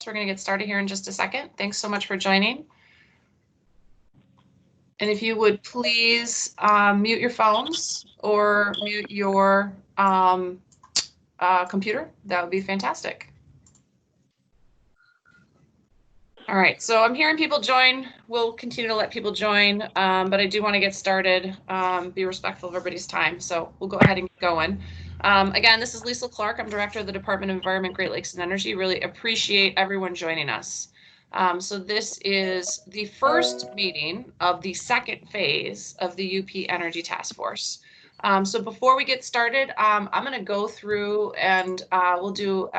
We're going to get started here in just a second. Thanks so much for joining. And if you would please mute your phones or mute your computer, that would be fantastic. All right, so I'm hearing people join. We'll continue to let people join, but I do want to get started, be respectful of everybody's time. So we'll go ahead and get going. Again, this is Lisa Clark. I'm Director of the Department of Environment, Great Lakes and Energy. Really appreciate everyone joining us. So this is the first meeting of the second phase of the UP Energy Task Force. So before we get started, I'm going to go through and we'll do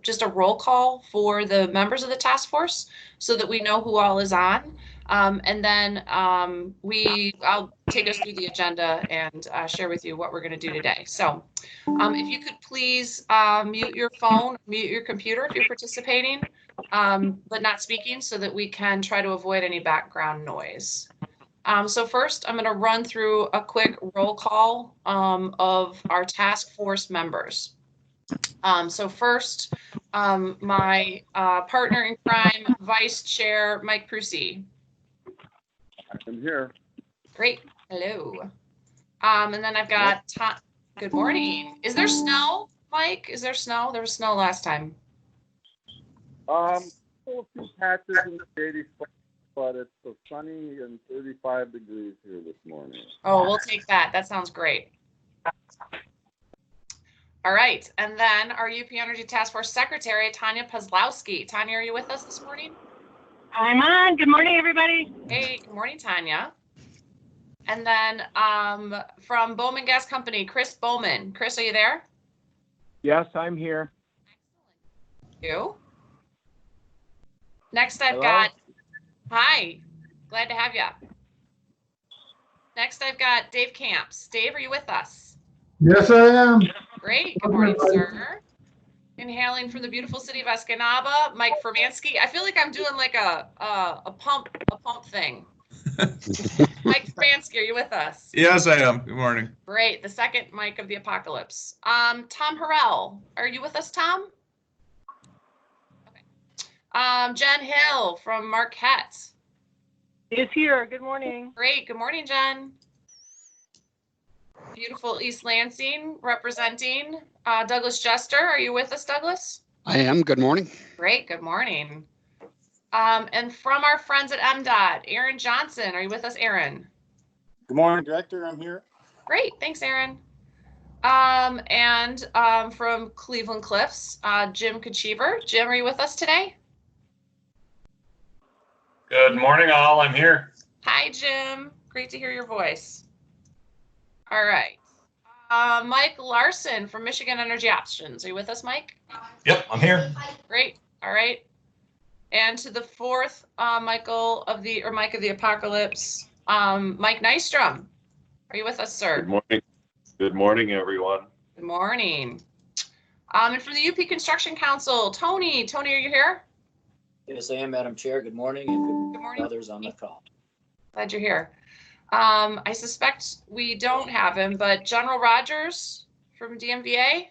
just a roll call for the members of the task force so that we know who all is on. And then I'll take us through the agenda and share with you what we're going to do today. So if you could please mute your phone, mute your computer if you're participating, but not speaking, so that we can try to avoid any background noise. So first, I'm going to run through a quick roll call of our task force members. So first, my partner in crime, Vice Chair Mike Prusi. I'm here. Great. Hello. And then I've got Tom. Good morning. Is there snow, Mike? Is there snow? There was snow last time. A few patches in the 80s, but it's sunny and 35 degrees here this morning. Oh, we'll take that. That sounds great. All right. And then our UP Energy Task Force Secretary, Tanya Pozlowski. Tanya, are you with us this morning? I'm on. Good morning, everybody. Hey, good morning, Tanya. And then from Bowman Gas Company, Chris Bowman. Chris, are you there? Yes, I'm here. Excellent. Thank you. Next, I've Hello? got, hi, glad to have you. Next, I've got Dave Camps. Dave, are you with us? Yes, I am. Great. Good morning, sir. Inhaling from the beautiful city of Escanaba, Mike Furmansky. I feel like I'm doing like a pump thing. Mike Furmansky, are you with us? Yes, I am. Good morning. Great. The second Mike of the apocalypse. Tom Harrell, are you with us, Tom? Okay. Jen Hill from Marquette. Is here. Good morning. Great. Good morning, Jen. Beautiful East Lansing representing Douglas Jester. Are you with us, Douglas? I am. Good morning. Great. Good morning. And from our friends at MDOT, Aaron Johnson. Are you with us, Aaron? Good morning, Director. I'm here. Great. Thanks, Aaron. And from Cleveland Cliffs, Jim Kachiver. Jim, are you with us today? Good morning, all. I'm here. Hi, Jim. Great to hear your voice. All right. Mike Larson from Michigan Energy Options. Are you with us, Mike? Yep, I'm here. Great. All right. And to the fourth Mike of the Apocalypse, Mike Nystrom. Are you with us, sir? Good morning. Good morning, everyone. Good morning. And from the UP Construction Council, Tony. Tony, are you here? Yes, I am, Madam Chair. Good morning, and good morning, others on the call. Glad you're here. I suspect we don't have him, but General Rogers from DMVA.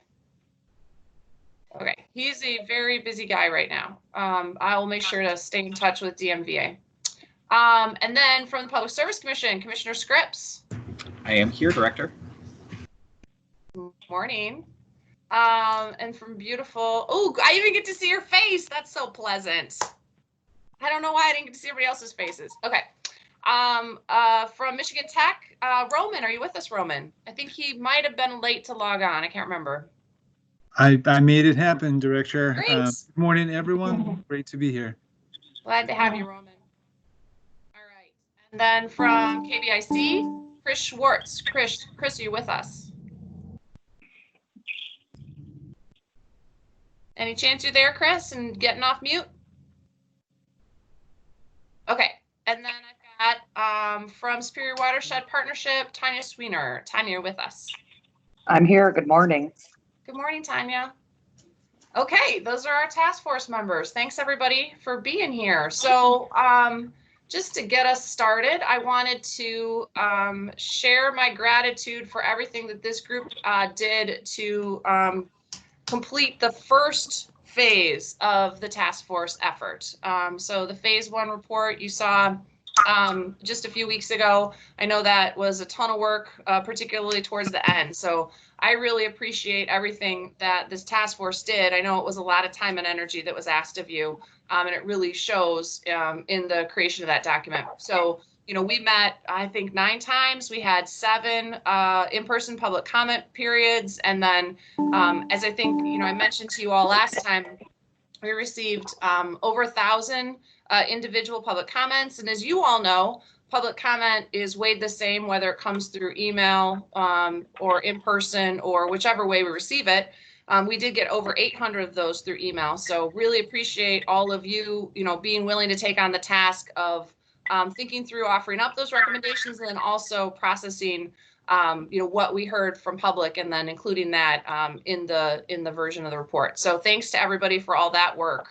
Okay, he's a very busy guy right now. I will make sure to stay in touch with DMVA. And then from the Public Service Commission, Commissioner Scripps. I am here, Director. Good morning. And from beautiful, oh, I even get to see your face. That's so pleasant. I don't know why I didn't get to see everybody else's faces. Okay. From Michigan Tech, Roman, are you with us, Roman? I think he might have been late to log on. I can't remember. I made it happen, Director. Great. Good morning, everyone. Great to be here. Glad to have you, Roman. All right. And then from KBIC, Chris Schwartz. Chris, are you with us? Any chance you're there, Chris, and getting off mute? Okay. And then I've got from Superior Watershed Partnership, Tanya Sweener. Tanya, you're with us. I'm here. Good morning. Good morning, Tanya. Okay, those are our task force members. Thanks, everybody, for being here. So just to get us started, I wanted to share my gratitude for everything that this group did to complete the first phase of the task force effort. So the phase 1 report you saw just a few weeks ago. I know that was a ton of work, particularly towards the end. So I really appreciate everything that this task force did. I know it was a lot of time and energy that was asked of you, and it really shows in the creation of that document. So, you know, we met, I think, 9 times. We had 7 in-person public comment periods. And then, as I think, you know, I mentioned to you all last time, we received over 1,000 individual public comments. And as you all know, public comment is weighed the same, whether it comes through email or in person or whichever way we receive it. We did get over 800 of those through email. So really appreciate all of you, you know, being willing to take on the task of thinking through offering up those recommendations and then also processing you know, what we heard from public and then including that in the version of the report. So thanks to everybody for all that work.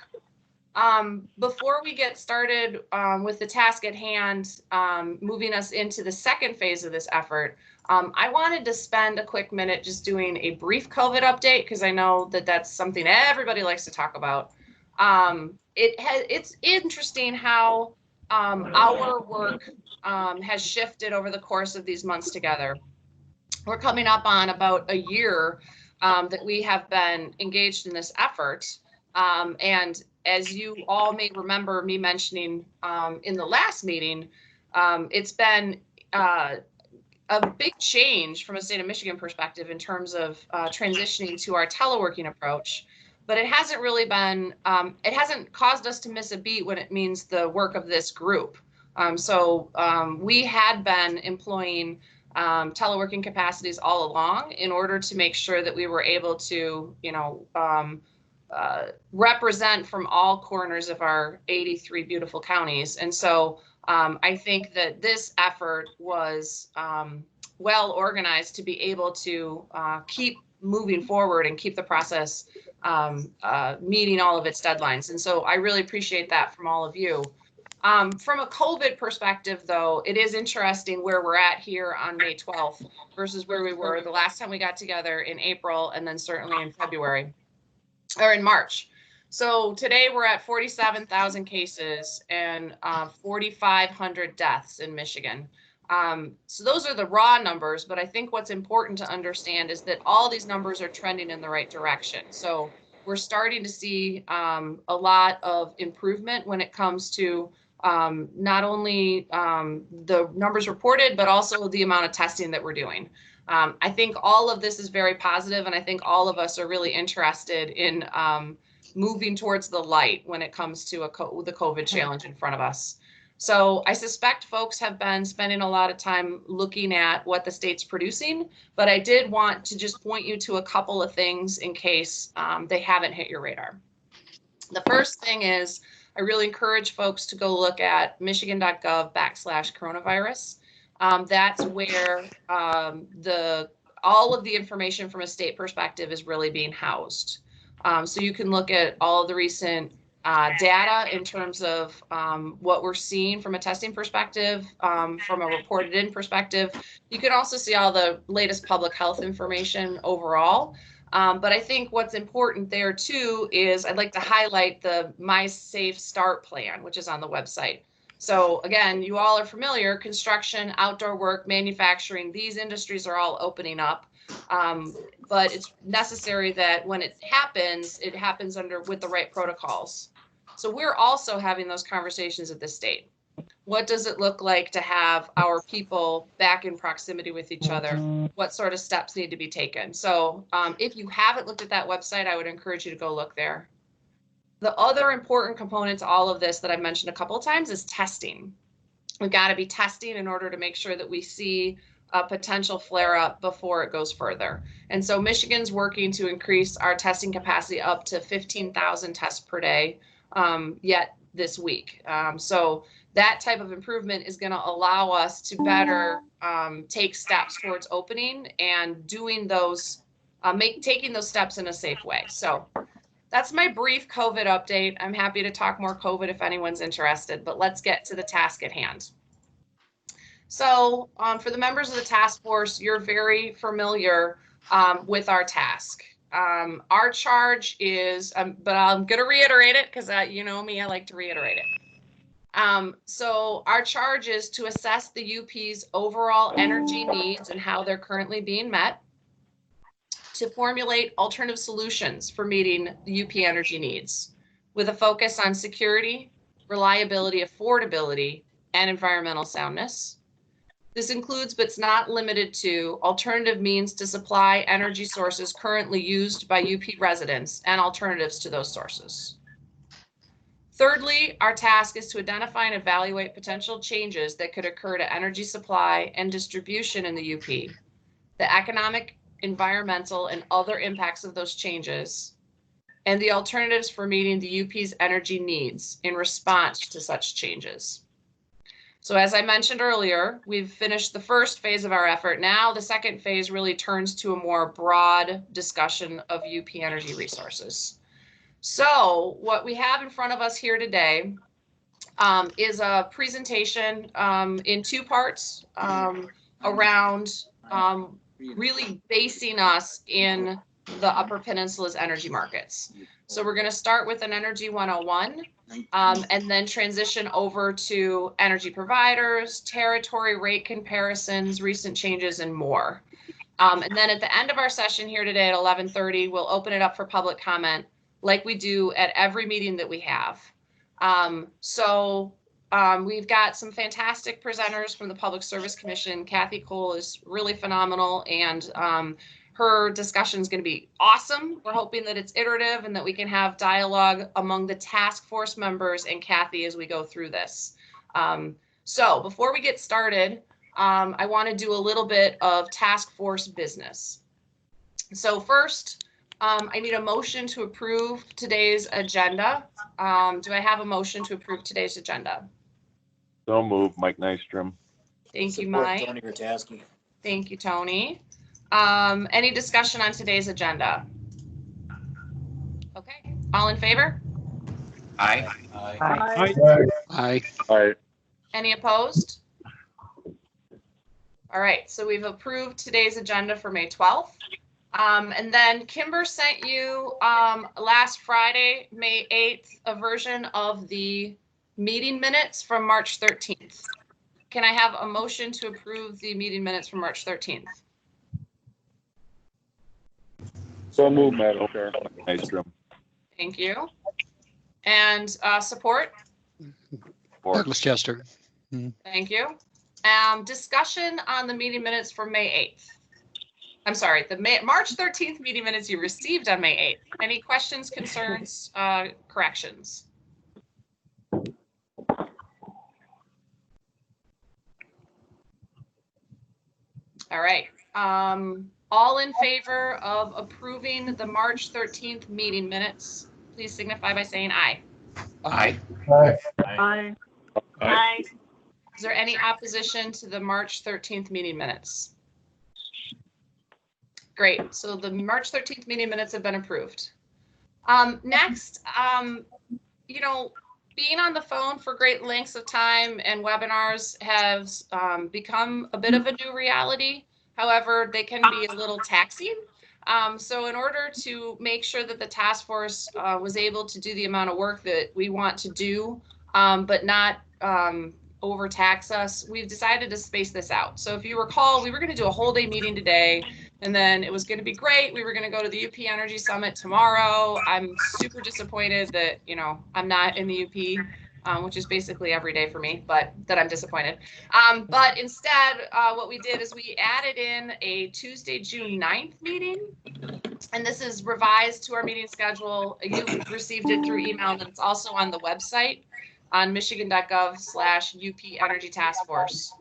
Before we get started with the task at hand, moving us into the second phase of this effort, I wanted to spend a quick minute just doing a brief COVID update because I know that that's something everybody likes to talk about. It's interesting how our work has shifted over the course of these months together. We're coming up on about a year that we have been engaged in this effort. And as you all may remember me mentioning in the last meeting, it's been a big change from a state of Michigan perspective in terms of transitioning to our teleworking approach. But it hasn't really been, it hasn't caused us to miss a beat when it means the work of this group. So we had been employing teleworking capacities all along in order to make sure that we were able to, you know, represent from all corners of our 83 beautiful counties. And so I think that this effort was well organized to be able to keep moving forward and keep the process meeting all of its deadlines. And so I really appreciate that from all of you. From a COVID perspective, though, it is interesting where we're at here on May 12th versus where we were the last time we got together in April and then certainly in February or in March. So today we're at 47,000 cases and 4,500 deaths in Michigan. So those are the raw numbers, but I think what's important to understand is that all these numbers are trending in the right direction. So we're starting to see a lot of improvement when it comes to not only the numbers reported, but also the amount of testing that we're doing. I think all of this is very positive, and I think all of us are really interested in moving towards the light when it comes to the COVID challenge in front of us. So I suspect folks have been spending a lot of time looking at what the state's producing, but I did want to just point you to a couple of things in case they haven't hit your radar. The first thing is I really encourage folks to go look at michigan.gov/coronavirus. That's where all of the information from a state perspective is really being housed. So you can look at all of the recent data in terms of what we're seeing from a testing perspective, from a reported in perspective. You can also see all the latest public health information overall. But I think what's important there too is I'd like to highlight the My Safe Start plan, which is on the website. So again, you all are familiar, construction, outdoor work, manufacturing, these industries are all opening up. But it's necessary that when it happens with the right protocols. So we're also having those conversations at the state. What does it look like to have our people back in proximity with each other? What sort of steps need to be taken? So if you haven't looked at that website, I would encourage you to go look there. The other important component to all of this that I've mentioned a couple of times is testing. We've got to be testing in order to make sure that we see a potential flare up before it goes further. And so Michigan's working to increase our testing capacity up to 15,000 tests per day yet this week. So that type of improvement is going to allow us to better take steps towards opening and doing those, taking those steps in a safe way. So that's my brief COVID update. I'm happy to talk more COVID if anyone's interested, but let's get to the task at hand. So for the members of the task force, you're very familiar with our task. Our charge is, but I'm going to reiterate it because you know me, I like to reiterate it. So our charge is to assess the UP's overall energy needs and how they're currently being met, to formulate alternative solutions for meeting the UP energy needs with a focus on security, reliability, affordability, and environmental soundness. This includes, but is not limited to, alternative means to supply energy sources currently used by UP residents and alternatives to those sources. Thirdly, our task is to identify and evaluate potential changes that could occur to energy supply and distribution in the UP, the economic, environmental, and other impacts of those changes, and the alternatives for meeting the UP's energy needs in response to such changes. So as I mentioned earlier, we've finished the first phase of our effort. Now the second phase really turns to a more broad discussion of UP energy resources. So what we have in front of us here today is a presentation in two parts around really basing us in the Upper Peninsula's energy markets. So we're going to start with an Energy 101 and then transition over to energy providers, territory rate comparisons, recent changes, and more. And then at the end of our session here today at 11:30, we'll open it up for public comment like we do at every meeting that we have. We've got some fantastic presenters from the Public Service Commission. Kathy Cole is really phenomenal, and her discussion is going to be awesome. We're hoping that it's iterative and that we can have dialogue among the task force members and Kathy as we go through this. So before we get started, I want to do a little bit of task force business. So first, I need a motion to approve today's agenda. Do I have a motion to approve today's agenda? So moved, Mike Nystrom. Thank you, Support Mike. Tony Ratasky. Thank you, Tony. Any discussion on today's agenda? Okay, all in favor? Aye. Aye. Aye. Any opposed? All right, so we've approved today's agenda for May 12th. And then Kimber sent you last Friday, May 8th, a version of the meeting minutes from March 13th. Can I have a motion to approve the meeting minutes from March 13th? So moved, Madam Chair. Nystrom. Thank you. And support? Douglas Chester. Thank you. Discussion on the meeting minutes for May 8th. I'm sorry, the March 13th meeting minutes you received on May 8th. Any questions, concerns, corrections? All right. All in favor of approving the March 13th meeting minutes, please signify by saying aye. Aye. Aye. Aye. Is there any opposition to the March 13th meeting minutes? Great. So the March 13th meeting minutes have been approved. Next, you know, being on the phone for great lengths of time and webinars has become a bit of a new reality. However, they can be a little taxing. So in order to make sure that the task force was able to do the amount of work that we want to do, but not overtax us, we've decided to space this out. So if you recall, we were going to do a whole day meeting today, and then it was going to be great. We were going to go to the UP Energy Summit tomorrow. I'm super disappointed that, you know, I'm not in the UP, which is basically every day for me, but that I'm disappointed. But instead, what we did is we added in a Tuesday, June 9th meeting, and this is revised to our meeting schedule. You received it through email, and it's also on the website on michigan.gov/UP Energy Task Force.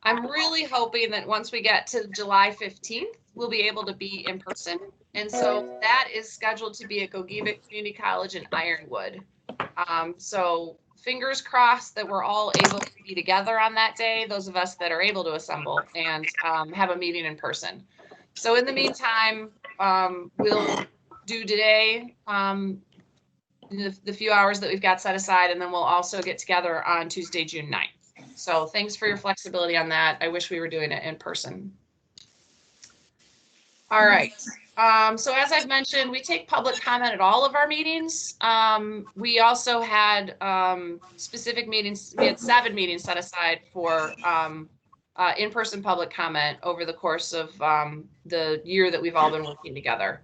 I'm really hoping that once we get to July 15th, we'll be able to be in person. And so that is scheduled to be at Gogebic Community College in Ironwood. So fingers crossed that we're all able to be together on that day, those of us that are able to assemble and have a meeting in person. So in the meantime, we'll do today the few hours that we've got set aside, and then we'll also get together on Tuesday, June 9th. So thanks for your flexibility on that. I wish we were doing it in person. All right. So as I've mentioned, we take public comment at all of our meetings. We also had specific meetings. We had 7 meetings set aside for in-person public comment over the course of the year that we've all been working together.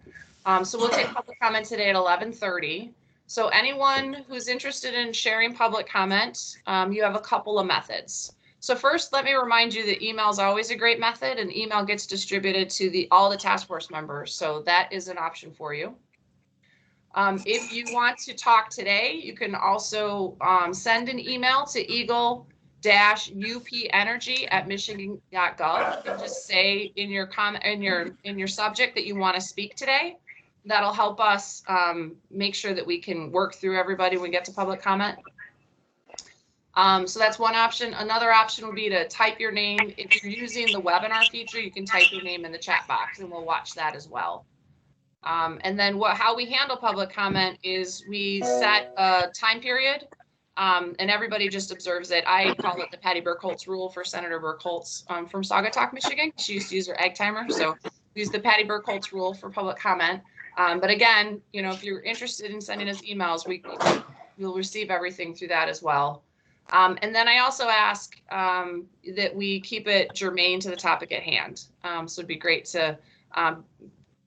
So we'll take public comment today at 11:30. So anyone who's interested in sharing public comment, you have a couple of methods. So first, let me remind you that email is always a great method, and email gets distributed to all the task force members. So that is an option for you. If you want to talk today, you can also send an email to eagle-upenergy@michigan.gov and just say in your comment in your subject that you want to speak today. That'll help us make sure that we can work through everybody when we get to public comment. So that's one option. Another option would be to type your name. If you're using the webinar feature, you can type your name in the chat box and we'll watch that as well. And then how we handle public comment is we set a time period and everybody just observes it. I call it the Patty Burkholz rule for Senator Burkholz from Saugatuck, Michigan. She used to use her egg timer. So we use the Patty Burkholz rule for public comment. But again, you know, if you're interested in sending us emails, you'll receive everything through that as well. And then I also ask that we keep it germane to the topic at hand. So it'd be great to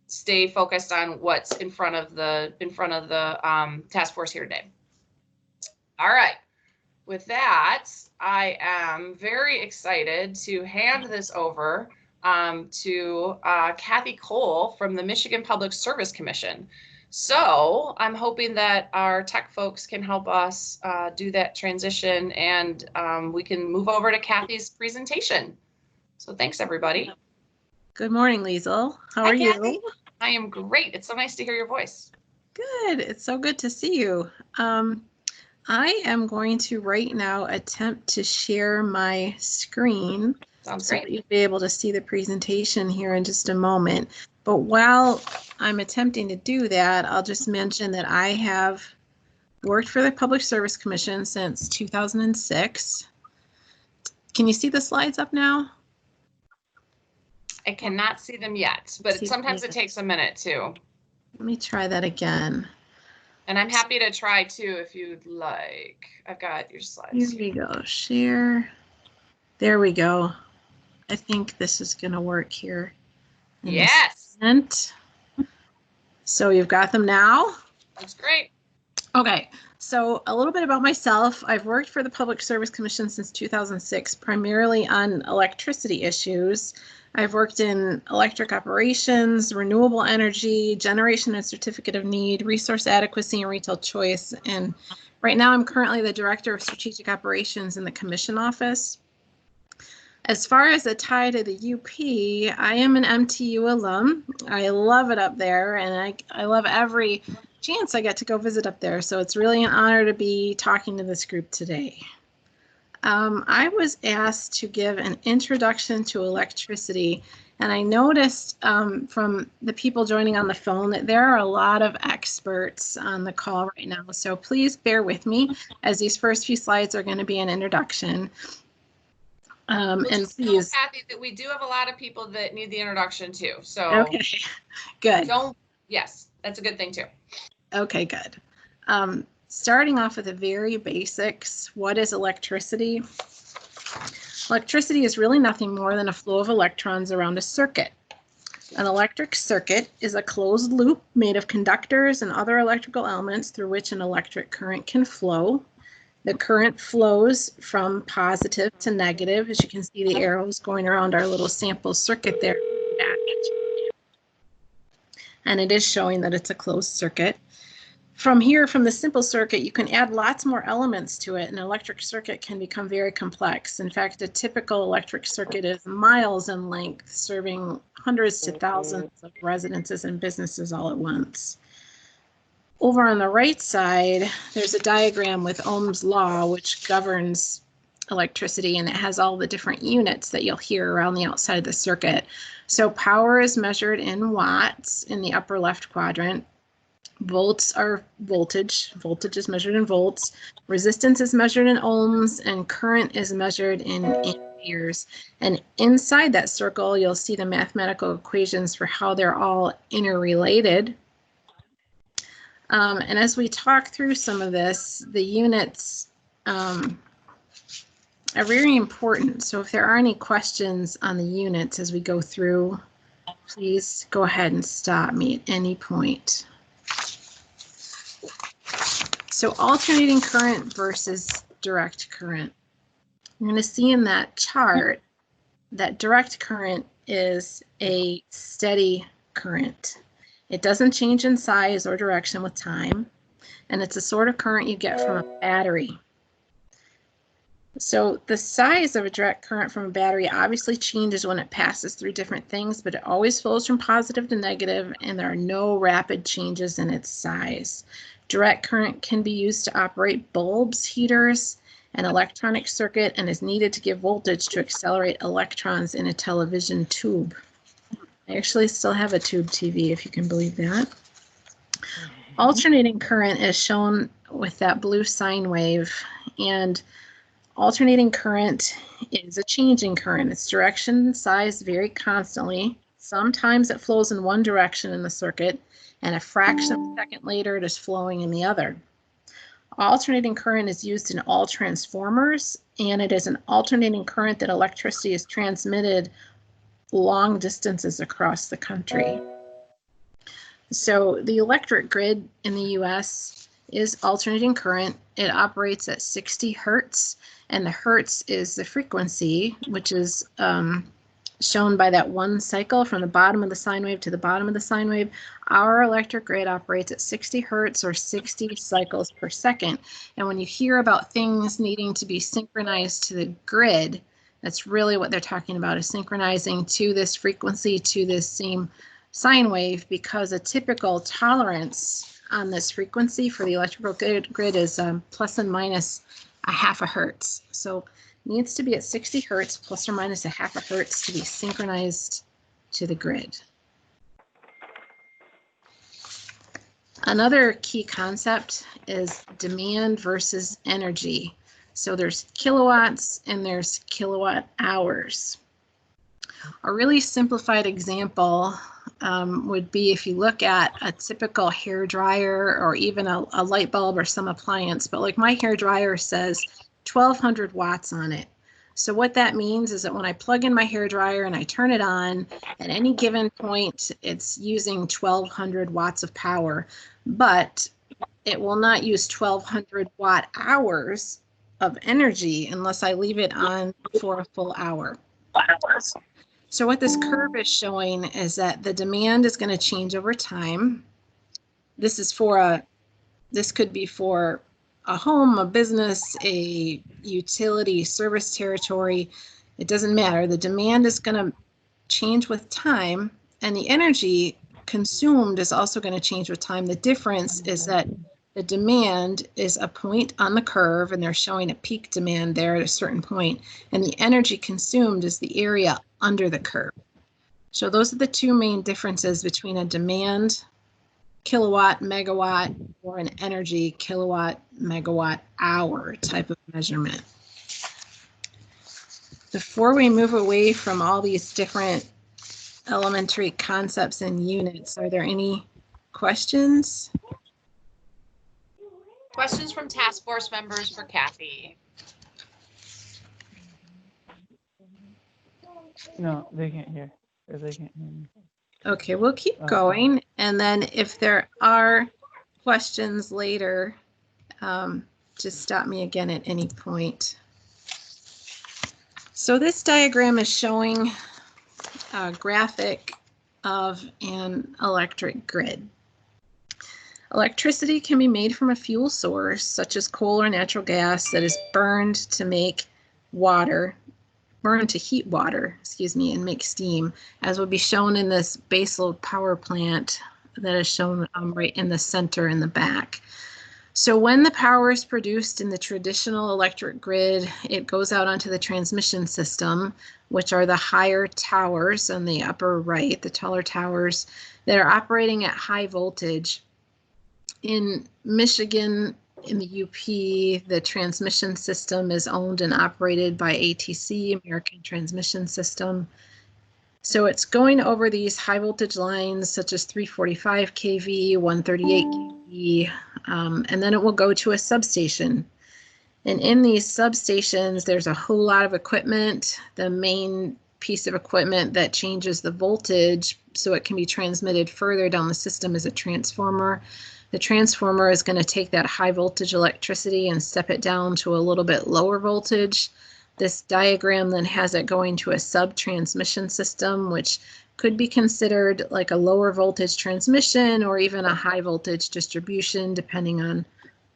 stay focused on what's in front of the task force here today. All right. With that, I am very excited to hand this over to Kathy Cole from the Michigan Public Service Commission. So I'm hoping that our tech folks can help us do that transition and we can move over to Kathy's presentation. So thanks, everybody. Good morning, Liesl. How Hi, are you? Kathy. I am great. It's so nice to hear your voice. Good. It's so good to see you. I am going to right now attempt to share my screen. Sounds so great. that you'll be able to see the presentation here in just a moment. But while I'm attempting to do that, I'll just mention that I have worked for the Public Service Commission since 2006. Can you see the slides up now? I cannot see them yet, but sometimes it takes a minute too. Let me try that again. And I'm happy to try too if you'd like. I've got your slides. Here we go. Share. There we go. I think this is going to work here. Yes. So you've got them now? That's great. Okay. So a little bit about myself. I've worked for the Public Service Commission since 2006, primarily on electricity issues. I've worked in electric operations, renewable energy, generation and certificate of need, resource adequacy, and retail choice. And right now I'm currently the Director of Strategic Operations in the Commission office. As far as a tie to the UP, I am an MTU alum. I love it up there, and I love every chance I get to go visit up there. So it's really an honor to be talking to this group today. I was asked to give an introduction to electricity, and I noticed from the people joining on the phone that there are a lot of experts on the call right now. So please bear with me as these first few slides are going to be an introduction. And please, Kathy, that we do have a lot of people that need the introduction too. So okay, good. Yes, that's a good thing too. Okay, good. Starting off with the very basics, what is electricity? Electricity is really nothing more than a flow of electrons around a circuit. An electric circuit is a closed loop made of conductors and other electrical elements through which an electric current can flow. The current flows from positive to negative. As you can see, the arrows going around our little sample circuit there. And it is showing that it's a closed circuit. From here, from the simple circuit, you can add lots more elements to it. An electric circuit can become very complex. In fact, a typical electric circuit is miles in length, serving hundreds to thousands of residences and businesses all at once. Over on the right side, there's a diagram with Ohm's law, which governs electricity, and it has all the different units that you'll hear around the outside of the circuit. So power is measured in watts in the upper left quadrant. Volts are voltage. Voltage is measured in volts. Resistance is measured in ohms, and current is measured in amperes. years. And inside that circle, you'll see the mathematical equations for how they're all interrelated. And as we talk through some of this, the units are very important. So if there are any questions on the units as we go through, please go ahead and stop me at any point. So alternating current versus direct current. You're going to see in that chart that direct current is a steady current. It doesn't change in size or direction with time, and it's a sort of current you get from a battery. So the size of a direct current from a battery obviously changes when it passes through different things, but it always flows from positive to negative, and there are no rapid changes in its size. Direct current can be used to operate bulbs, heaters, an electronic circuit, and is needed to give voltage to accelerate electrons in a television tube. I actually still have a tube TV, if you can believe that. Alternating current is shown with that blue sine wave, and alternating current is a changing current. Its direction and size vary constantly. Sometimes it flows in one direction in the circuit, and a fraction of a second later it is flowing in the other. Alternating current is used in all transformers, and it is an alternating current that electricity is transmitted long distances across the country. So the electric grid in the US is alternating current. It operates at 60 hertz, and the hertz is the frequency, which is shown by that one cycle from the bottom of the sine wave to the bottom of the sine wave. Our electric grid operates at 60 hertz or 60 cycles per second. And when you hear about things needing to be synchronized to the grid, that's really what they're talking about, is synchronizing to this frequency, to this same sine wave, because a typical tolerance on this frequency for the electrical grid is plus and minus a half a hertz. So needs to be at 60 hertz plus or minus a half a hertz to be synchronized to the grid. Another key concept is demand versus energy. So there's kilowatts and there's kilowatt hours. A really simplified example would be if you look at a typical hair dryer or even a light bulb or some appliance, but like my hair dryer says 1200 watts on it. So what that means is that when I plug in my hair dryer and I turn it on, at any given point, it's using 1200 watts of power, but it will not use 1200 watt hours of energy unless I leave it on for a full hour. So what this curve is showing is that the demand is going to change over time. This is this could be for a home, a business, a utility, service territory. It doesn't matter. The demand is going to change with time, and the energy consumed is also going to change with time. The difference is that the demand is a point on the curve, and they're showing a peak demand there at a certain point, and the energy consumed is the area under the curve. So those are the two main differences between a demand kilowatt megawatt or an energy kilowatt megawatt hour type of measurement. Before we move away from all these different elementary concepts and units, are there any questions? Questions from task force members for Kathy? No, they can't hear. Or they can't hear me. Okay, we'll keep going, and then if there are questions later, just stop me again at any point. So this diagram is showing a graphic of an electric grid. Electricity can be made from a fuel source, such as coal or natural gas, that is burned to make water. Burn to heat water, and make steam, as will be shown in this baseload power plant that is shown right in the center in the back. So when the power is produced in the traditional electric grid, it goes out onto the transmission system, which are the higher towers on the upper right, the taller towers that are operating at high voltage. In Michigan in the UP, the transmission system is owned and operated by ATC, American Transmission System. So it's going over these high voltage lines such as 345 kV, 138 kV, and then it will go to a substation. And in these substations, there's a whole lot of equipment. The main piece of equipment that changes the voltage so it can be transmitted further down the system is a transformer. The transformer is going to take that high voltage electricity and step it down to a little bit lower voltage. This diagram then has it going to a sub-transmission system, which could be considered like a lower voltage transmission or even a high voltage distribution, depending on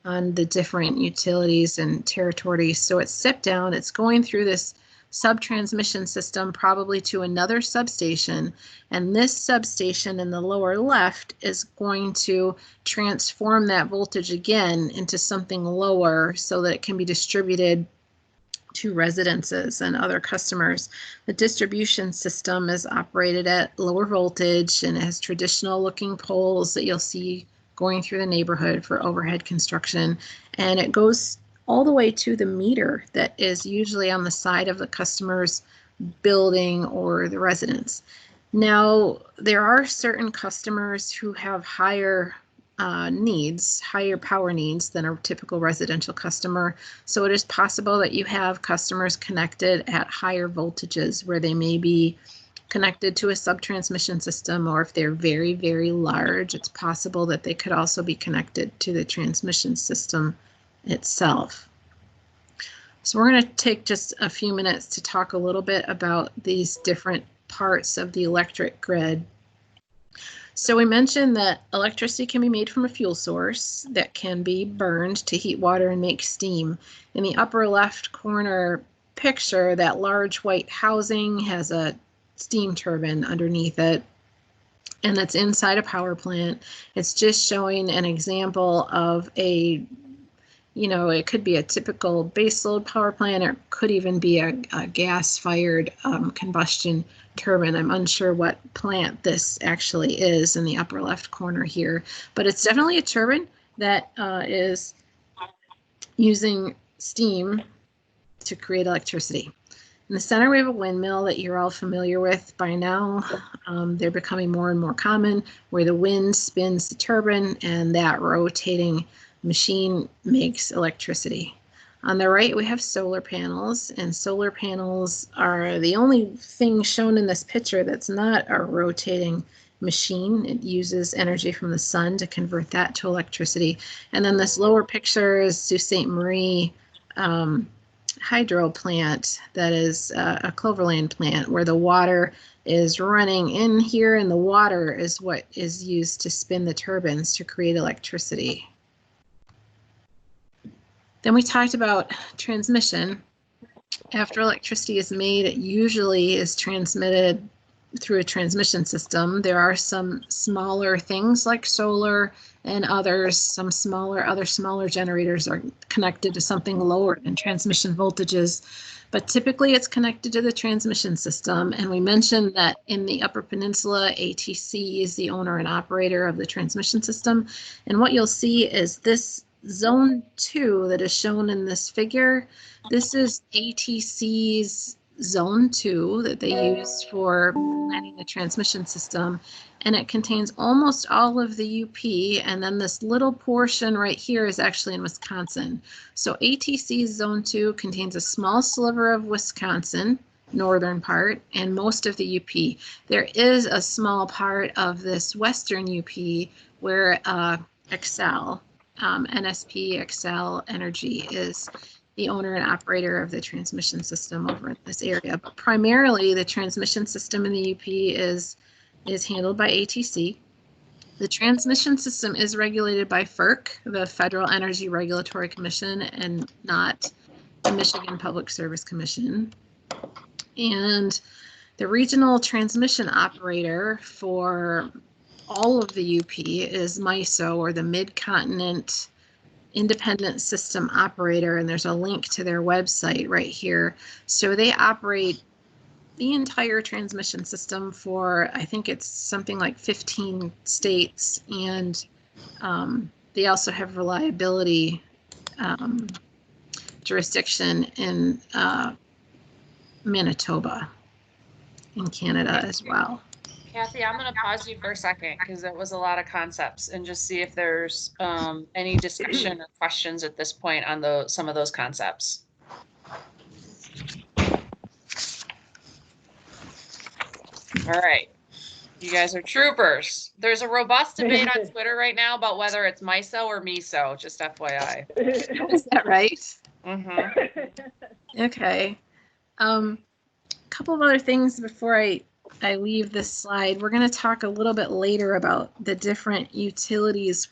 the different utilities and territories. So it's stepped down, it's going through this sub-transmission system, probably to another substation. And this substation in the lower left is going to transform that voltage again into something lower so that it can be distributed to residences and other customers. The distribution system is operated at lower voltage and has traditional looking poles that you'll see going through the neighborhood for overhead construction. And it goes all the way to the meter that is usually on the side of the customer's building or the residence. Now, there are certain customers who have higher higher power needs than a typical residential customer. So it is possible that you have customers connected at higher voltages where they may be connected to a sub-transmission system, or if they're very, very large, it's possible that they could also be connected to the transmission system itself. So we're going to take just a few minutes to talk a little bit about these different parts of the electric grid. So we mentioned that electricity can be made from a fuel source that can be burned to heat water and make steam. In the upper left corner picture, that large white housing has a steam turbine underneath it, and that's inside a power plant. It's just showing an example of a, it could be a typical baseload power plant, or it could even be a gas-fired combustion turbine. I'm unsure what plant this actually is in the upper left corner here, but it's definitely a turbine that is using steam to create electricity. In the center, we have a windmill that you're all familiar with by now. They're becoming more and more common, where the wind spins the turbine and that rotating machine makes electricity. On the right, we have solar panels, and solar panels are the only thing shown in this picture that's not a rotating machine. It uses energy from the sun to convert that to electricity. And then this lower picture is Sault Ste. Marie hydro plant that is a Cloverland plant, where the water is running in here, and the water is what is used to spin the turbines to create electricity. Then we talked about transmission. After electricity is made, it usually is transmitted through a transmission system. There are some smaller things like solar and others. Some other smaller generators are connected to something lower than transmission voltages, but typically it's connected to the transmission system. And we mentioned that in the Upper Peninsula, ATC is the owner and operator of the transmission system. And what you'll see is this Zone 2 that is shown in this figure. This is ATC's Zone 2 that they use for planning the transmission system, and it contains almost all of the UP, and then this little portion right here is actually in Wisconsin. So ATC's Zone 2 contains a small sliver of Wisconsin, northern part, and most of the UP. There is a small part of this western UP where Xcel, NSP Xcel Energy is the owner and operator of the transmission system over in this area. But primarily, the transmission system in the UP is handled by ATC. The transmission system is regulated by FERC, the Federal Energy Regulatory Commission, and not the Michigan Public Service Commission. And the regional transmission operator for all of the UP is MISO, or the Mid-Continent Independent System Operator, and there's a link to their website right here. So they operate the entire transmission system for, I think it's something like 15 states, and they also have reliability jurisdiction in Manitoba in Canada as well. Kathy, I'm going to pause you for a second because it was a lot of concepts and just see if there's any discussion or questions at this point on some of those concepts. All right. You guys are troopers. There's a robust debate on Twitter right now about whether it's MISO or MISO, just FYI. Is that right? Mm-hmm. Okay. A couple of other things before I leave this slide. We're going to talk a little bit later about the different utilities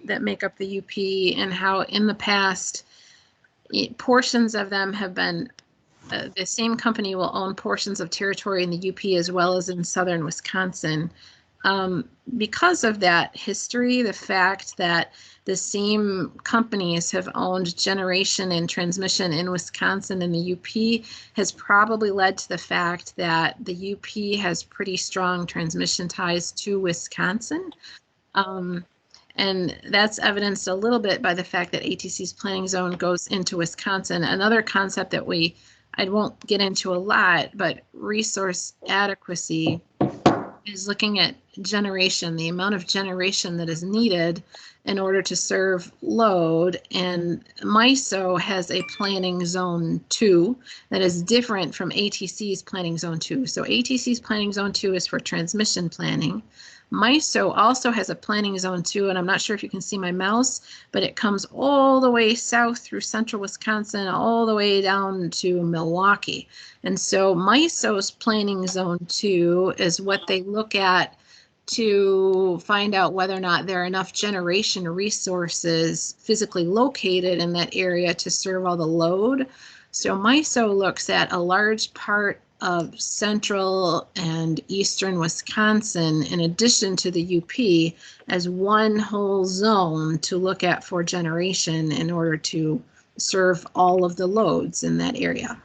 that make up the UP and how in the past portions of them have been the same company will own portions of territory in the UP as well as in southern Wisconsin. Because of that history, the fact that the same companies have owned generation and transmission in Wisconsin and the UP has probably led to the fact that the UP has pretty strong transmission ties to Wisconsin. And that's evidenced a little bit by the fact that ATC's planning zone goes into Wisconsin. Another concept that I won't get into a lot, but resource adequacy is looking at generation, the amount of generation that is needed in order to serve load. And MISO has a planning zone 2 that is different from ATC's planning zone 2. So ATC's planning zone 2 is for transmission planning. MISO also has a planning zone 2, and I'm not sure if you can see my mouse, but it comes all the way south through central Wisconsin, all the way down to Milwaukee. And so MISO's planning zone 2 is what they look at to find out whether or not there are enough generation resources physically located in that area to serve all the load. So MISO looks at a large part of central and eastern Wisconsin, in addition to the UP, as one whole zone to look at for generation in order to serve all of the loads in that area.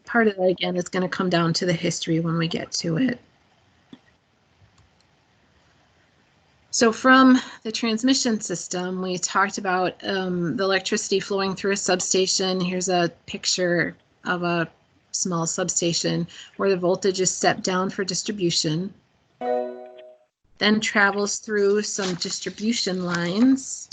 Part of that, again, is going to come down to the history when we get to it. So from the transmission system, we talked about the electricity flowing through a substation. Here's a picture of a small substation where the voltage is stepped down for distribution, then travels through some distribution lines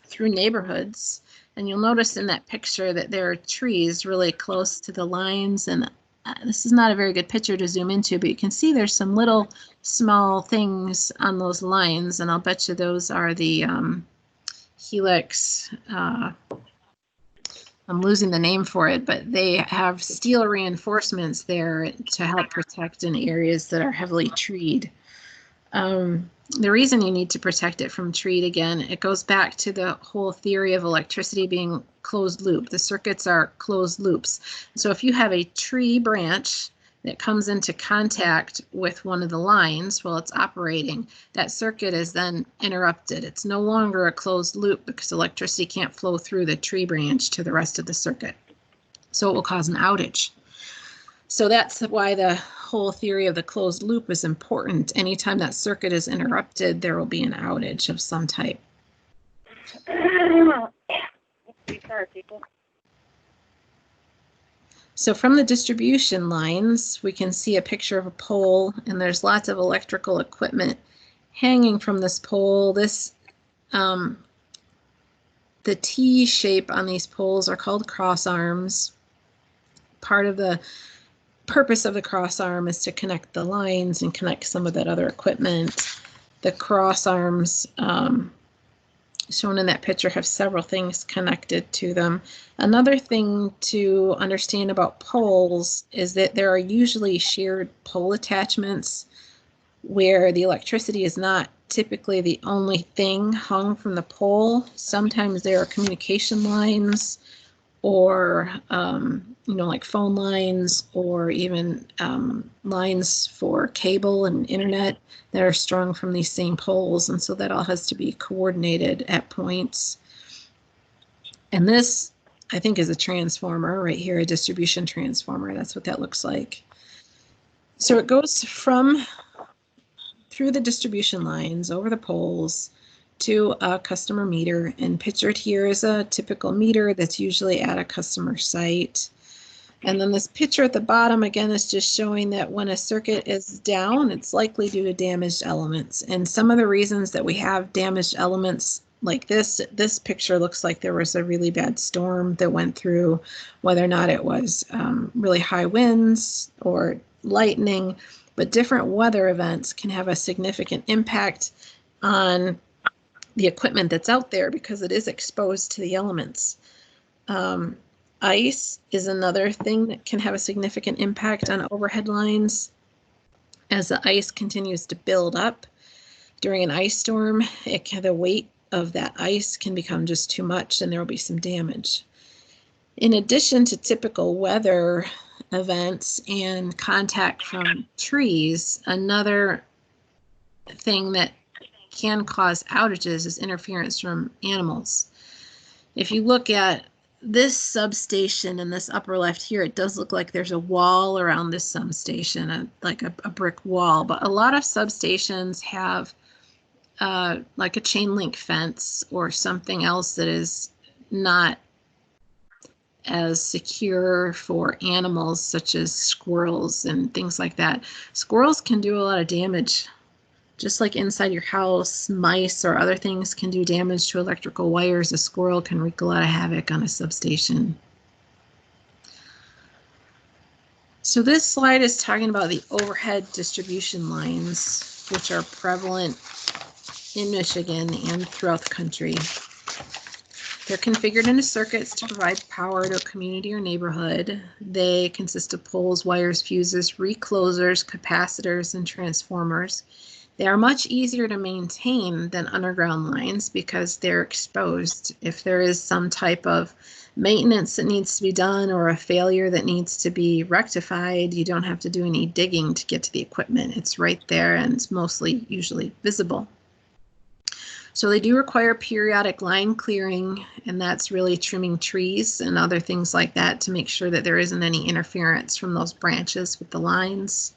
through neighborhoods. And you'll notice in that picture that there are trees really close to the lines. And this is not a very good picture to zoom into, but you can see there's some little small things on those lines. And I'll bet you those are the helix, I'm losing the name for it, but they have steel reinforcements there to help protect in areas that are heavily treed. The reason you need to protect it from treed, again, it goes back to the whole theory of electricity being closed loop. The circuits are closed loops. So if you have a tree branch that comes into contact with one of the lines while it's operating, that circuit is then interrupted. It's no longer a closed loop because electricity can't flow through the tree branch to the rest of the circuit. So it will cause an outage. So that's why the whole theory of the closed loop is important. Anytime that circuit is interrupted, there will be an outage of some type. So from the distribution lines, we can see a picture of a pole, and there's lots of electrical equipment hanging from this pole. This, the T shape on these poles are called cross arms. Part of the purpose of the cross arm is to connect the lines and connect some of that other equipment. The cross arms shown in that picture have several things connected to them. Another thing to understand about poles is that there are usually shared pole attachments where the electricity is not typically the only thing hung from the pole. Sometimes there are communication lines or like phone lines or even lines for cable and internet that are strung from these same poles. And so that all has to be coordinated at points. And this, I think, is a transformer right here, a distribution transformer. That's what that looks like. So it goes through the distribution lines, over the poles, to a customer meter. And pictured here is a typical meter that's usually at a customer site. And then this picture at the bottom, again, is just showing that when a circuit is down, it's likely due to damaged elements. And some of the reasons that we have damaged elements like this picture looks like there was a really bad storm that went through, whether or not it was really high winds or lightning, but different weather events can have a significant impact on the equipment that's out there because it is exposed to the elements. Ice is another thing that can have a significant impact on overhead lines. As the ice continues to build up during an ice storm, the weight of that ice can become just too much and there will be some damage. In addition to typical weather events and contact from trees, another thing that can cause outages is interference from animals. If you look at this substation in this upper left here, it does look like there's a wall around this substation, like a brick wall, but a lot of substations have like a chain link fence or something else that is not as secure for animals such as squirrels and things like that. Squirrels can do a lot of damage. Just like inside your house, mice or other things can do damage to electrical wires, a squirrel can wreak a lot of havoc on a substation. So this slide is talking about the overhead distribution lines, which are prevalent in Michigan and throughout the country. They're configured into circuits to provide power to a community or neighborhood. They consist of poles, wires, fuses, reclosers, capacitors, and transformers. They are much easier to maintain than underground lines because they're exposed. If there is some type of maintenance that needs to be done or a failure that needs to be rectified, you don't have to do any digging to get to the equipment. It's right there and it's mostly usually visible. So they do require periodic line clearing, and that's really trimming trees and other things like that to make sure that there isn't any interference from those branches with the lines.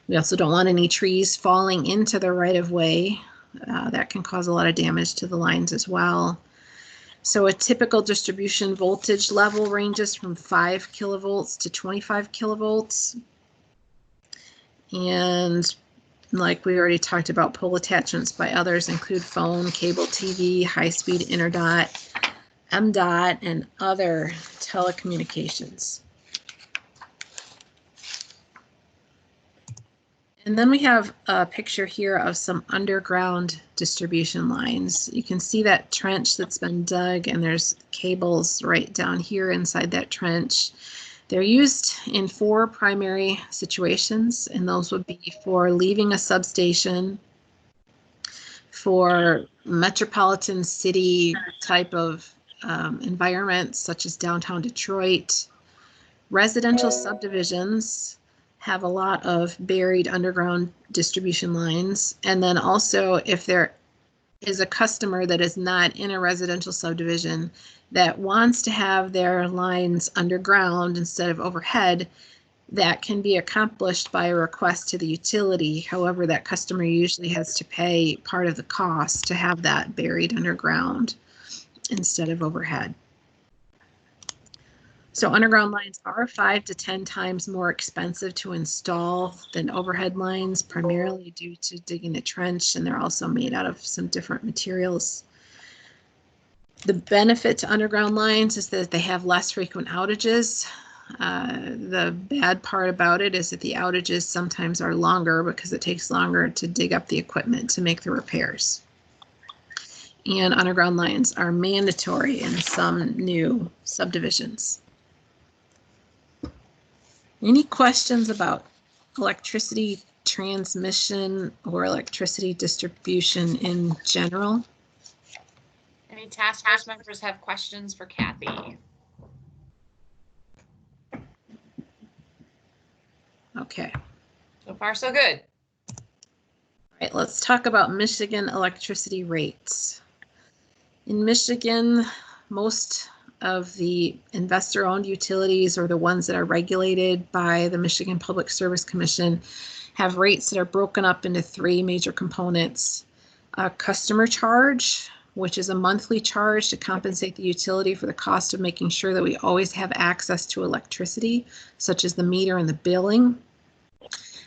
We also don't want any trees falling into the right-of-way. That can cause a lot of damage to the lines as well. So a typical distribution voltage level ranges from 5 kilovolts to 25 kilovolts. And like we already talked about, pole attachments by others include phone, cable TV, high-speed interdot, MDOT, and other telecommunications. And then we have a picture here of some underground distribution lines. You can see that trench that's been dug, and there's cables right down here inside that trench. They're used in 4 primary situations, and those would be for leaving a substation, for metropolitan city type of environments such as downtown Detroit. Residential subdivisions have a lot of buried underground distribution lines. And then also if there is a customer that is not in a residential subdivision that wants to have their lines underground instead of overhead, that can be accomplished by a request to the utility. However, that customer usually has to pay part of the cost to have that buried underground instead of overhead. So underground lines are 5 to 10 times more expensive to install than overhead lines, primarily due to digging a trench, and they're also made out of some different materials. The benefit to underground lines is that they have less frequent outages. The bad part about it is that the outages sometimes are longer because it takes longer to dig up the equipment to make the repairs. And underground lines are mandatory in some new subdivisions. Any questions about electricity transmission or electricity distribution in general? Any task force members have questions for Kathy? Okay. So far, so good. All right, let's talk about Michigan electricity rates. In Michigan, most of the investor-owned utilities, or the ones that are regulated by the Michigan Public Service Commission, have rates that are broken up into 3 major components. A customer charge, which is a monthly charge to compensate the utility for the cost of making sure that we always have access to electricity, such as the meter and the billing.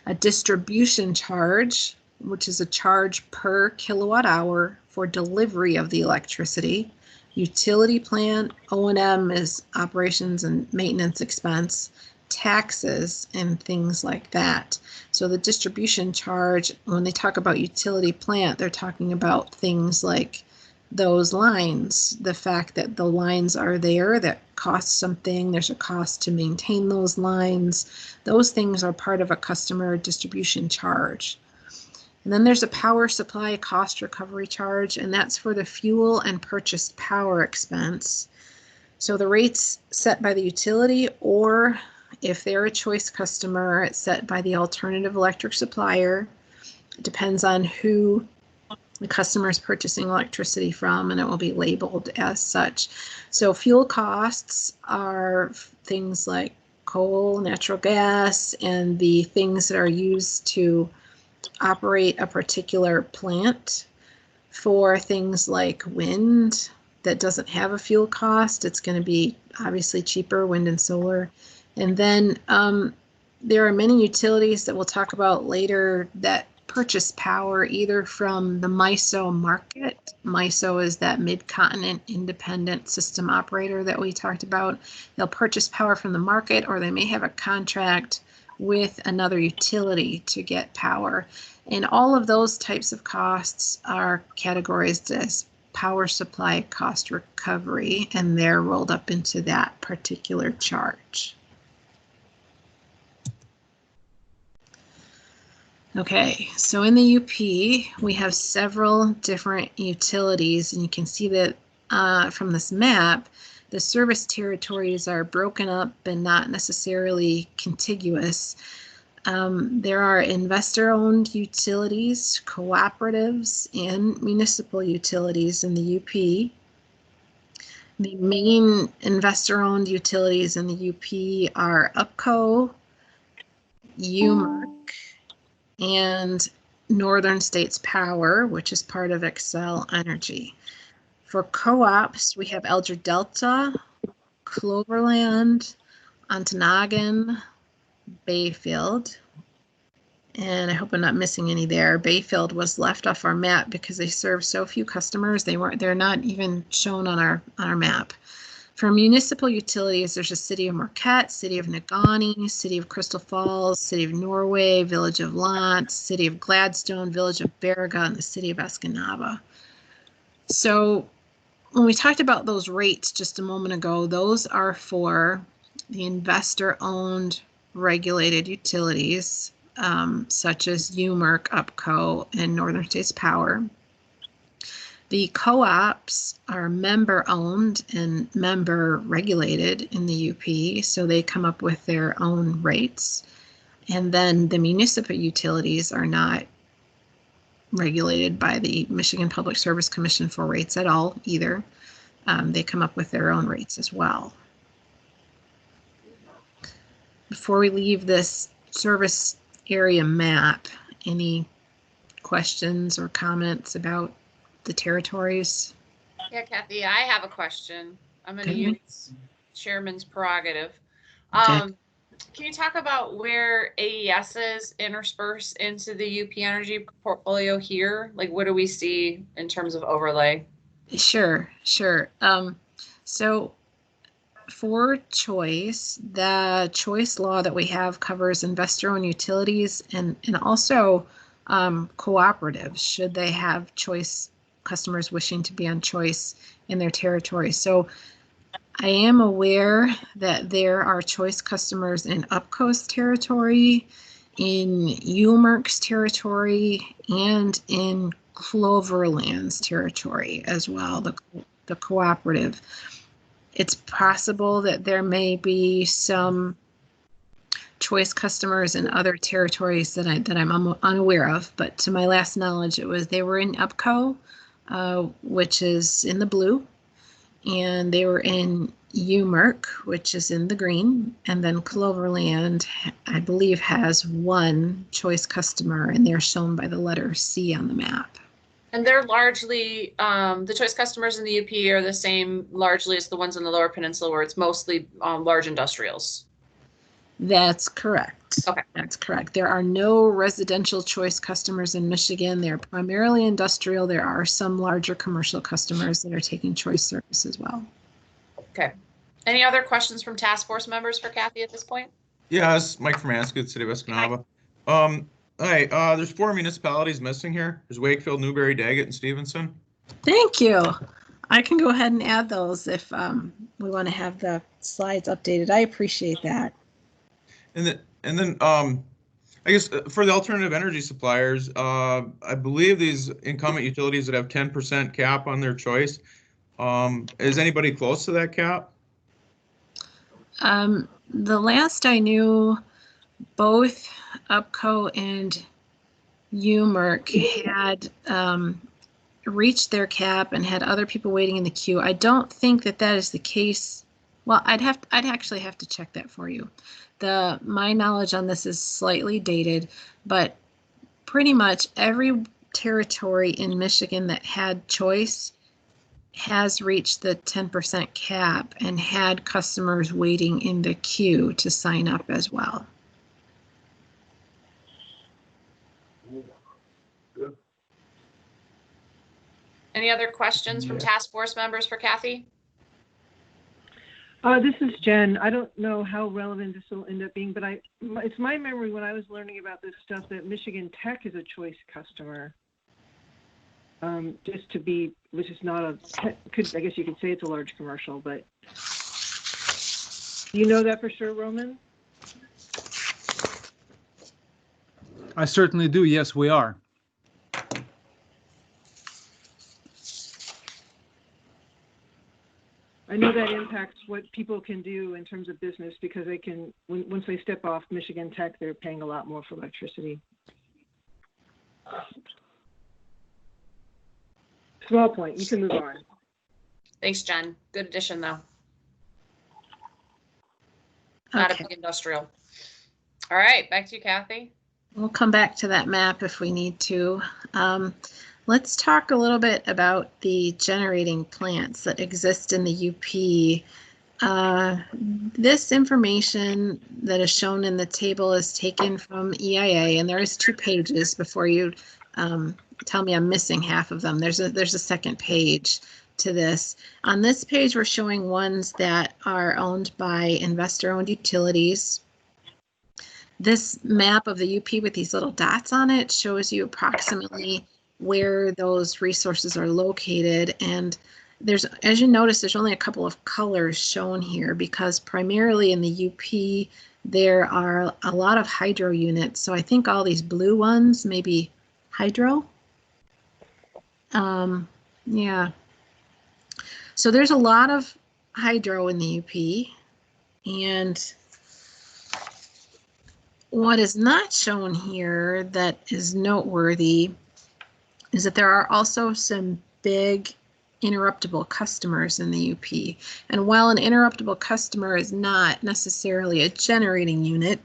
A distribution charge, which is a charge per kilowatt hour for delivery of the electricity. Utility plant, O&M is operations and maintenance expense, taxes, and things like that. So the distribution charge, when they talk about utility plant, they're talking about things like those lines, the fact that the lines are there that cost something, there's a cost to maintain those lines. Those things are part of a customer distribution charge. And then there's a power supply cost recovery charge, and that's for the fuel and purchased power expense. So the rate's set by the utility, or if they're a choice customer, it's set by the alternative electric supplier. It depends on who the customer is purchasing electricity from, and it will be labeled as such. So fuel costs are things like coal, natural gas, and the things that are used to operate a particular plant. For things like wind that doesn't have a fuel cost, it's going to be obviously cheaper, wind and solar. And then there are many utilities that we'll talk about later that purchase power either from the MISO market. MISO is that Mid-Continent Independent System Operator that we talked about. They'll purchase power from the market, or they may have a contract with another utility to get power. And all of those types of costs are categorized as power supply cost recovery, and they're rolled up into that particular charge. Okay, so in the UP, we have several different utilities, and you can see that from this map, the service territories are broken up and not necessarily contiguous. There are investor-owned utilities, cooperatives, and municipal utilities in the UP. The main investor-owned utilities in the UP are UPCO, UMERC, and Northern States Power, which is part of Xcel Energy. For co-ops, we have Elder Delta, Cloverland, Ontonagon, Bayfield, and I hope I'm not missing any there. Bayfield was left off our map because they serve so few customers. They're not even shown on our map. For municipal utilities, there's the City of Marquette, City of Negaunee, City of Crystal Falls, City of Norway, Village of Lant, City of Gladstone, Village of Baraga, and the City of Escanaba. So when we talked about those rates just a moment ago, those are for the investor-owned regulated utilities, such as UMERC, UPCO, and Northern States Power. The co-ops are member-owned and member-regulated in the UP, so they come up with their own rates. And then the municipal utilities are not regulated by the Michigan Public Service Commission for rates at all either. They come up with their own rates as well. Before we leave this service area map, any questions or comments about the territories? Yeah, Kathy, I have a question. I'm going to Okay. use Chairman's prerogative. Okay. Can you talk about where AESs intersperse into the UP Energy portfolio here? Like, what do we see in terms of overlay? Sure. So for choice, the choice law that we have covers investor-owned utilities and also cooperatives, should they have choice customers wishing to be on choice in their territory. So I am aware that there are choice customers in UPCO's territory, in UMERC's territory, and in Cloverland's territory as well, the cooperative. It's possible that there may be some choice customers in other territories that I'm unaware of, but to my last knowledge, they were in UPCO, which is in the blue, and they were in UMERC, which is in the green, and then Cloverland, I believe, has one choice customer, and they're shown by the letter C on the map. And they're largely, the choice customers in the UP are the same largely as the ones in the Lower Peninsula, where it's mostly large industrials. That's correct. Okay. That's correct. There are no residential choice customers in Michigan. They're primarily industrial. There are some larger commercial customers that are taking choice service as well. Okay. Any other questions from task force members for Kathy at this point? Yeah, it's Mike from Ascot, City of Escanaba. Hi, there's 4 municipalities missing here. There's Wakefield, Newberry, Daggett, and Stevenson. Thank you. I can go ahead and add those if we want to have the slides updated. I appreciate that. And then I guess for the alternative energy suppliers, I believe these incumbent utilities that have 10% cap on their choice, is anybody close to that cap? The last I knew, both UPCO and UMERC had reached their cap and had other people waiting in the queue. I don't think that that is the case. Well, I'd actually have to check that for you. My knowledge on this is slightly dated, but pretty much every territory in Michigan that had choice has reached the 10% cap and had customers waiting in the queue to sign up as well. Any other questions from task force members for Kathy? This is Jen. I don't know how relevant this will end up being, but it's my memory when I was learning about this stuff that Michigan Tech is a choice customer. Just to be, which is not I guess you could say it's a large commercial, but you know that for sure, Roman? I certainly do. Yes, we are. I know that impacts what people can do in terms of business because they can, once they step off Michigan Tech, they're paying a lot more for electricity. Small point. You can move on. Thanks, Jen. Good addition, though. Not a big industrial. All right, back to you, Kathy. We'll come back to that map if we need to. Let's talk a little bit about the generating plants that exist in the UP. This information that is shown in the table is taken from EIA, and there is 2 pages before you tell me I'm missing half of them. There's a second page to this. On this page, we're showing ones that are owned by investor-owned utilities. This map of the UP with these little dots on it shows you approximately where those resources are located. And there's, as you notice, there's only a couple of colors shown here because primarily in the UP, there are a lot of hydro units. So I think all these blue ones may be hydro. Yeah. So there's a lot of hydro in the UP. And what is not shown here that is noteworthy is that there are also some big interruptible customers in the UP. And while an interruptible customer is not necessarily a generating unit,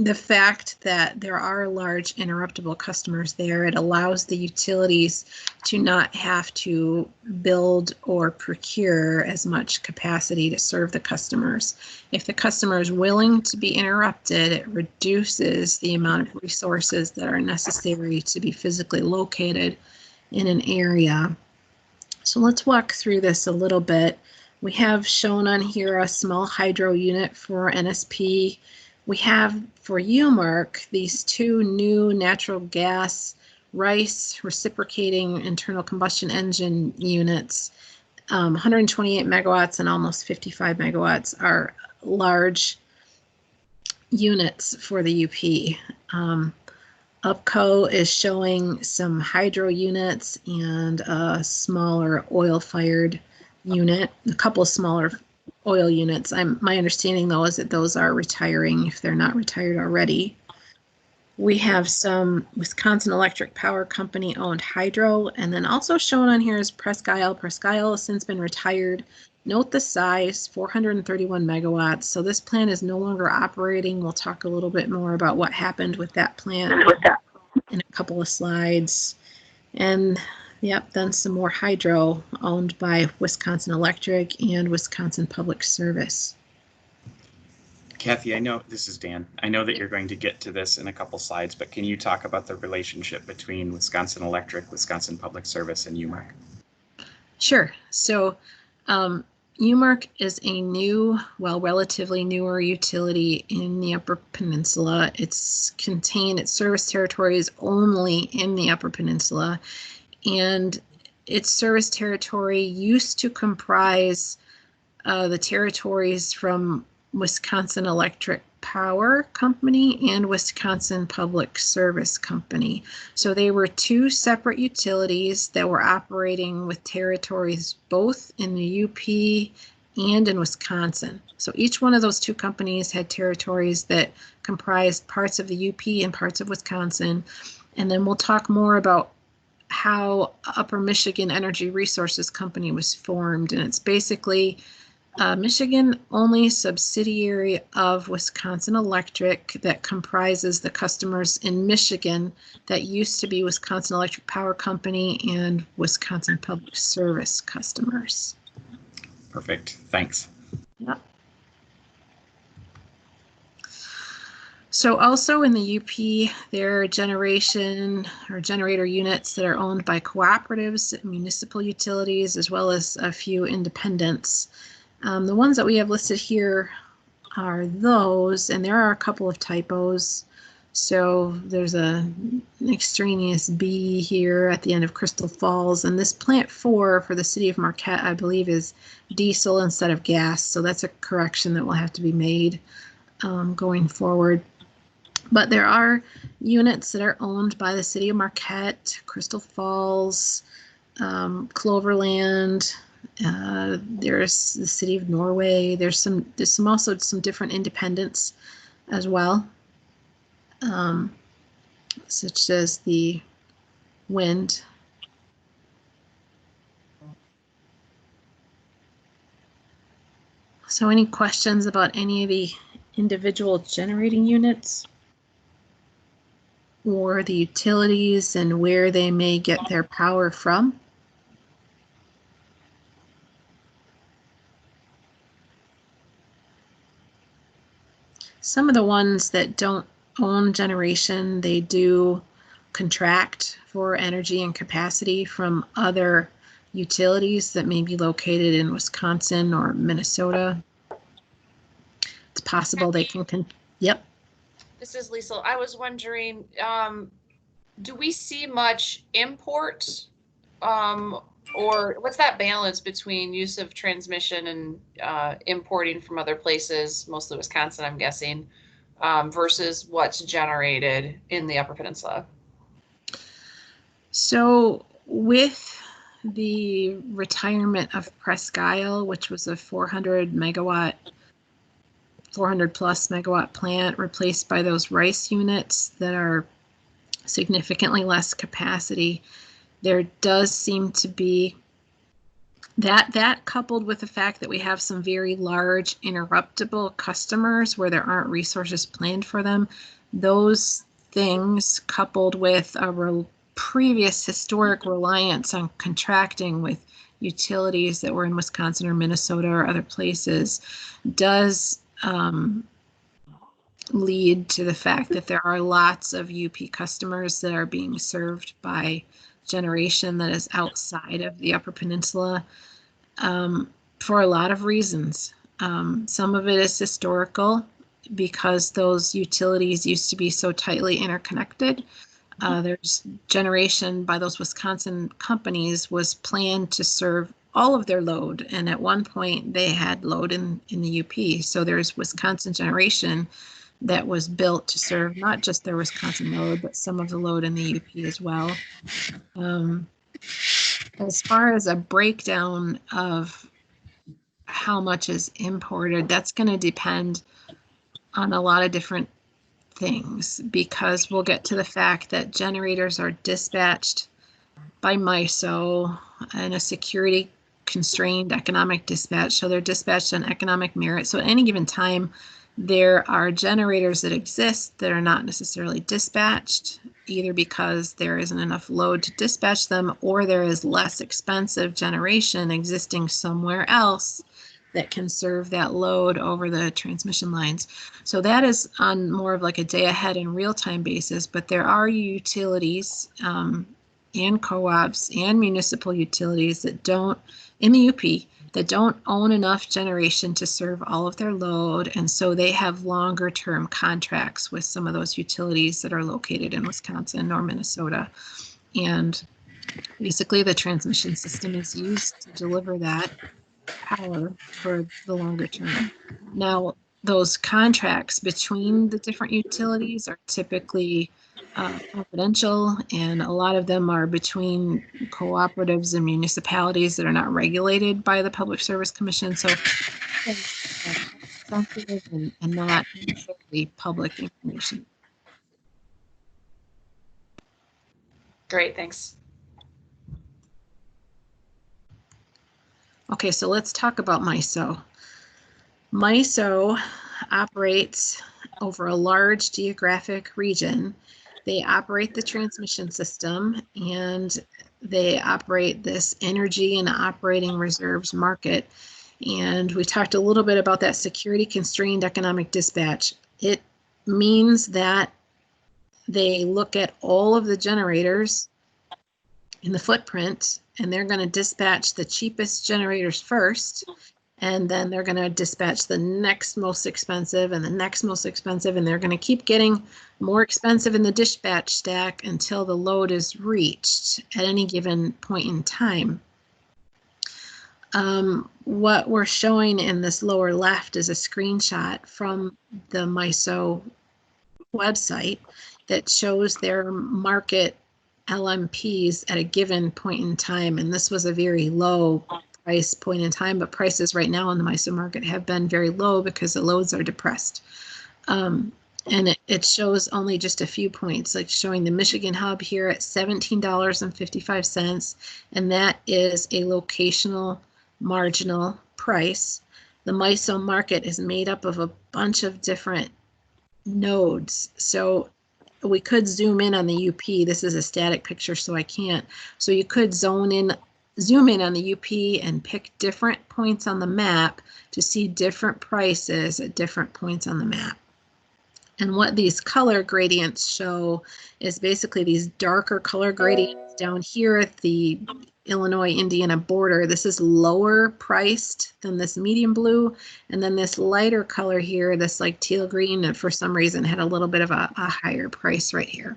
the fact that there are large interruptible customers there, it allows the utilities to not have to build or procure as much capacity to serve the customers. If the customer is willing to be interrupted, it reduces the amount of resources that are necessary to be physically located in an area. So let's walk through this a little bit. We have shown on here a small hydro unit for NSP. We have for UMERC these 2 new natural gas RICE reciprocating internal combustion engine units. 128 megawatts and almost 55 megawatts are large units for the UP. UPCO is showing some hydro units and a smaller oil-fired unit, a couple of smaller oil units. My understanding, though, is that those are retiring if they're not retired already. We have some Wisconsin Electric Power Company owned hydro, and then also shown on here is Presque Isle. Presque Isle has since been retired. Note the size, 431 megawatts. So this plant is no longer operating. We'll talk a little bit more about what happened with that plant in a couple of slides. And Yep, then some more hydro owned by Wisconsin Electric and Wisconsin Public Service. Kathy, I know this is Dan. I know that you're going to get to this in a couple slides, but can you talk about the relationship between Wisconsin Electric, Wisconsin Public Service, and UMARC? Sure. So UMARC is a new, well, relatively newer utility in the Upper Peninsula. Its service territory is only in the Upper Peninsula, and its service territory used to comprise the territories from Wisconsin Electric Power Company and Wisconsin Public Service Company. So they were two separate utilities that were operating with territories both in the UP and in Wisconsin. So each one of those two companies had territories that comprised parts of the UP and parts of Wisconsin. And then we'll talk more about how Upper Michigan Energy Resources Company was formed. And it's basically Michigan-only subsidiary of Wisconsin Electric that comprises the customers in Michigan that used to be Wisconsin Electric Power Company and Wisconsin Public Service customers. Perfect. Thanks. Yep. So also in the UP, there are generation or generator units that are owned by cooperatives, municipal utilities, as well as a few independents. The ones that we have listed here are those, and there are a couple of typos. So there's an extraneous B here at the end of Crystal Falls, and this plant 4 for the city of Marquette, I believe, is diesel instead of gas. So that's a correction that will have to be made going forward. But there are units that are owned by the city of Marquette, Crystal Falls, Cloverland. There's the city of Norway. There's also some different independents as well, such as the wind. So any questions about any of the individual generating units or the utilities and where they may get their power from? Some of the ones that don't own generation, they do contract for energy and capacity from other utilities that may be located in Wisconsin or Minnesota. It's possible they can, yep. This is Lisa. I was wondering, do we see much import, or what's that balance between use of transmission and importing from other places, mostly Wisconsin, I'm guessing, versus what's generated in the Upper Peninsula? So with the retirement of Presque Isle, which was a 400 plus megawatt plant, replaced by those RICE units that are significantly less capacity, there does seem to be that coupled with the fact that we have some very large interruptible customers where there aren't resources planned for them. Those things coupled with a previous historic reliance on contracting with utilities that were in Wisconsin or Minnesota or other places does lead to the fact that there are lots of UP customers that are being served by generation that is outside of the Upper Peninsula for a lot of reasons. Some of it is historical because those utilities used to be so tightly interconnected. There's generation by those Wisconsin companies was planned to serve all of their load, and at one point they had load in the UP. So there's Wisconsin generation that was built to serve not just their Wisconsin load, but some of the load in the UP as well. As far as a breakdown of how much is imported, that's going to depend on a lot of different things, because we'll get to the fact that generators are dispatched by MISO and a security constrained economic dispatch. So they're dispatched on economic merit. So at any given time, There are generators that exist that are not necessarily dispatched, either because there isn't enough load to dispatch them, or there is less expensive generation existing somewhere else that can serve that load over the transmission lines. So that is on more of like a day ahead and real-time basis, but there are utilities and co-ops and municipal utilities that don't, in the UP, that don't own enough generation to serve all of their load, and so they have longer term contracts with some of those utilities that are located in Wisconsin or Minnesota. And basically the transmission system is used to deliver that power for the longer term. Now, those contracts between the different utilities are typically confidential, and a lot of them are between cooperatives and municipalities that are not regulated by the Public Service Commission. So sensitive and not necessarily public information. Great, thanks. Okay, so let's talk about MISO. MISO operates over a large geographic region. They operate the transmission system, and they operate this energy and operating reserves market. And we talked a little bit about that security constrained economic dispatch. It means that they look at all of the generators in the footprint, and they're going to dispatch the cheapest generators first, and then they're going to dispatch the next most expensive and the next most expensive, and they're going to keep getting more expensive in the dispatch stack until the load is reached at any given point in time. What we're showing in this lower left is a screenshot from the MISO website that shows their market LMPs at a given point in time, and this was a very low price point in time, but prices right now in the MISO market have been very low because the loads are depressed. And it shows only just a few points, like showing the Michigan hub here at $17.55, and that is a locational marginal price. The MISO market is made up of a bunch of different nodes. So we could zoom in on the UP. This is a static picture, so I can't. So you could zoom in on the UP and pick different points on the map to see different prices at different points on the map. And what these color gradients show is basically these darker color gradients down here at the Illinois-Indiana border. This is lower priced than this medium blue, and then this lighter color here, this like teal green, and for some reason had a little bit of a higher price right here.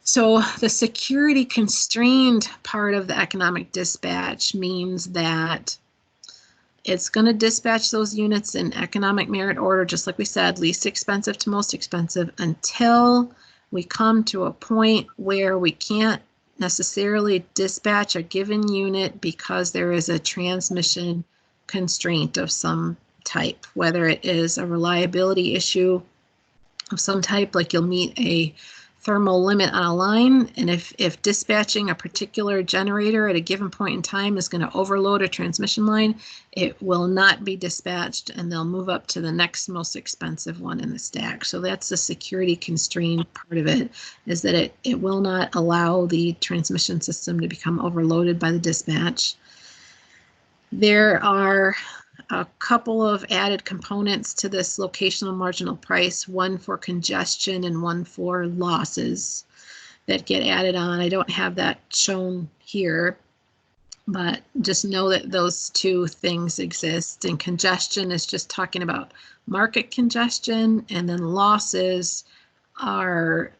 So the security constrained part of the economic dispatch means that it's going to dispatch those units in economic merit order, just like we said, least expensive to most expensive, until we come to a point where we can't necessarily dispatch a given unit because there is a transmission constraint of some type, whether it is a reliability issue of some type, like you'll meet a thermal limit on a line, and if dispatching a particular generator at a given point in time is going to overload a transmission line, it will not be dispatched, and they'll move up to the next most expensive one in the stack. So that's the security constrained part of it, is that it will not allow the transmission system to become overloaded by the dispatch. There are a couple of added components to this locational marginal price, one for congestion and one for losses that get added on. I don't have that shown here, but just know that those two things exist. And congestion is just talking about market congestion, and then losses are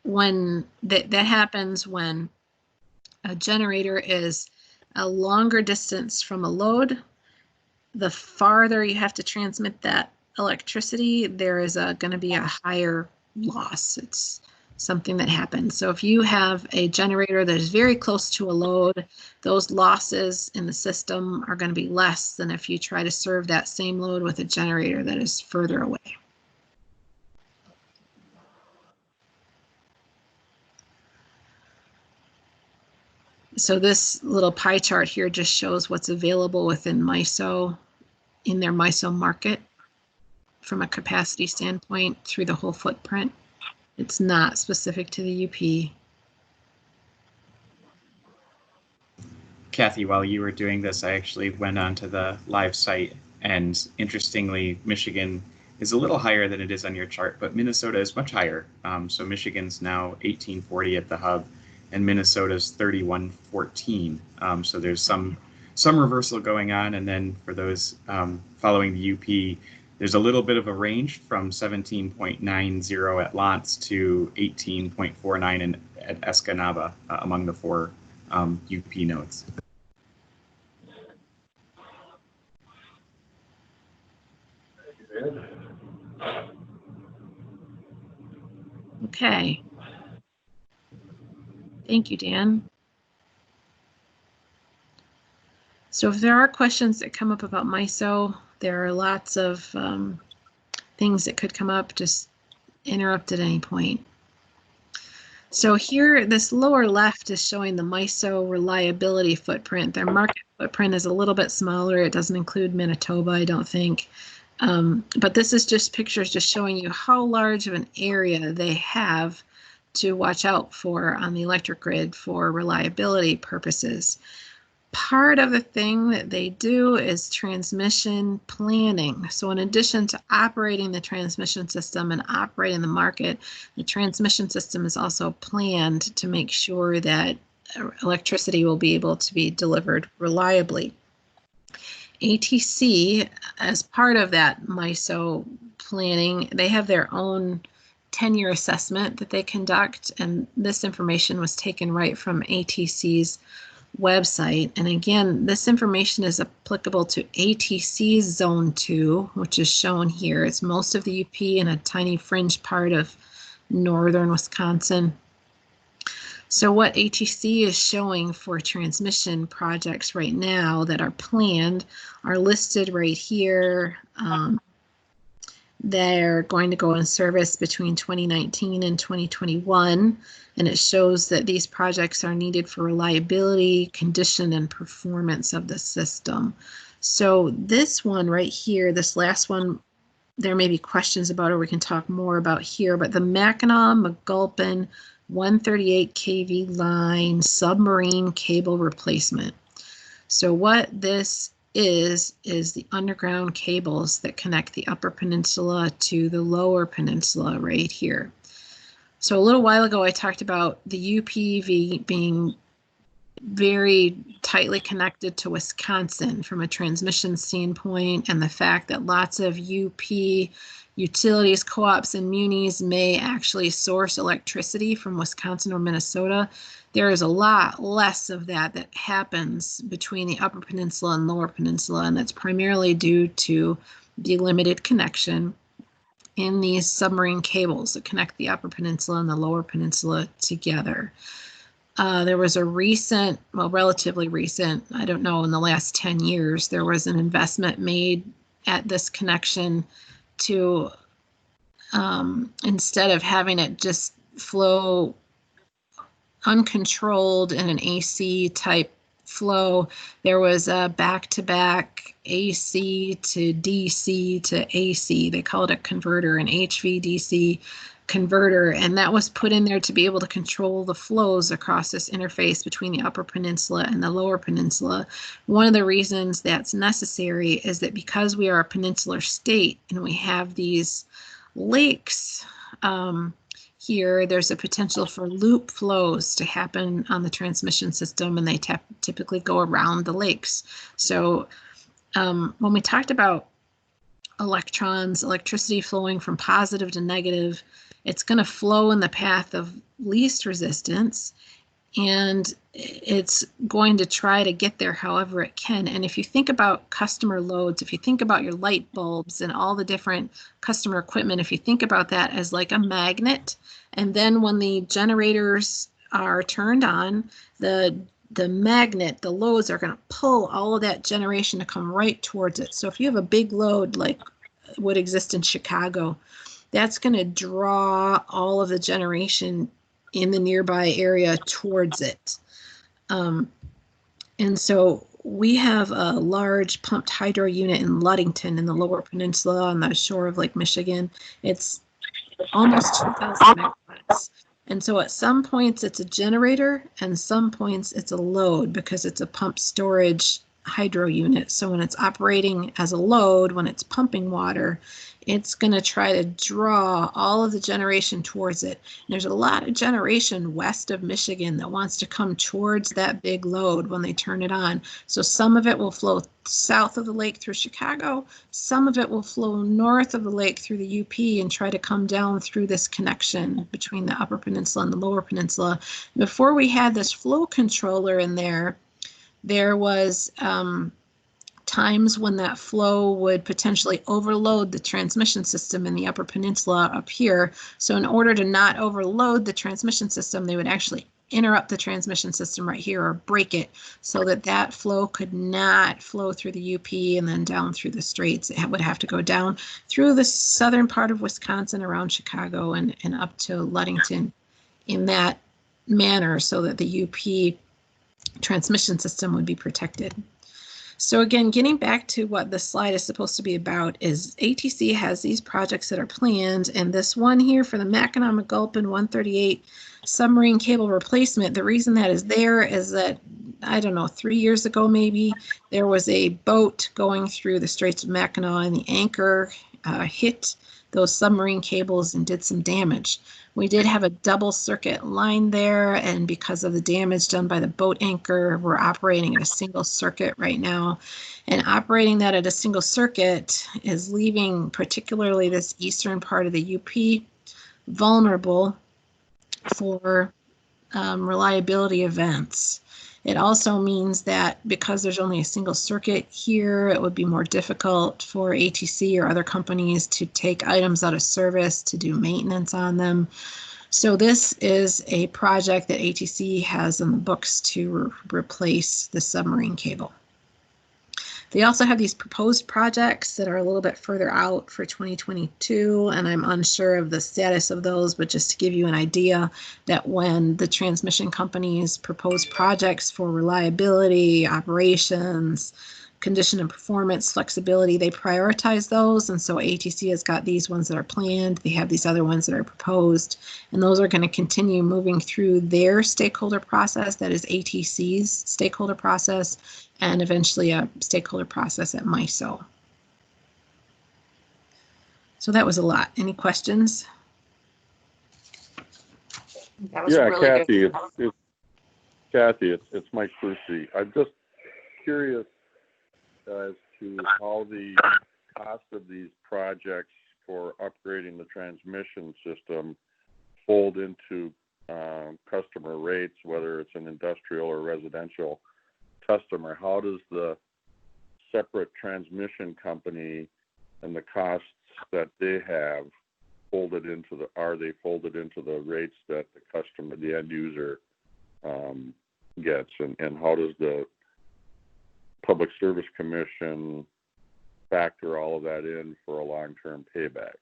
when that happens when a generator is a longer distance from a load. The farther you have to transmit that electricity, there is going to be a higher loss. It's something that happens. So if you have a generator that is very close to a load, those losses in the system are going to be less than if you try to serve that same load with a generator that is further away. So this little pie chart here just shows what's available within MISO, in their MISO market from a capacity standpoint through the whole footprint. It's not specific to the UP. Kathy, while you were doing this, I actually went onto the live site, and interestingly, Michigan is a little higher than it is on your chart, but Minnesota is much higher. So Michigan's now 1840 at the hub, and Minnesota's 3114. So there's some reversal going on, and then for those following the UP, there's a little bit of a range from 17.90 at Lantz to 18.49 at Escanaba among the four UP nodes. Okay. Thank you, Dan. So if there are questions that come up about MISO, there are lots of things that could come up. Just interrupt at any point. So here, this lower left is showing the MISO reliability footprint. Their market footprint is a little bit smaller. It doesn't include Manitoba, I don't think. But this is just pictures just showing you how large of an area they have to watch out for on the electric grid for reliability purposes. Part of the thing that they do is transmission planning. So in addition to operating the transmission system and operating the market, the transmission system is also planned to make sure that electricity will be able to be delivered reliably. ATC, as part of that MISO planning, they have their own 10-year assessment that they conduct, and this information was taken right from ATC's website. And again, this information is applicable to ATC's Zone 2, which is shown here. It's most of the UP and a tiny fringe part of northern Wisconsin. So what ATC is showing for transmission projects right now that are planned are listed right here. They're going to go in service between 2019 and 2021, and it shows that these projects are needed for reliability, condition, and performance of the system. So this one right here, this last one, there may be questions about, or we can talk more about here, but the Mackinac-McGulpin 138 kV line submarine cable replacement. So what this is the underground cables that connect the Upper Peninsula to the Lower Peninsula right here. So a little while ago, I talked about the UPV being very tightly connected to Wisconsin from a transmission standpoint, and the fact that lots of UP utilities, co-ops, and munis may actually source electricity from Wisconsin or Minnesota. There is a lot less of that happens between the Upper Peninsula and Lower Peninsula, and that's primarily due to the limited connection in these submarine cables that connect the Upper Peninsula and the Lower Peninsula together. There was a recent, well, relatively recent, I don't know, in the last 10 years, there was an investment made at this connection to, instead of having it just flow uncontrolled in an AC type flow, there was a back-to-back AC to DC to AC. They call it a converter, an HVDC converter, and that was put in there to be able to control the flows across this interface between the Upper Peninsula and the Lower Peninsula. One of the reasons that's necessary is that because we are a peninsular state and we have these lakes here, there's a potential for loop flows to happen on the transmission system, and they typically go around the lakes. So when we talked about electrons, electricity flowing from positive to negative, it's going to flow in the path of least resistance, and it's going to try to get there however it can. And if you think about customer loads, if you think about your light bulbs and all the different customer equipment, if you think about that as like a magnet, and then when the generators are turned on, the magnet, the loads are going to pull all of that generation to come right towards it. So if you have a big load like would exist in Chicago, that's going to draw all of the generation in the nearby area towards it. And so we have a large pumped hydro unit in Ludington in the Lower Peninsula on the shore of Lake Michigan. It's almost 2,000 megawatts. And so at some points it's a generator and some points it's a load because it's a pump storage hydro unit. So when it's operating as a load, when it's pumping water, it's going to try to draw all of the generation towards it. And there's a lot of generation west of Michigan that wants to come towards that big load when they turn it on. So some of it will flow south of the lake through Chicago. Some of it will flow north of the lake through the UP and try to come down through this connection between the Upper Peninsula and the Lower Peninsula. Before we had this flow controller in there, there was times when that flow would potentially overload the transmission system in the Upper Peninsula up here. So in order to not overload the transmission system, they would actually interrupt the transmission system right here or break it so that that flow could not flow through the UP and then down through the straits. It would have to go down through the southern part of Wisconsin around Chicago and up to Ludington in that manner so that the UP transmission system would be protected. So again, getting back to what the slide is supposed to be about is ATC has these projects that are planned, and this one here for the Mackinac Gulpin 138 submarine cable replacement, the reason that is there is that, I don't know, 3 years ago maybe, there was a boat going through the Straits of Mackinac and the anchor hit those submarine cables and did some damage. We did have a double circuit line there, and because of the damage done by the boat anchor, we're operating at a single circuit right now. And operating that at a single circuit is leaving particularly this eastern part of the UP vulnerable for reliability events. It also means that because there's only a single circuit here, it would be more difficult for ATC or other companies to take items out of service to do maintenance on them. So this is a project that ATC has in the books to replace the submarine cable. They also have these proposed projects that are a little bit further out for 2022, and I'm unsure of the status of those, but just to give you an idea that when the transmission companies propose projects for reliability, operations, condition and performance, flexibility, they prioritize those. And so ATC has got these ones that are planned. They have these other ones that are proposed, and those are going to continue moving through their stakeholder process. That is ATC's stakeholder process, and eventually a stakeholder process at MISO. So that was a lot. Any questions? That was Yeah, really Kathy, good. it's Mike Percy. I'm just curious as to how the cost of these projects for upgrading the transmission system fold into customer rates, whether it's an industrial or residential customer. How does the separate transmission company and the costs that they have are they folded into the rates that the customer, the end user, gets, and how does the Public Service Commission factor all of that in for a long-term payback?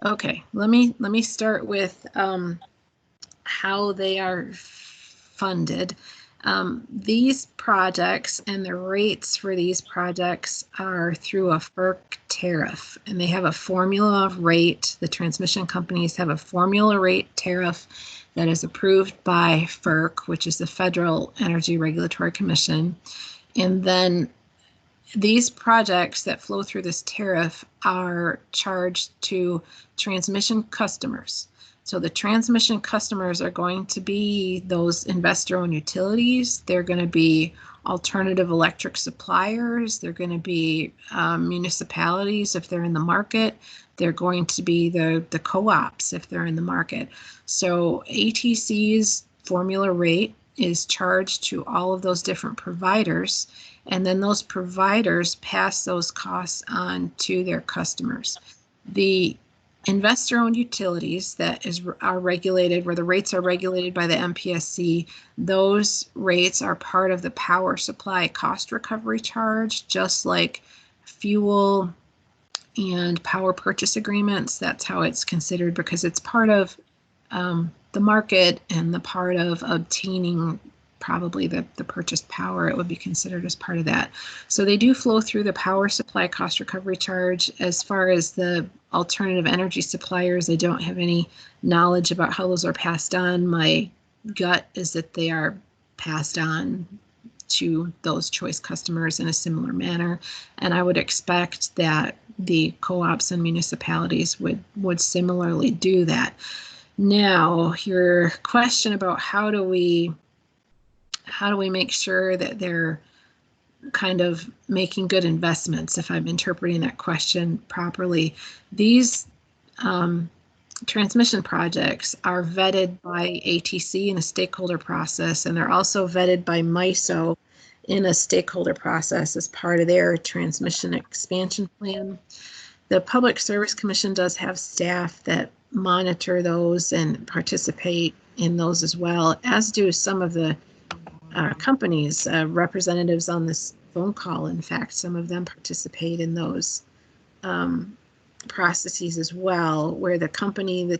Okay, let me start with how they are funded. These projects and the rates for these projects are through a FERC tariff, and they have a formula rate. The transmission companies have a formula rate tariff that is approved by FERC, which is the Federal Energy Regulatory Commission. And then these projects that flow through this tariff are charged to transmission customers. So the transmission customers are going to be those investor-owned utilities. They're going to be alternative electric suppliers. They're going to be municipalities if they're in the market. They're going to be the co-ops if they're in the market. So ATC's formula rate is charged to all of those different providers, and then those providers pass those costs on to their customers. The investor-owned utilities that are regulated, where the rates are regulated by the MPSC, those rates are part of the power supply cost recovery charge, just like fuel and power purchase agreements. That's how it's considered, because it's part of the market and the part of obtaining probably the purchased power. It would be considered as part of that. So they do flow through the power supply cost recovery charge. As far as the alternative energy suppliers, I don't have any knowledge about how those are passed on. My gut is that they are passed on to those choice customers in a similar manner. And I would expect that the co-ops and municipalities would similarly do that. Now, your question about how do we make sure that they're kind of making good investments, if I'm interpreting that question properly, these transmission projects are vetted by ATC in a stakeholder process, and they're also vetted by MISO in a stakeholder process as part of their transmission expansion plan. The Public Service Commission does have staff that monitor those and participate in those as well, as do some of the companies, representatives on this phone call. In fact, some of them participate in those processes as well, where the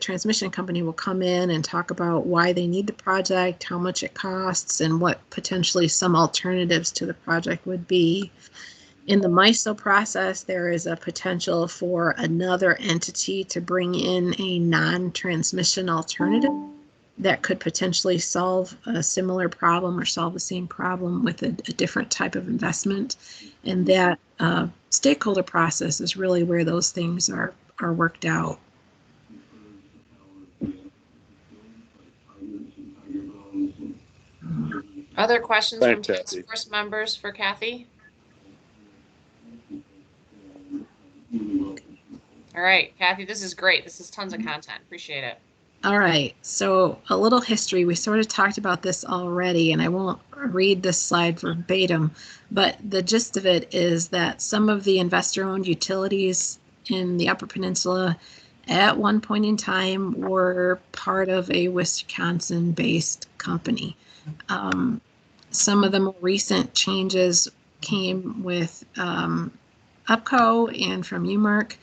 transmission company will come in and talk about why they need the project, how much it costs, and what potentially some alternatives to the project would be. In the MISO process, there is a potential for another entity to bring in a non-transmission alternative that could potentially solve a similar problem or solve the same problem with a different type of investment. And that stakeholder process is really where those things are worked out. Other questions Thanks, from task Kathy. force members for Kathy? All right, Kathy, this is great. This is tons of content. Appreciate it. All right, so a little history. We sort of talked about this already, and I won't read this slide verbatim, but the gist of it is that some of the investor-owned utilities in the Upper Peninsula at one point in time were part of a Wisconsin-based company. Some of the more recent changes came with UPCO and from UMERC.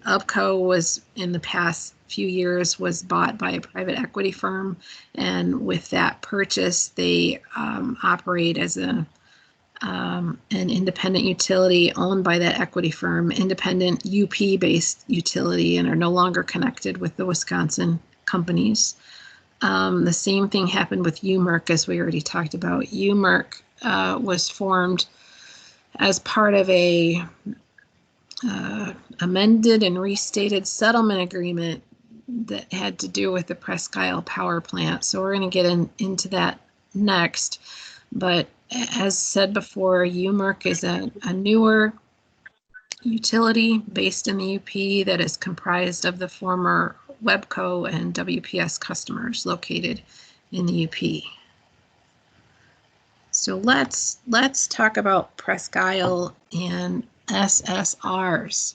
UPCO was, in the past few years, was bought by a private equity firm, and with that purchase, they operate as an independent utility owned by that equity firm, independent UP-based utility, and are no longer connected with the Wisconsin companies. The same thing happened with UMERC, as we already talked about. UMERC was formed as part of a amended and restated settlement agreement that had to do with the Presque Isle power plant. So we're going to get into that next. But as said before, UMERC is a newer utility based in the UP that is comprised of the former WEBCO and WPS customers located in the UP. So let's talk about Presque Isle and SSRs.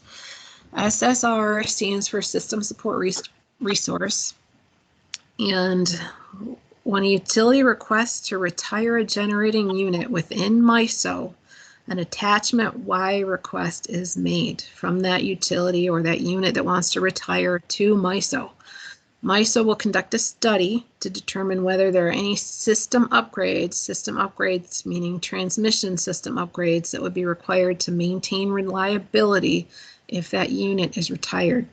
SSR stands for System Support Resource. And when a utility requests to retire a generating unit within MISO, an attachment Y request is made from that utility or that unit that wants to retire to MISO. MISO will conduct a study to determine whether there are any system upgrades meaning transmission system upgrades that would be required to maintain reliability if that unit is retired.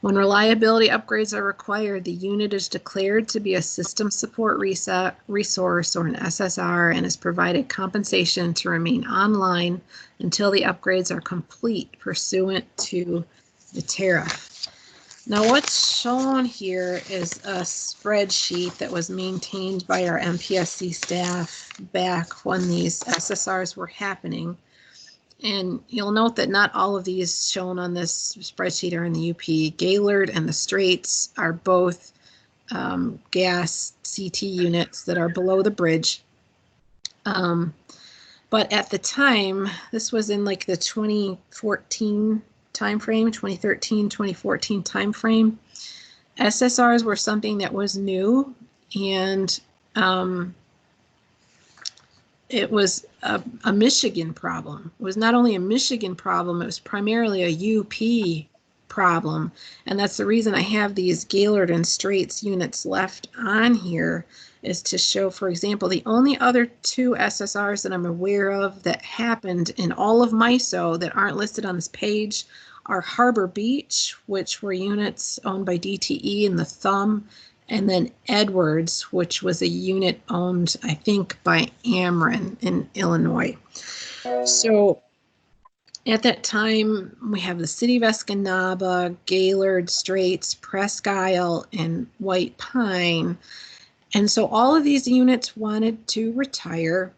When reliability upgrades are required, the unit is declared to be a system support resource or an SSR and is provided compensation to remain online until the upgrades are complete pursuant to the tariff. Now what's shown here is a spreadsheet that was maintained by our MPSC staff back when these SSRs were happening. And you'll note that not all of these shown on this spreadsheet are in the UP. Gaylord and the Straits are both gas CT units that are below the bridge. But at the time, this was in like the 2014 timeframe, 2013, 2014 timeframe. SSRs were something that was new, and it was a Michigan problem. It was not only a Michigan problem, it was primarily a UP problem. And that's the reason I have these Gaylord and Straits units left on here, is to show, for example, the only other 2 SSRs that I'm aware of that happened in all of MISO that aren't listed on this page are Harbor Beach, which were units owned by DTE and the Thumb, and then Edwards, which was a unit owned, I think, by Ameren in Illinois. So at that time, we have the City of Escanaba, Gaylord, Straits, Presque Isle, and White Pine. And so all of these units wanted to retire.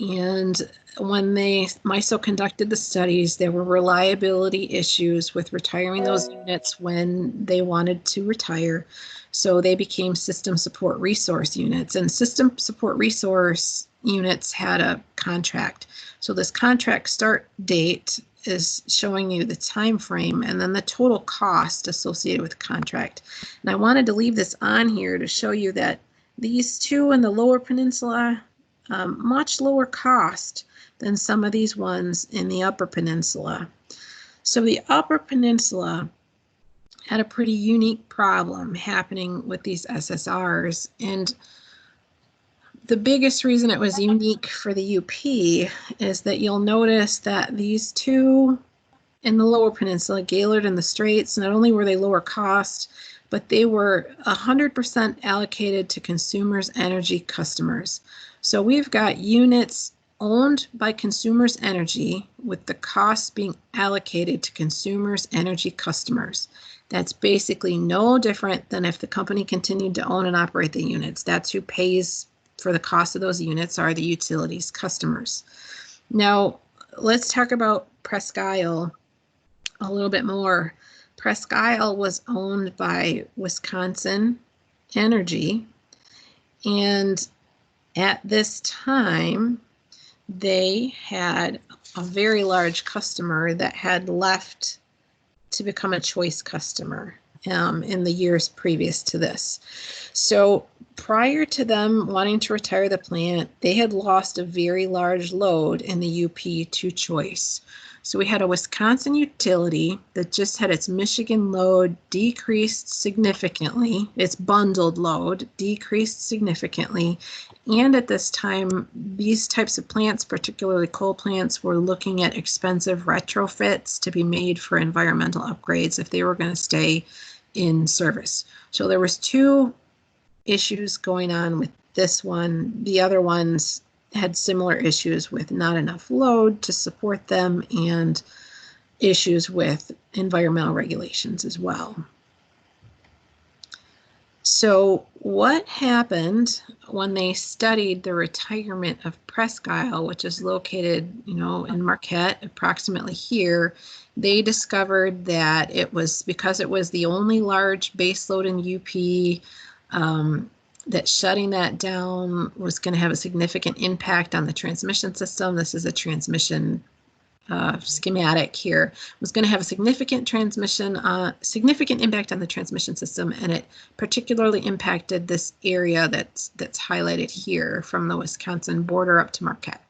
And when MISO conducted the studies, there were reliability issues with retiring those units when they wanted to retire. So they became system support resource units, and system support resource units had a contract. So this contract start date is showing you the time frame and then the total cost associated with the contract. And I wanted to leave this on here to show you that these 2 in the Lower Peninsula, much lower cost than some of these ones in the Upper Peninsula. So the Upper Peninsula had a pretty unique problem happening with these SSRs, and the biggest reason it was unique for the UP is that you'll notice that these 2 in the Lower Peninsula, Gaylord and the Straits, not only were they lower cost, but they were 100% allocated to Consumers Energy customers. So we've got units owned by Consumers Energy with the costs being allocated to Consumers Energy customers. That's basically no different than if the company continued to own and operate the units. That's who pays for the cost of those units, are the utilities customers. Now, let's talk about Presque Isle a little bit more. Presque Isle was owned by Wisconsin Energy, and at this time, they had a very large customer that had left to become a choice customer in the years previous to this. So prior to them wanting to retire the plant, they had lost a very large load in the UP to choice. So we had a Wisconsin utility that just had its Michigan load decreased significantly, its bundled load decreased significantly. And at this time, these types of plants, particularly coal plants, were looking at expensive retrofits to be made for environmental upgrades if they were going to stay in service. So there was 2 issues going on with this one. The other ones had similar issues with not enough load to support them and issues with environmental regulations as well. So what happened when they studied the retirement of Presque Isle, which is located, in Marquette, approximately here? They discovered that it was because it was the only large baseload in UP, that shutting that down was going to have a significant impact on the transmission system. This is a transmission schematic here. Was going to have a significant impact on the transmission system, and it particularly impacted this area that's highlighted here from the Wisconsin border up to Marquette.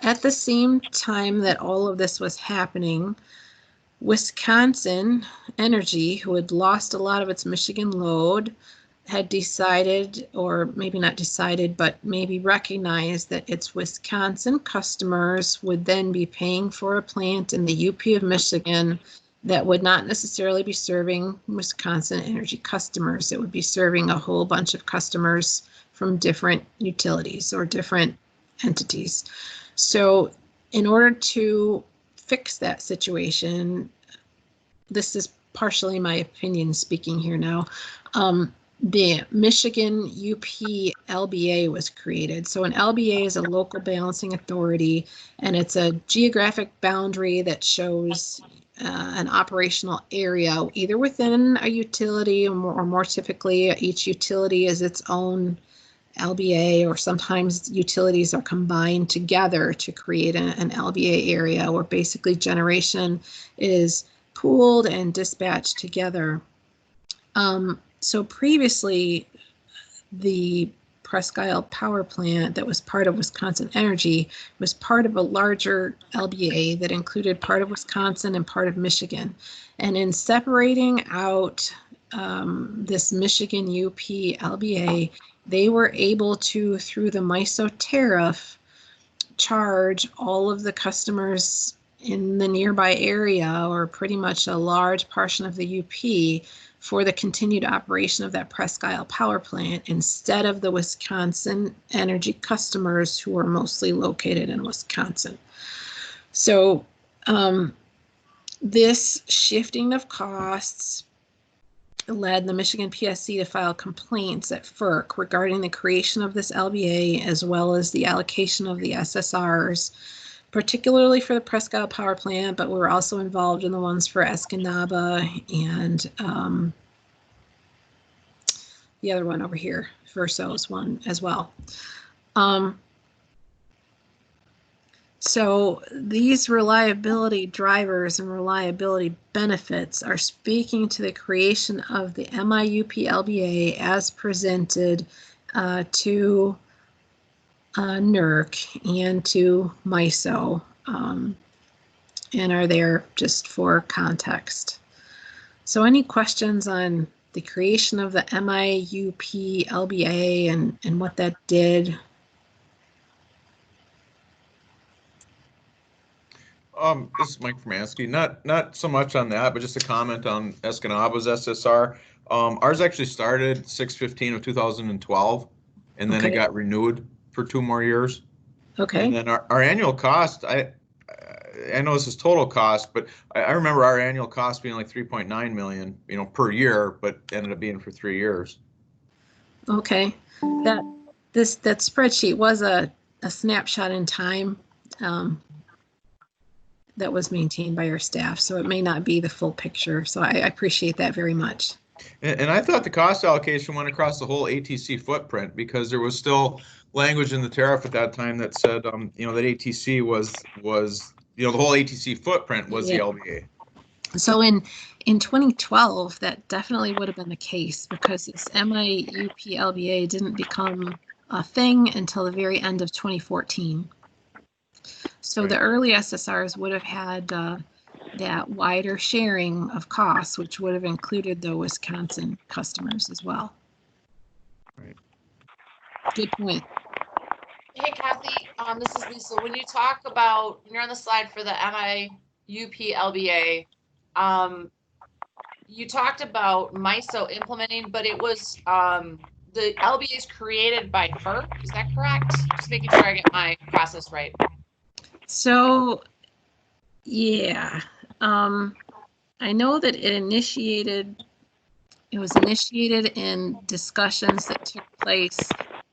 At the same time that all of this was happening, Wisconsin Energy, who had lost a lot of its Michigan load, had decided, or maybe not decided, but maybe recognized that its Wisconsin customers would then be paying for a plant in the UP of Michigan that would not necessarily be serving Wisconsin Energy customers. It would be serving a whole bunch of customers from different utilities or different entities. So in order to fix that situation, this is partially my opinion speaking here now, the Michigan UP LBA was created. So an LBA is a local balancing authority, and it's a geographic boundary that shows an operational area either within a utility, or more typically each utility is its own LBA, or sometimes utilities are combined together to create an LBA area where basically generation is pooled and dispatched together. So previously, the Presque Isle power plant that was part of Wisconsin Energy was part of a larger LBA that included part of Wisconsin and part of Michigan. And in separating out this Michigan UP LBA, they were able to, through the MISO tariff, charge all of the customers in the nearby area, or pretty much a large portion of the UP, for the continued operation of that Presque Isle power plant instead of the Wisconsin Energy customers who are mostly located in Wisconsin. So this shifting of costs led the Michigan PSC to file complaints at FERC regarding the creation of this LBA, as well as the allocation of the SSRs, particularly for the Presque Isle power plant, but we're also involved in the ones for Escanaba and the other one over here, Verso's one as well. So these reliability drivers and reliability benefits are speaking to the creation of the MIUP LBA as presented to NERC and to MISO, and are there just for context. So any questions on the creation of the MIUP LBA and what that did? This is Mike Formansky. Not so much on that, but just a comment on Escanaba's SSR. Ours actually started 6/15 of 2012, and then it got renewed for 2 more years. Okay. And then our annual cost, I know this is total cost, but I remember our annual cost being like 3.9 million, per year, but ended up being for 3 years. Okay. That spreadsheet was a snapshot in time. That was maintained by our staff, so it may not be the full picture. So I appreciate that very much. And I thought the cost allocation went across the whole ATC footprint, because there was still language in the tariff at that time that said, that ATC was the whole ATC footprint was the LBA. So in 2012, that definitely would have been the case, because this MIUP LBA didn't become a thing until the very end of 2014. So the early SSRs would have had that wider sharing of costs, which would have included the Wisconsin customers as well. Right. Good point. Hey, Kathy, this is Lisa. When you talk about, you're on the slide for the MIUP LBA, you talked about MISO implementing, but it was the LBA is created by FERC. Is that correct? Just making sure I get my process right. So, yeah, I know that it was initiated in discussions that took place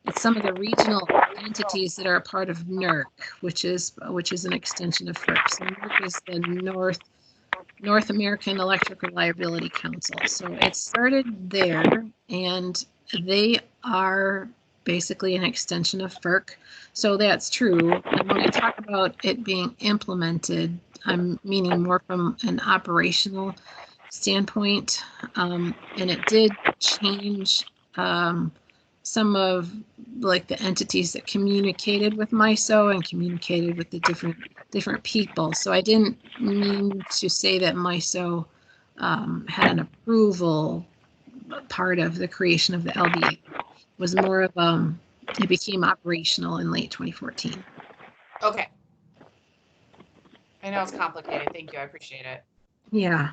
with some of the regional entities that are a part of NERC, which is an extension of FERC. So NERC is the North American Electric Reliability Council. So it started there, and they are basically an extension of FERC. So that's true. And when I talk about it being implemented, I'm meaning more from an operational standpoint. And it did change some of the entities that communicated with MISO and communicated with the different people. So I didn't mean to say that MISO had an approval part of the creation of the LBA. It was more of it became operational in late 2014. Okay. I know it's complicated. Thank you. I appreciate it. Yeah.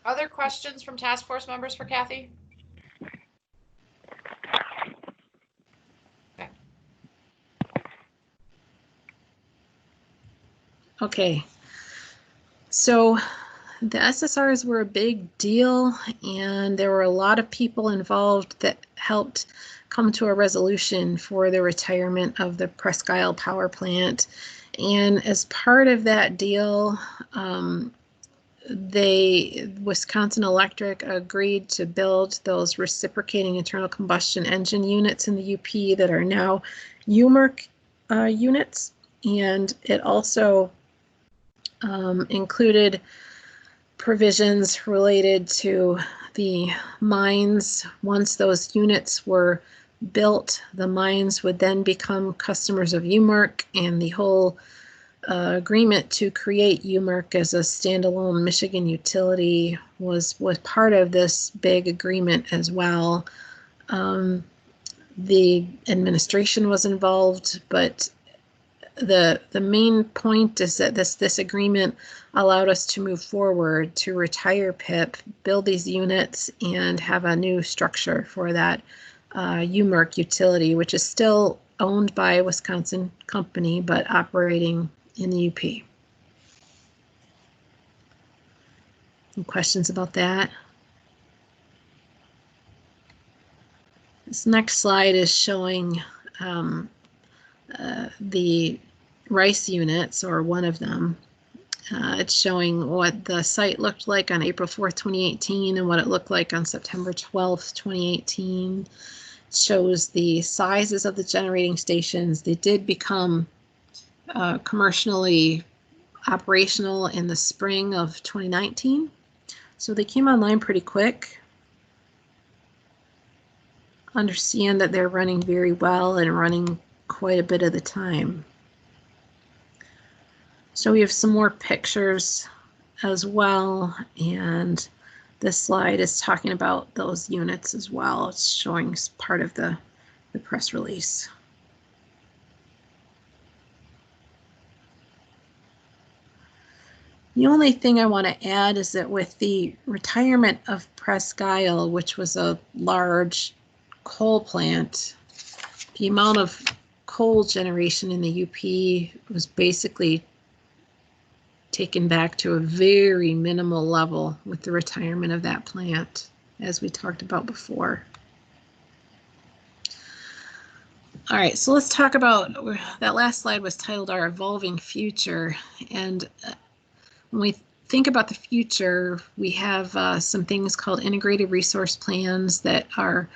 Other questions from task force members for Kathy? Okay. So the SSRs were a big deal, and there were a lot of people involved that helped come to a resolution for the retirement of the Presque Isle power plant. And as part of that deal, Wisconsin Electric agreed to build those reciprocating internal combustion engine units in the UP that are now UMERC units. And it also included provisions related to the mines, once those units were built, the mines would then become customers of UMERC, and the whole agreement to create UMERC as a standalone Michigan utility was part of this big agreement as well. The administration was involved, but the main point is that this agreement allowed us to move forward to retire PIP, build these units, and have a new structure for that UMERC utility, which is still owned by a Wisconsin company but operating in the UP. Any questions about that? This next slide is showing the RICE units, or one of them. It's showing what the site looked like on April 4th, 2018, and what it looked like on September 12th, 2018. It shows the sizes of the generating stations. They did become commercially operational in the spring of 2019. So they came online pretty quick. Understand that they're running very well and running quite a bit of the time. So we have some more pictures as well, and this slide is talking about those units as well. It's showing part of the press release. The only thing I want to add is that with the retirement of Presque Isle, which was a large coal plant, the amount of coal generation in the UP was basically taken back to a very minimal level with the retirement of that plant, as we talked about before. All right, so let's talk about, that last slide was titled Our Evolving Future. And when we think about the future, we have some things called integrated resource plans that are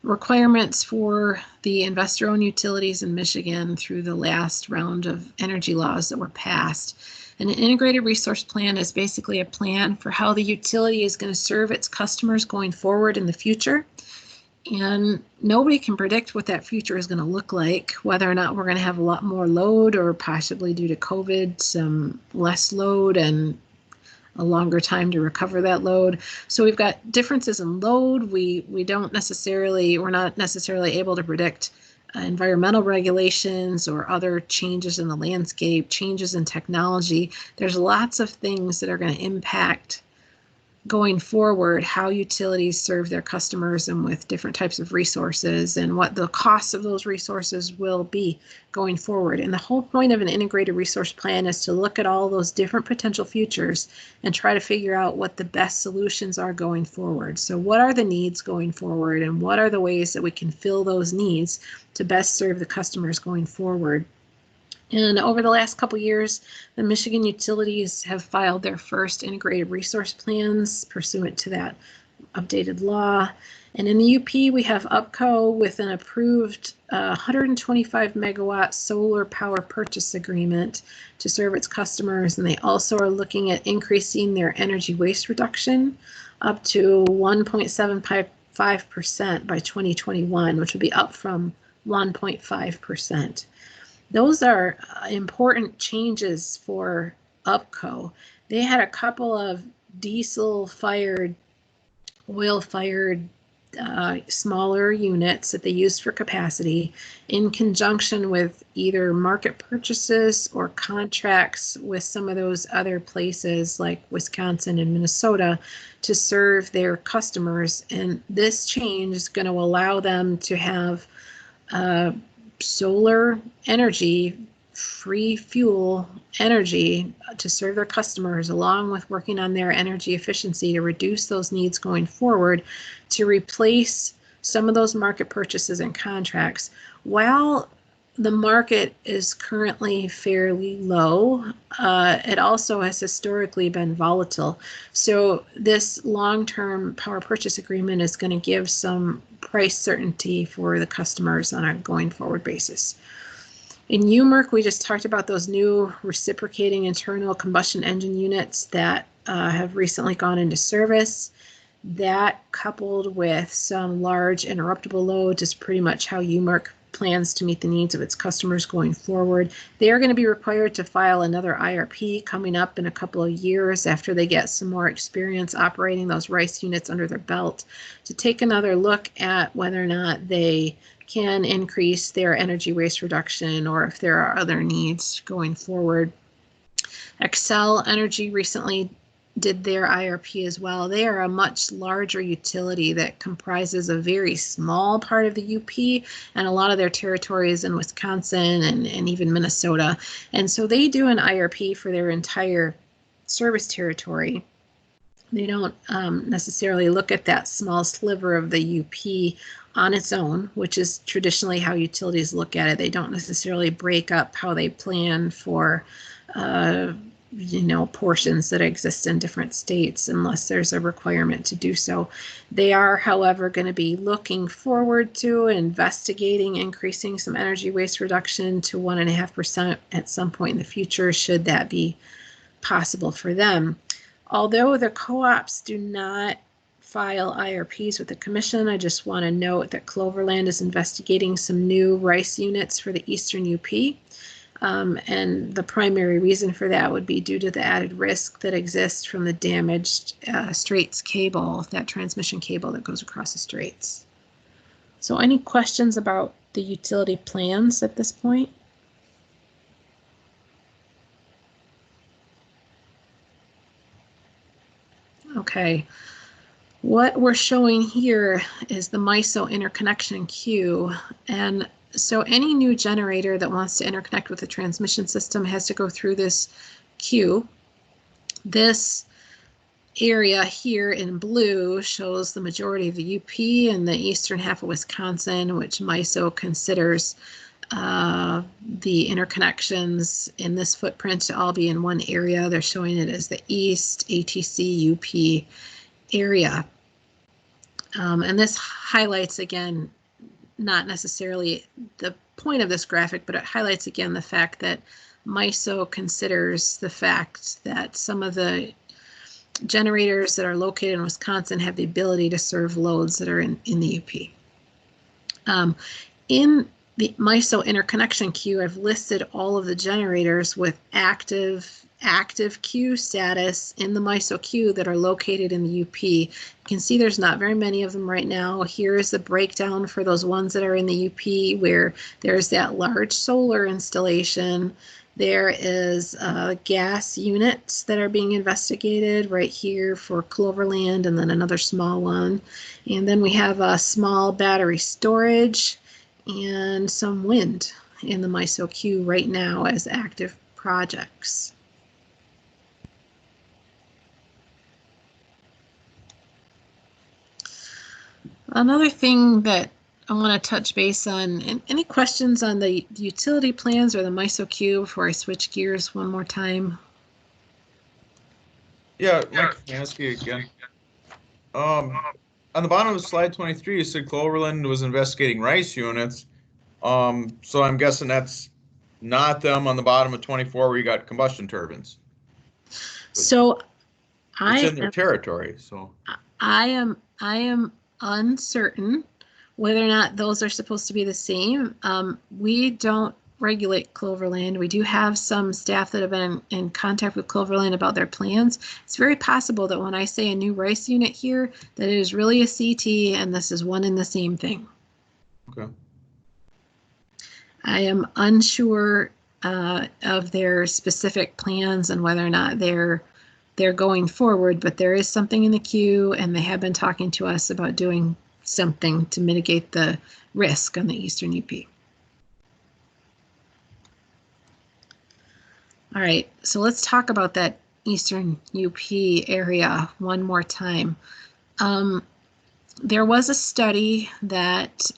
requirements for the investor-owned utilities in Michigan through the last round of energy laws that were passed. And an integrated resource plan is basically a plan for how the utility is going to serve its customers going forward in the future. And nobody can predict what that future is going to look like, whether or not we're going to have a lot more load, or possibly due to COVID, some less load and a longer time to recover that load. So we've got differences in load. We're not necessarily able to predict environmental regulations or other changes in the landscape, changes in technology. There's lots of things that are going to impact going forward how utilities serve their customers and with different types of resources, and what the costs of those resources will be going forward. And the whole point of an integrated resource plan is to look at all those different potential futures and try to figure out what the best solutions are going forward. So what are the needs going forward, and what are the ways that we can fill those needs to best serve the customers going forward? And over the last couple years, the Michigan utilities have filed their first integrated resource plans pursuant to that updated law. And in the UP, we have UPCO with an approved 125 megawatt solar power purchase agreement to serve its customers. And they also are looking at increasing their energy waste reduction up to 1.75% by 2021, which will be up from 1.5%. Those are important changes for UPCO. They had a couple of diesel-fired, oil-fired smaller units that they used for capacity in conjunction with either market purchases or contracts with some of those other places like Wisconsin and Minnesota to serve their customers. And this change is going to allow them to have solar energy, free fuel energy to serve their customers, along with working on their energy efficiency to reduce those needs going forward, to replace some of those market purchases and contracts. While the market is currently fairly low, it also has historically been volatile. So this long-term power purchase agreement is going to give some price certainty for the customers on a going forward basis. In UMERC, we just talked about those new reciprocating internal combustion engine units that have recently gone into service. That coupled with some large interruptible loads is pretty much how UMARC plans to meet the needs of its customers going forward. They are going to be required to file another IRP coming up in a couple of years after they get some more experience operating those RICE units under their belt, to take another look at whether or not they can increase their energy waste reduction or if there are other needs going forward. Xcel Energy recently did their IRP as well. They are a much larger utility that comprises a very small part of the UP, and a lot of their territory is in Wisconsin and even Minnesota. And so they do an IRP for their entire service territory. They don't necessarily look at that small sliver of the UP on its own, which is traditionally how utilities look at it. They don't necessarily break up how they plan for portions that exist in different states unless there's a requirement to do so. They are, however, going to be looking forward to investigating increasing some energy waste reduction to 1.5% at some point in the future, should that be possible for them. Although the co-ops do not file IRPs with the commission, I just want to note that Cloverland is investigating some new RICE units for the Eastern UP. And the primary reason for that would be due to the added risk that exists from the damaged straits cable, that transmission cable that goes across the straits. So any questions about the utility plans at this point? Okay. What we're showing here is the MISO interconnection queue, and so any new generator that wants to interconnect with the transmission system has to go through this queue. This area here in blue shows the majority of the UP and the eastern half of Wisconsin, which MISO considers the interconnections in this footprint to all be in one area. They're showing it as the East ATC UP area. And this highlights, again, not necessarily the point of this graphic, but it highlights again the fact that MISO considers the fact that some of the generators that are located in Wisconsin have the ability to serve loads that are in the UP. In the MISO interconnection queue, I've listed all of the generators with active queue status in the MISO queue that are located in the UP. You can see there's not very many of them right now. Here is the breakdown for those ones that are in the UP where there's that large solar installation. There is gas units that are being investigated right here for Cloverland, and then another small one. And then we have a small battery storage and some wind in the MISO queue right now as active projects. Another thing that I want to touch base on, and any questions on the utility plans or the MISO queue before I switch gears one more time? Yeah, Mike, can I ask you again? On the bottom of slide 23, you said Cloverland was investigating RICE units. So I'm guessing that's not them on the bottom of 24 where you got combustion turbines. So it's in their territory. So I am uncertain whether or not those are supposed to be the same. We don't regulate Cloverland. We do have some staff that have been in contact with Cloverland about their plans. It's very possible that when I say a new RICE unit here, that it is really a CT and this is one and the same thing. Okay. I am unsure of their specific plans and whether or not they're going forward, but there is something in the queue and they have been talking to us about doing something to mitigate the risk on the Eastern UP. All right, so let's talk about that Eastern UP area one more time. There was a study that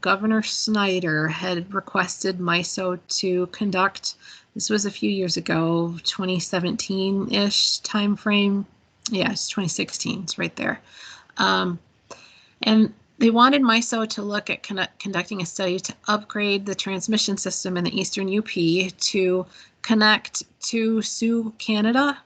Governor Snyder had requested MISO to conduct. This was a few years ago, 2017-ish timeframe. Yeah, it's 2016, it's right there. And they wanted MISO to look at conducting a study to upgrade the transmission system in the Eastern UP to connect to Sioux, Canada,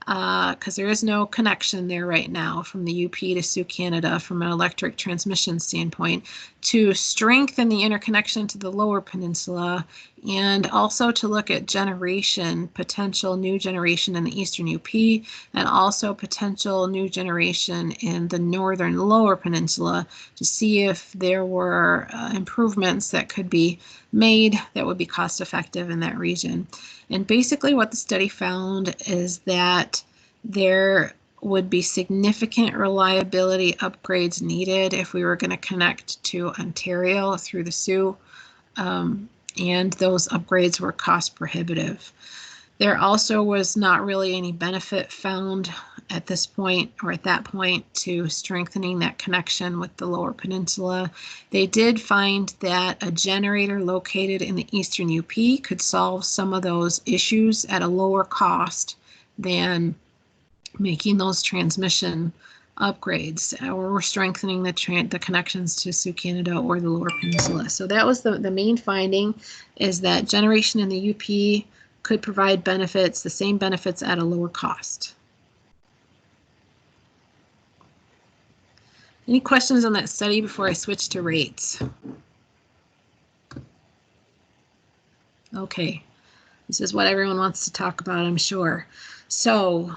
because there is no connection there right now from the UP to Sioux, Canada from an electric transmission standpoint, to strengthen the interconnection to the Lower Peninsula, and also to look at generation, potential new generation in the Eastern UP, and also potential new generation in the Northern Lower Peninsula, to see if there were improvements that could be made that would be cost effective in that region. And basically what the study found is that there would be significant reliability upgrades needed if we were going to connect to Ontario through the Sioux, and those upgrades were cost prohibitive. There also was not really any benefit found at this point, or at that point, to strengthening that connection with the Lower Peninsula. They did find that a generator located in the Eastern UP could solve some of those issues at a lower cost than making those transmission upgrades, or strengthening the connections to Sioux, Canada or the Lower Peninsula. So that was the main finding, is that generation in the UP could provide benefits, the same benefits at a lower cost. Any questions on that study before I switch to rates? Okay, this is what everyone wants to talk about, I'm sure. So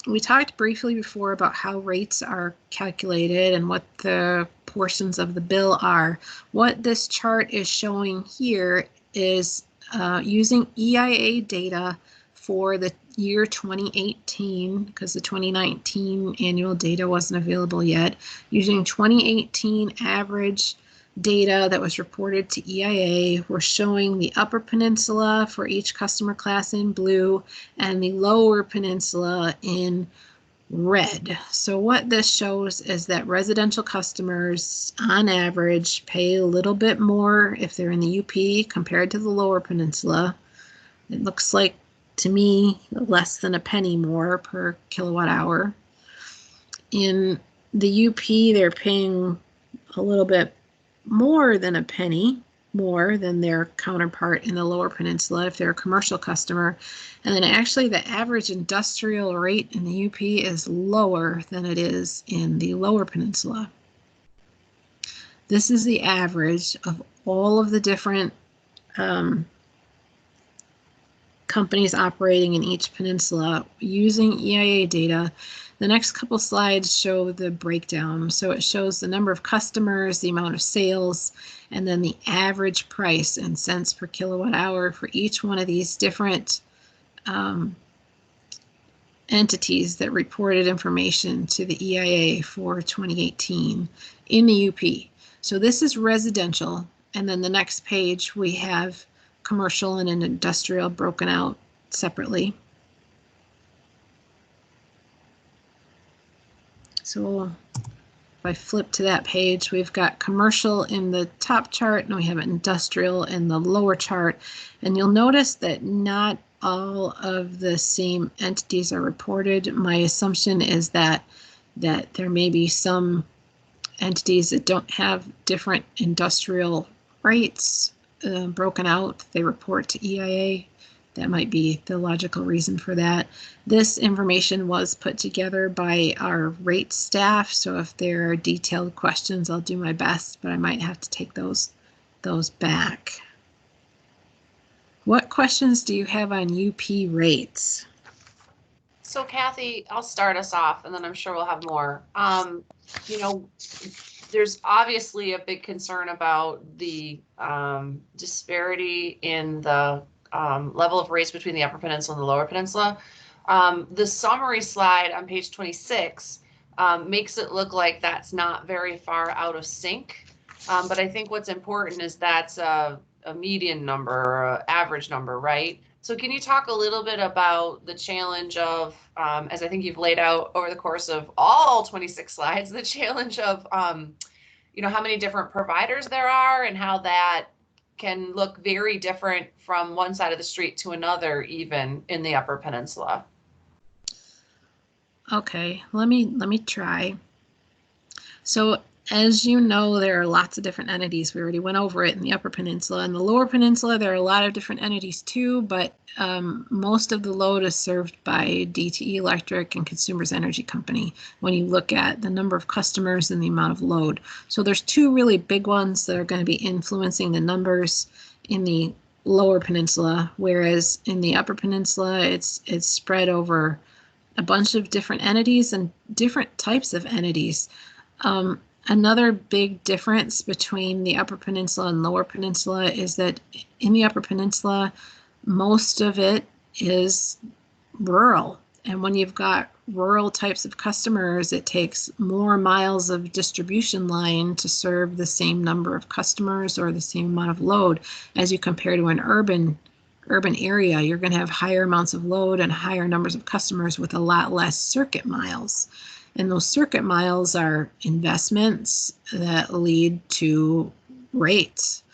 we talked briefly before about how rates are calculated and what the portions of the bill are. What this chart is showing here is using EIA data for the year 2018, because the 2019 annual data wasn't available yet, using 2018 average data that was reported to EIA. We're showing the Upper Peninsula for each customer class in blue and the Lower Peninsula in red. So what this shows is that residential customers on average pay a little bit more if they're in the UP compared to the Lower Peninsula. It looks like, to me, less than a penny more per kilowatt hour. In the UP, they're paying a little bit more than a penny more than their counterpart in the Lower Peninsula if they're a commercial customer. And then actually the average industrial rate in the UP is lower than it is in the Lower Peninsula. This is the average of all of the different companies operating in each peninsula using EIA data. The next couple slides show the breakdown. So it shows the number of customers, the amount of sales, and then the average price in cents per kilowatt hour for each one of these different entities that reported information to the EIA for 2018 in the UP. So this is residential, and then the next page we have commercial and industrial broken out separately. So if I flip to that page, we've got commercial in the top chart and we have industrial in the lower chart. And you'll notice that not all of the same entities are reported. My assumption is that there may be some entities that don't have different industrial rates broken out. They report to EIA. That might be the logical reason for that. This information was put together by our rate staff, so if there are detailed questions, I'll do my best, but I might have to take those back. What questions do you have on UP rates? So Kathy, I'll start us off and then I'm sure we'll have more. You know, there's obviously a big concern about the disparity in the level of rates between the Upper Peninsula and the Lower Peninsula. The summary slide on page 26 makes it look like that's not very far out of sync. But I think what's important is that's a median number or an average number, right? So can you talk a little bit about the challenge of, as I think you've laid out over the course of all 26 slides, the challenge of, you know, how many different providers there are and how that can look very different from one side of the street to another, even in the Upper Peninsula. Okay, let me try. So as you know, there are lots of different entities. We already went over it in the Upper Peninsula. In the Lower Peninsula, there are a lot of different entities too, but most of the load is served by DTE Electric and Consumers Energy Company when you look at the number of customers and the amount of load. So there's two really big ones that are going to be influencing the numbers in the Lower Peninsula, whereas in the Upper Peninsula, it's spread over a bunch of different entities and different types of entities. Another big difference between the Upper Peninsula and Lower Peninsula is that in the Upper Peninsula, most of it is rural. And when you've got rural types of customers, it takes more miles of distribution line to serve the same number of customers or the same amount of load as you compare to an urban area. You're going to have higher amounts of load and higher numbers of customers with a lot less circuit miles. And those circuit miles are investments that lead to rates.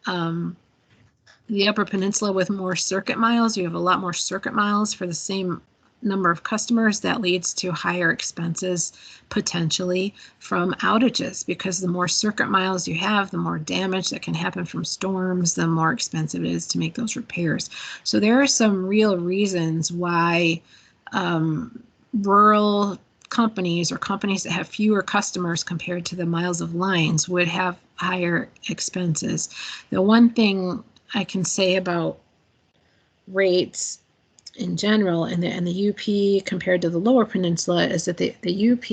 The Upper Peninsula with more circuit miles, you have a lot more circuit miles for the same number of customers. That leads to higher expenses potentially from outages, because the more circuit miles you have, the more damage that can happen from storms, the more expensive it is to make those repairs. So there are some real reasons why rural companies or companies that have fewer customers compared to the miles of lines would have higher expenses. The one thing I can say about rates in general and the UP compared to the Lower Peninsula is that the UP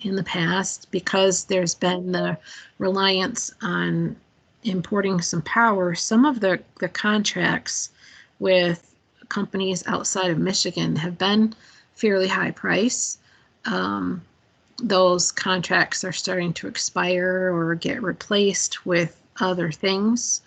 in the past, because there's been the reliance on importing some power, some of the contracts with companies outside of Michigan have been fairly high price. Those contracts are starting to expire or get replaced with other things,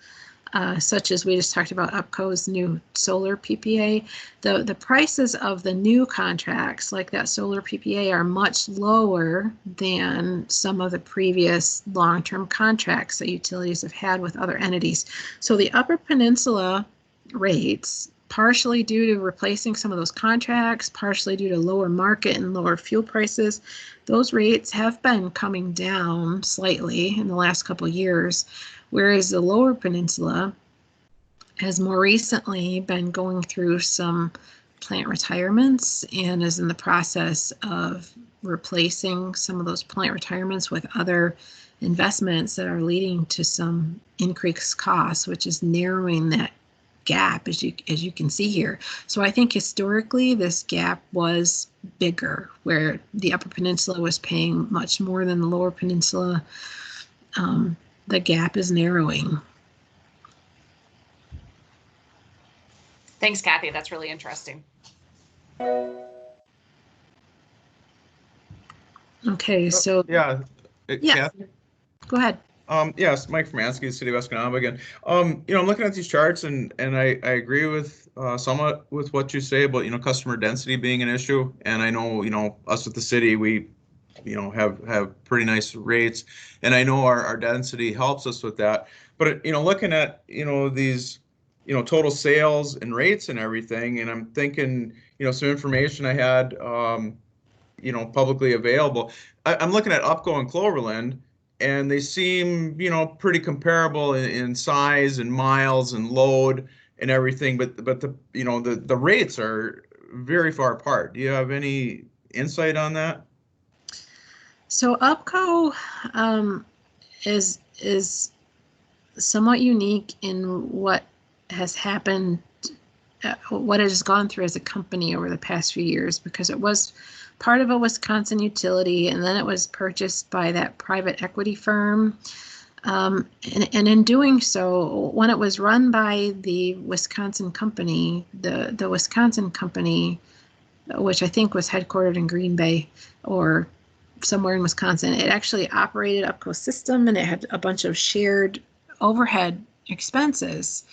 such as we just talked about UPCO's new solar PPA. The prices of the new contracts, like that solar PPA, are much lower than some of the previous long-term contracts that utilities have had with other entities. So the Upper Peninsula rates, partially due to replacing some of those contracts, partially due to lower market and lower fuel prices, those rates have been coming down slightly in the last couple of years, whereas the Lower Peninsula has more recently been going through some plant retirements and is in the process of replacing some of those plant retirements with other investments that are leading to some increased costs, which is narrowing that gap as you can see here. So I think historically this gap was bigger, where the Upper Peninsula was paying much more than the Lower Peninsula. The gap is narrowing. Thanks, Kathy. That's really interesting. Okay, so yeah. Kathy? Go ahead. Yes, Mike Formansky, City of Escanaba again. I'm looking at these charts and I agree with somewhat with what you say about, customer density being an issue. And I know, us at the city, we, have pretty nice rates, and I know our density helps us with that. But, looking at, these, total sales and rates and everything, and I'm thinking, some information I had, publicly available. I'm looking at UPCO and Cloverland, and they seem, pretty comparable in size and miles and load and everything, but the rates are very far apart. Do you have any insight on that? So UPCO is somewhat unique in what has happened, what it has gone through as a company over the past few years, because it was part of a Wisconsin utility, and then it was purchased by that private equity firm. And in doing so, when it was run by the Wisconsin company, the Wisconsin company, which I think was headquartered in Green Bay or somewhere in Wisconsin, it actually operated UPCO's system, and it had a bunch of shared overhead expenses.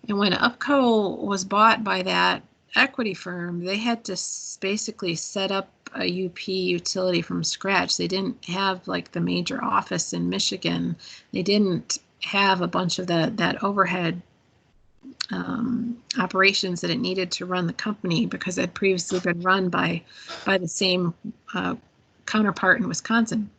And when UPCO was bought by that equity firm, they had to basically set up a UP utility from scratch. They didn't have like the major office in Michigan. They didn't have a bunch of that overhead operations that it needed to run the company, because it had previously been run by the same counterpart in Wisconsin.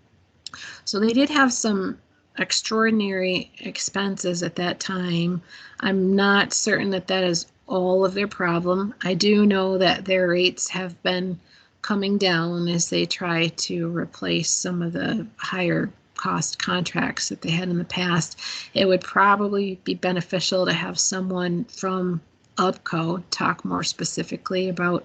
So they did have some extraordinary expenses at that time. I'm not certain that that is all of their problem. I do know that their rates have been coming down as they try to replace some of the higher cost contracts that they had in the past. It would probably be beneficial to have someone from UPCO talk more specifically about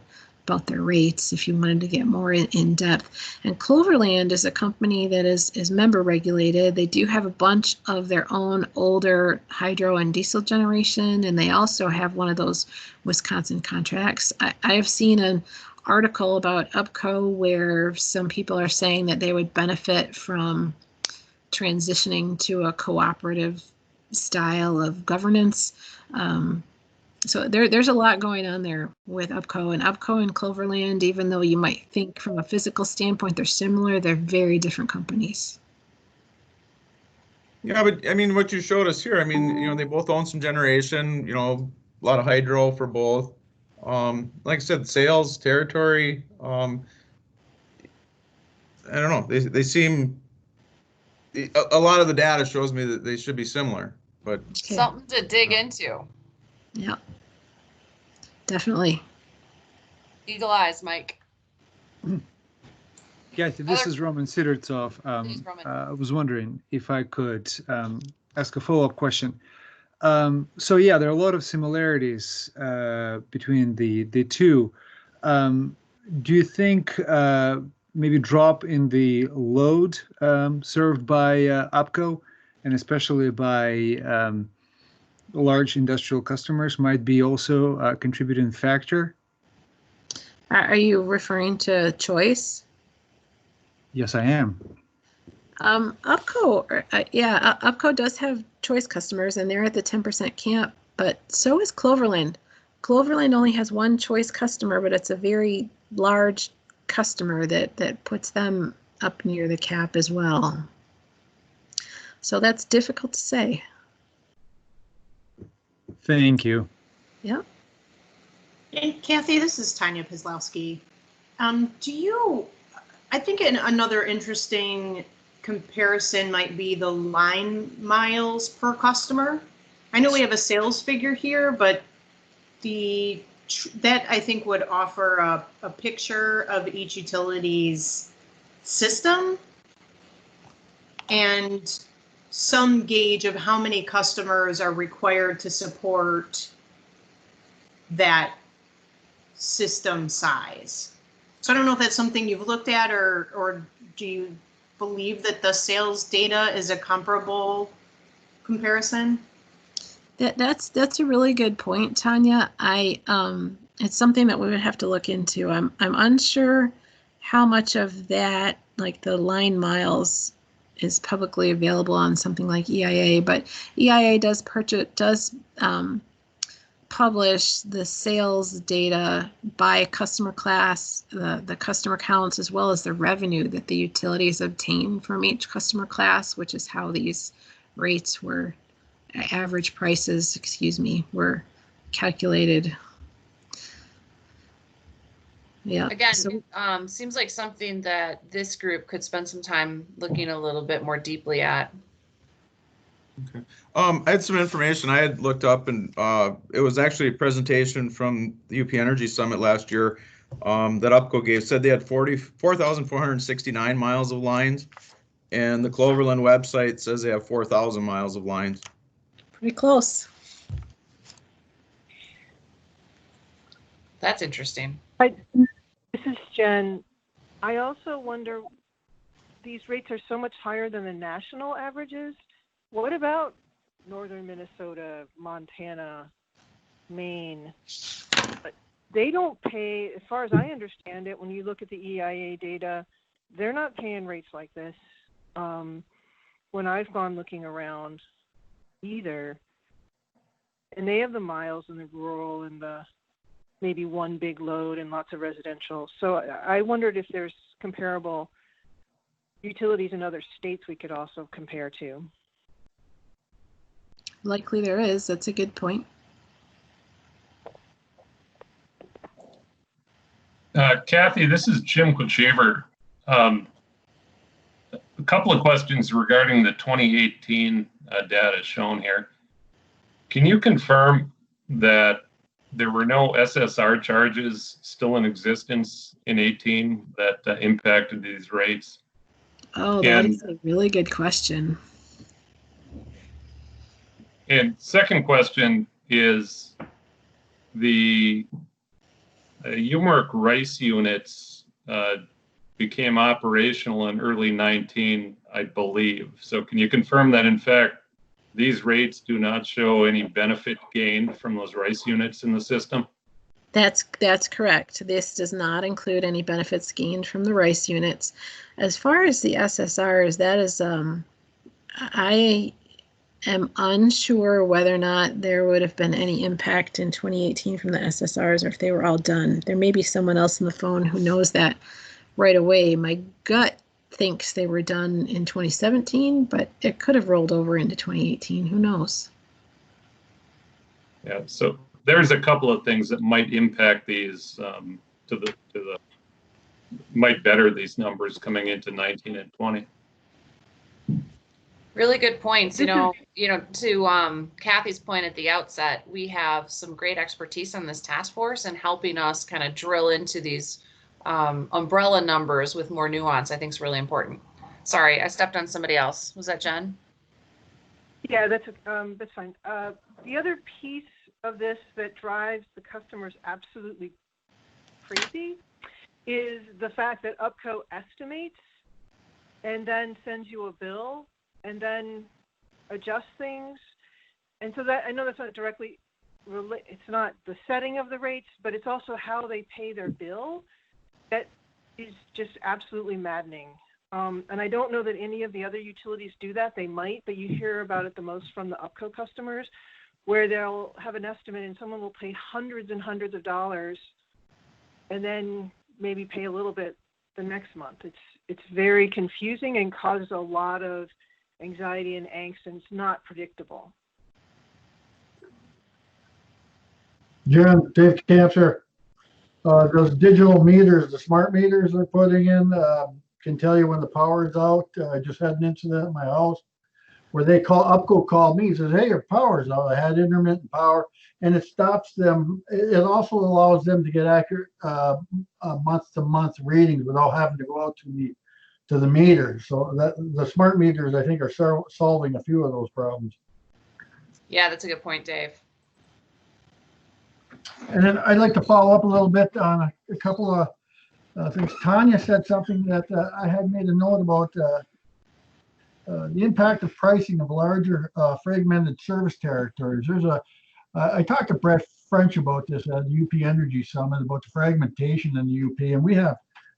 their rates if you wanted to get more in depth. And Cloverland is a company that is member regulated. They do have a bunch of their own older hydro and diesel generation, and they also have one of those Wisconsin contracts. I have seen an article about UPCO where some people are saying that they would benefit from transitioning to a cooperative style of governance. So there's a lot going on there with UPCO and Cloverland. Even though you might think from a physical standpoint they're similar, they're very different companies. Yeah, but I mean, what you showed us here, I mean, you know, they both own some generation, you know, a lot of hydro for both. Like I said, sales, territory, I don't know, they seem, a lot of the data shows me that they should be similar, but. Something to dig into. Yeah, definitely. Eagle eyes, Mike. Kathy, this is Roman Sidortov. Roman. I was wondering if I could ask a follow-up question. So yeah, there are a lot of similarities between the two. Do you think maybe drop in the load served by UPCO, and especially by large industrial customers, might be also a contributing factor? Are you referring to choice? Yes, I am. UPCO, UPCO does have choice customers, and they're at the 10% cap, but so is Cloverland. Cloverland only has one choice customer, but it's a very large customer that puts them up near the cap as well. So that's difficult to say. Thank you. Yeah. And Kathy, this is Tanya Pizlowski. I think another interesting comparison might be the line miles per customer. I know we have a sales figure here, but that I think would offer a picture of each utility's system and some gauge of how many customers are required to support that system size. So I don't know if that's something you've looked at, or do you believe that the sales data is a comparable comparison? That's a really good point, Tanya. It's something that we would have to look into. I'm unsure how much of that, like the line miles, is publicly available on something like EIA, but EIA does publish the sales data by customer class, the customer counts, as well as the revenue that the utilities obtain from each customer class, which is how these rates were, average prices, excuse me, were calculated. Yeah. Again, seems like something that this group could spend some time looking a little bit more deeply at. Okay. I had some information I had looked up, and it was actually a presentation from the UP Energy Summit last year that UPCO gave. Said they had 4,469 miles of lines, and the Cloverland website says they have 4,000 miles of lines. Pretty close. That's interesting. This is Jen. I also wonder, these rates are so much higher than the national averages. What about northern Minnesota, Montana, Maine? They don't pay, as far as I understand it, when you look at the EIA data, they're not paying rates like this when I've gone looking around either. And they have the miles and the rural and the maybe one big load and lots of residential. So I wondered if there's comparable utilities in other states we could also compare to. Likely there is. That's a good point. Kathy, this is Jim Quachaver. a couple of questions regarding the 2018 data shown here. Can you confirm that there were no SSR charges still in existence in 18 that impacted these rates? Oh, that is a really good question. And second question is the UMRC rice units became operational in early 19, I believe. So can you confirm that in fact these rates do not show any benefit gained from those rice units in the system? That's correct. This does not include any benefits gained from the rice units. As far as the SSRs, that is, I am unsure whether or not there would have been any impact in 2018 from the SSRs or if they were all done. There may be someone else on the phone who knows that right away. My gut thinks they were done in 2017, but it could have rolled over into 2018. Who knows? Yeah, so there's a couple of things that might impact these might better these numbers coming into 19 and 20. Really good points. You know, to Kathy's point at the outset, we have some great expertise on this task force and helping us kind of drill into these umbrella numbers with more nuance. I think is really important. Sorry, I stepped on somebody else. Was that Jen? Yeah, that's fine. The other piece of this that drives the customers absolutely crazy is the fact that UPCO estimates and then sends you a bill and then adjusts things. And so that, I know that's not directly it's not the setting of the rates, but it's also how they pay their bill. That is just absolutely maddening. And I don't know that any of the other utilities do that. They might, but you hear about it the most from the UPCO customers, where they'll have an estimate and someone will pay hundreds and hundreds of dollars and then maybe pay a little bit the next month. It's very confusing and causes a lot of anxiety and angst, and it's not predictable. Jen, Dave Cancer, those digital meters, the smart meters they're putting in, can tell you when the power is out. I just had an incident at my house where they UPCO called me and says, hey, your power's out. I had intermittent power, and it stops them. It also allows them to get accurate month-to-month readings without having to go out to the meters. So that the smart meters, I think, are solving a few of those problems. Yeah, that's a good point, Dave. And then I'd like to follow up a little bit on a couple of things. Tanya said something that I had made a note about, the impact of pricing of larger fragmented service territories. I talked to Brett French about this at the UP Energy Summit about the fragmentation in the UP, and we have,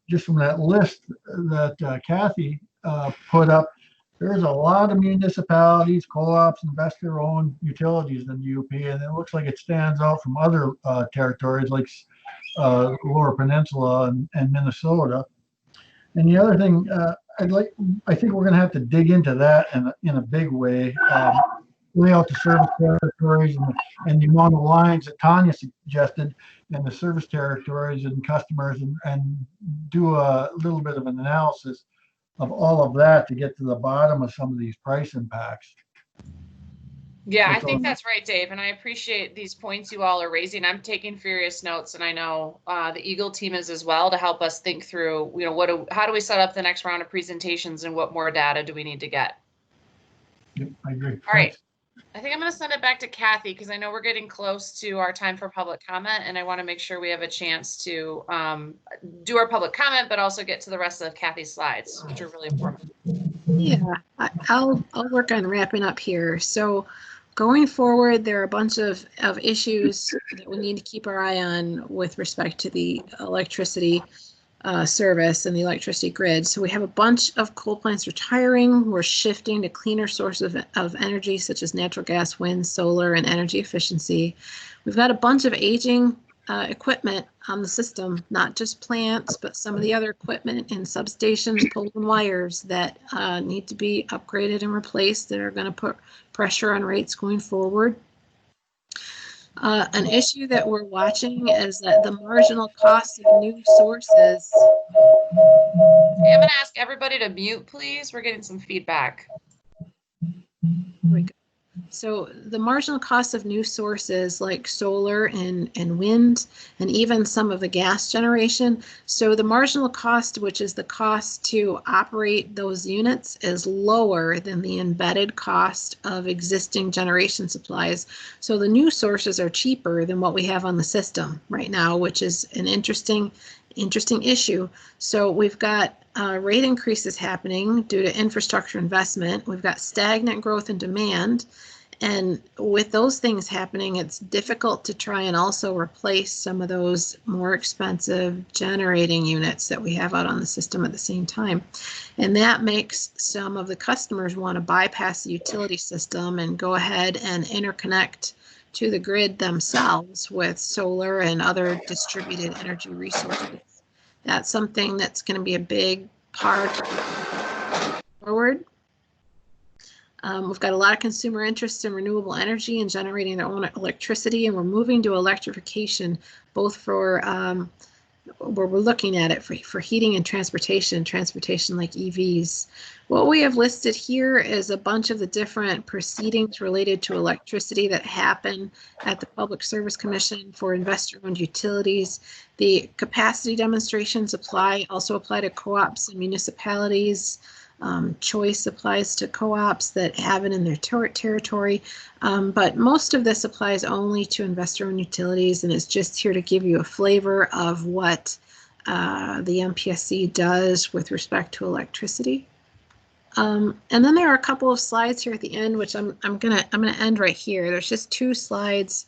just from that list that Kathy put up, there's a lot of municipalities, co-ops, investor-owned utilities in the UP, and it looks like it stands out from other territories like Lower Peninsula and Minnesota. And the other thing, I think we're going to have to dig into that in a big way. Lay out the service territories and the amount of lines that Tanya suggested, and the service territories and customers, and do a little bit of an analysis of all of that to get to the bottom of some of these price impacts. Yeah, I think that's right, Dave, and I appreciate these points you all are raising. I'm taking furious notes, and I know the Eagle team is as well, to help us think through, how do we set up the next round of presentations, and what more data do we need to get? Yep, I agree. All right. I think I'm going to send it back to Kathy, because I know we're getting close to our time for public comment, and I want to make sure we have a chance to do our public comment, but also get to the rest of Kathy's slides, which are really important. Yeah, I'll work on wrapping up here. So going forward, there are a bunch of issues that we need to keep our eye on with respect to the electricity service and the electricity grid. So we have a bunch of coal plants retiring. We're shifting to cleaner sources of energy, such as natural gas, wind, solar, and energy efficiency. We've got a bunch of aging equipment on the system, not just plants, but some of the other equipment in substations, poles and wires that need to be upgraded and replaced, that are going to put pressure on rates going forward. An issue that we're watching is that the marginal cost of new sources. Okay, I'm going to ask everybody to mute, please. We're getting some feedback. Here we go. So the marginal cost of new sources like solar and wind, and even some of the gas generation. So the marginal cost, which is the cost to operate those units, is lower than the embedded cost of existing generation supplies. So the new sources are cheaper than what we have on the system right now, which is an interesting issue. So we've got rate increases happening due to infrastructure investment. We've got stagnant growth in demand. And with those things happening, it's difficult to try and also replace some of those more expensive generating units that we have out on the system at the same time. And that makes some of the customers want to bypass the utility system and go ahead and interconnect to the grid themselves with solar and other distributed energy resources. That's something that's going to be a big part forward. We've got a lot of consumer interest in renewable energy and generating their own electricity, and we're moving to electrification, both for where we're looking at it for heating and transportation like EVs. What we have listed here is a bunch of the different proceedings related to electricity that happen at the Public Service Commission for investor-owned utilities. The capacity demonstrations also apply to co-ops and municipalities. Choice applies to co-ops that have it in their territory, but most of this applies only to investor-owned utilities, and it's just here to give you a flavor of what the MPSC does with respect to electricity. And then there are a couple of slides here at the end, which I'm gonna end right here. There's just two slides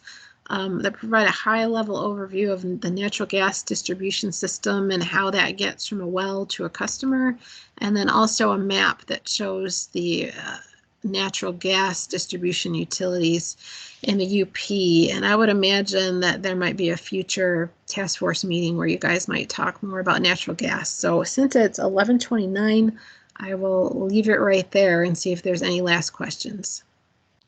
that provide a high-level overview of the natural gas distribution system and how that gets from a well to a customer, and then also a map that shows the natural gas distribution utilities in the UP. And I would imagine that there might be a future task force meeting where you guys might talk more about natural gas. So since it's 11:29, I will leave it right there and see if there's any last questions.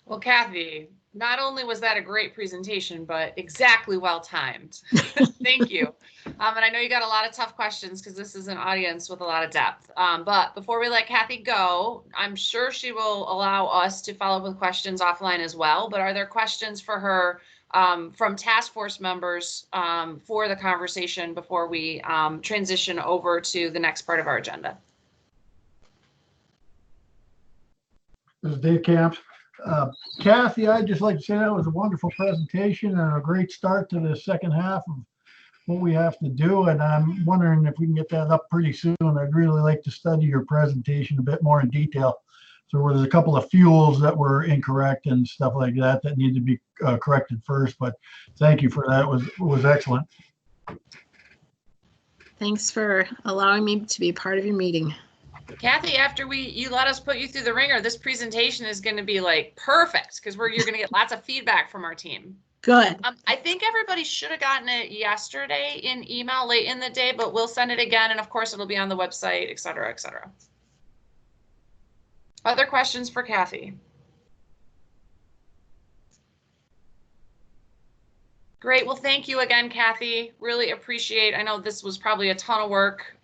Well, Kathy, not only was that a great presentation, but exactly well timed. Thank you. And I know you got a lot of tough questions because this is an audience with a lot of depth. But before we let Kathy go, I'm sure she will allow us to follow up with questions offline as well. But are there questions for her from task force members for the conversation before we transition over to the next part of our agenda? This is Dave Camps. Kathy, I'd just like to say that was a wonderful presentation and a great start to the second half of what we have to do. And I'm wondering if we can get that up pretty soon. I'd really like to study your presentation a bit more in detail. So there's a couple of fuels that were incorrect and stuff like that that need to be corrected first. But thank you for that. It was excellent. Thanks for allowing me to be part of your meeting. Kathy, after you let us put you through the ringer, this presentation is going to be like perfect because you're going to get lots of feedback from our team. Good. I think everybody should have gotten it yesterday in email late in the day, but we'll send it again. And of course, it'll be on the website, et cetera, et cetera. Other questions for Kathy? Great. Well, thank you again, Kathy. Really appreciate. I know this was probably a ton of work,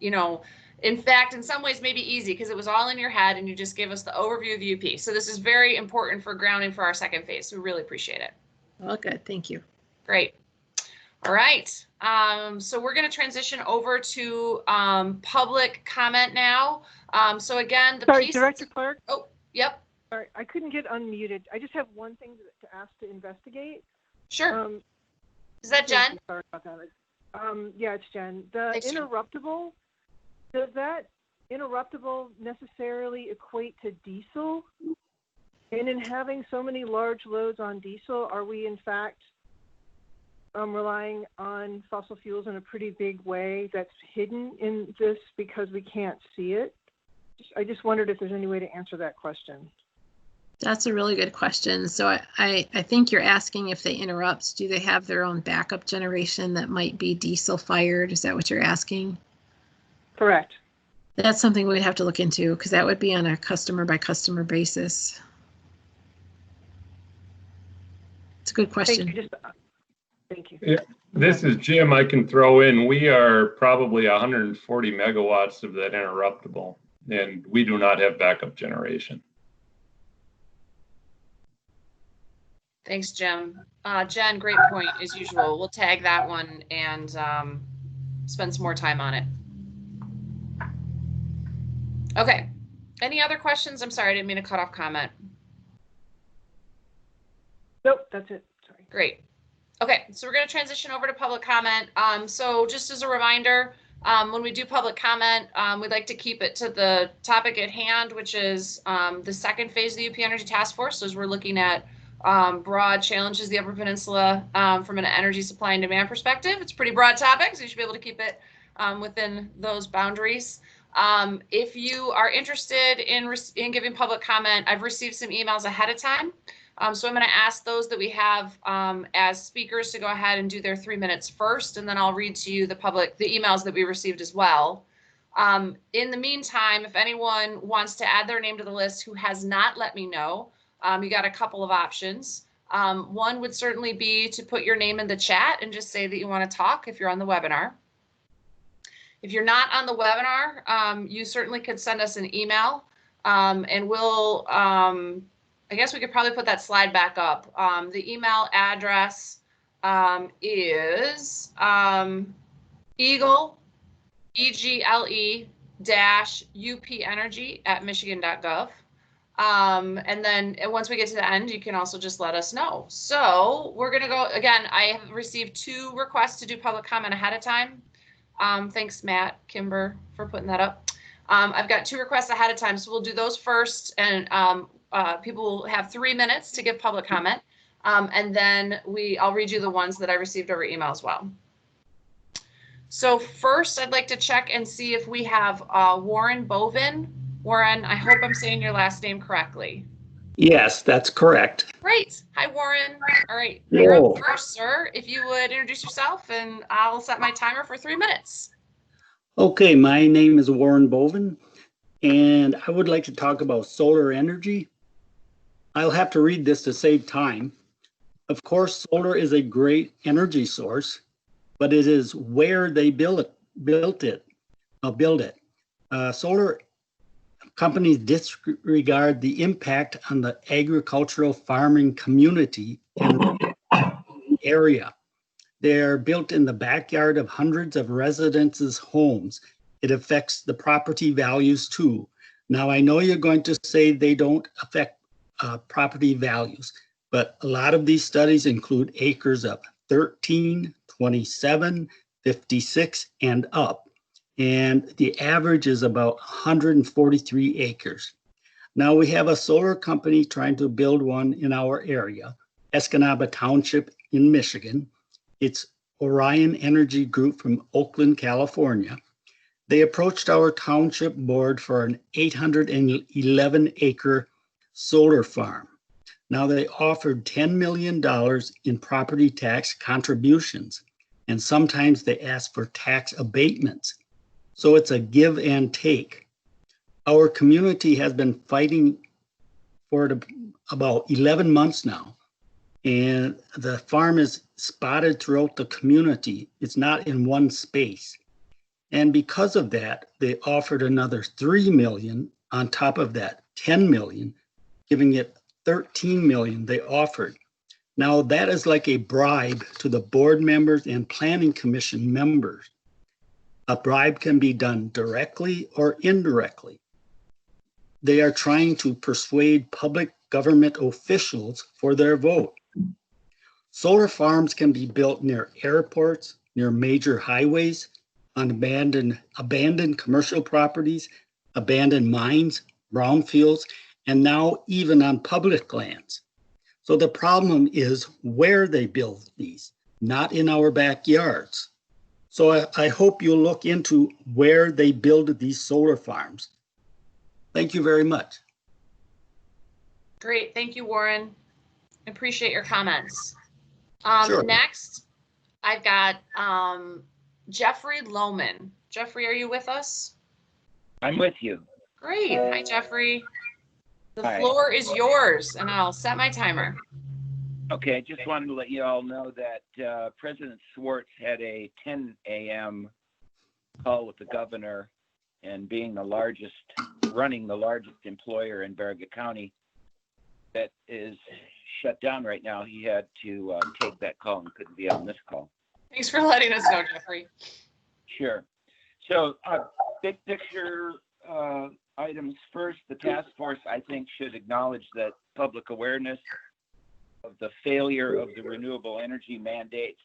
you know, in fact, in some ways, maybe easy because it was all in your head and you just gave us the overview of the UP. So this is very important for grounding for our second phase. We really appreciate it. Well, good. Thank you. Great. All right. So we're going to transition over to public comment now. So again, Sorry, Director Clark. Oh, yep. Sorry, I couldn't get unmuted. I just have one thing to ask to investigate. Sure. Is that Jen? Sorry about that. Yeah, it's Jen. The interruptible, does that interruptible necessarily equate to diesel? And in having so many large loads on diesel, are we in fact relying on fossil fuels in a pretty big way that's hidden in this because we can't see it? I just wondered if there's any way to answer that question. That's a really good question. So I think you're asking if they interrupt, do they have their own backup generation that might be diesel fired? Is that what you're asking? Correct. That's something we'd have to look into because that would be on a customer by customer basis. It's a good question. Thank you. Thank you. Yeah, this is Jim. I can throw in, we are probably 140 megawatts of that interruptible, and we do not have backup generation. Thanks, Jim. Jen, great point as usual. We'll tag that one and spend some more time on it. Okay. Any other questions? I'm sorry, I didn't mean to cut off comment. Nope, that's it. Sorry. Great. Okay, so we're going to transition over to public comment. So just as a reminder, when we do public comment, we'd like to keep it to the topic at hand, which is the second phase of the UP Energy Task Force. So as we're looking at broad challenges of the Upper Peninsula from an energy supply and demand perspective. It's a pretty broad topic, so you should be able to keep it within those boundaries. If you are interested in giving public comment, I've received some emails ahead of time. So I'm going to ask those that we have as speakers to go ahead and do their 3 minutes first, and then I'll read to you the emails that we received as well. In the meantime, if anyone wants to add their name to the list who has not let me know, you got a couple of options. One would certainly be to put your name in the chat and just say that you want to talk if you're on the webinar. If you're not on the webinar, you certainly could send us an email and we'll, I guess we could probably put that slide back up. The email address is eagle-upenergy@michigan.gov. And then once we get to the end, you can also just let us know. So we're going to go again. I have received 2 requests to do public comment ahead of time. Thanks, Matt, Kimber, for putting that up. I've got 2 requests ahead of time, so we'll do those first, and people will have 3 minutes to give public comment, and then I'll read you the ones that I received over email as well. So first, I'd like to check and see if we have Warren Bovin. Warren, I hope I'm saying your last name correctly. Yes, that's correct. Great. Hi, Warren. All right. Hello. You're up first, sir. If you would introduce yourself, and I'll set my timer for 3 minutes. Okay, my name is Warren Bovin, and I would like to talk about solar energy. I'll have to read this to save time. Of course, solar is a great energy source, but it is where they build it. Solar companies disregard the impact on the agricultural farming community and area. They are built in the backyard of hundreds of residents' homes. It affects the property values too. Now, I know you're going to say they don't affect property values, but a lot of these studies include acres of 13, 27, 56, and up. And the average is about 143 acres. Now we have a solar company trying to build one in our area, Escanaba Township in Michigan. It's Orion Energy Group from Oakland, California. They approached our township board for an 811 acre solar farm. Now they offered $10 million in property tax contributions, and sometimes they ask for tax abatements. So it's a give and take. Our community has been fighting for it about 11 months now, and the farm is spotted throughout the community. It's not in one space. And because of that, they offered another $3 million on top of that $10 million, giving it $13 million they offered. Now that is like a bribe to the board members and planning commission members. A bribe can be done directly or indirectly. They are trying to persuade public government officials for their vote. Solar farms can be built near airports, near major highways, on abandoned commercial properties, abandoned mines, brownfields, and now even on public lands. So the problem is where they build these, not in our backyards. So I hope you'll look into where they build these solar farms. Thank you very much. Great. Thank you, Warren. I appreciate your comments. Sure. Next, I've got Jeffrey Lohman. Jeffrey, are you with us? I'm with you. Great. Hi, Jeffrey. The Hi. floor is yours, and I'll set my timer. Okay, just wanted to let you all know that President Swartz had a 10 a.m. call with the governor, and being running the largest employer in Baraga County that is shut down right now, he had to take that call and couldn't be on this call. Thanks for letting us know, Jeffrey. Sure. So big picture items first, the task force, I think, should acknowledge that public awareness of the failure of the renewable energy mandates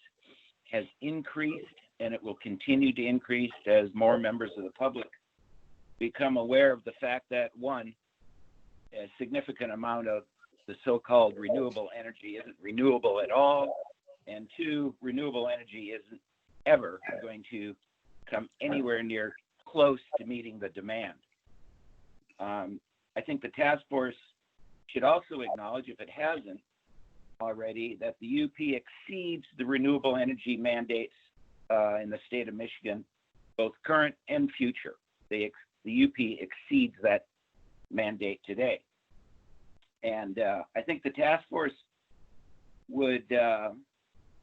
has increased, and it will continue to increase as more members of the public become aware of the fact that, one, a significant amount of the so-called renewable energy isn't renewable at all, and two, renewable energy isn't ever going to come anywhere near close to meeting the demand. I think the task force should also acknowledge, if it hasn't already, that the UP exceeds the renewable energy mandates in the state of Michigan, both current and future. The UP exceeds that mandate today. And I think the task force would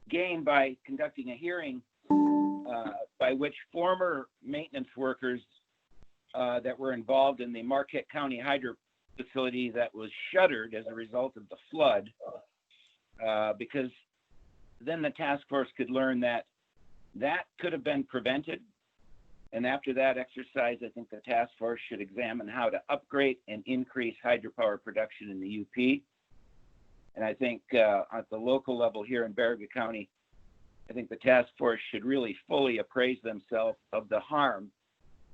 gain by conducting a hearing by which former maintenance workers that were involved in the Marquette County Hydro facility that was shuttered as a result of the flood, because then the task force could learn that could have been prevented. And after that exercise, I think the task force should examine how to upgrade and increase hydropower production in the UP. And I think at the local level here in Baraga County, I think the task force should really fully appraise themselves of the harm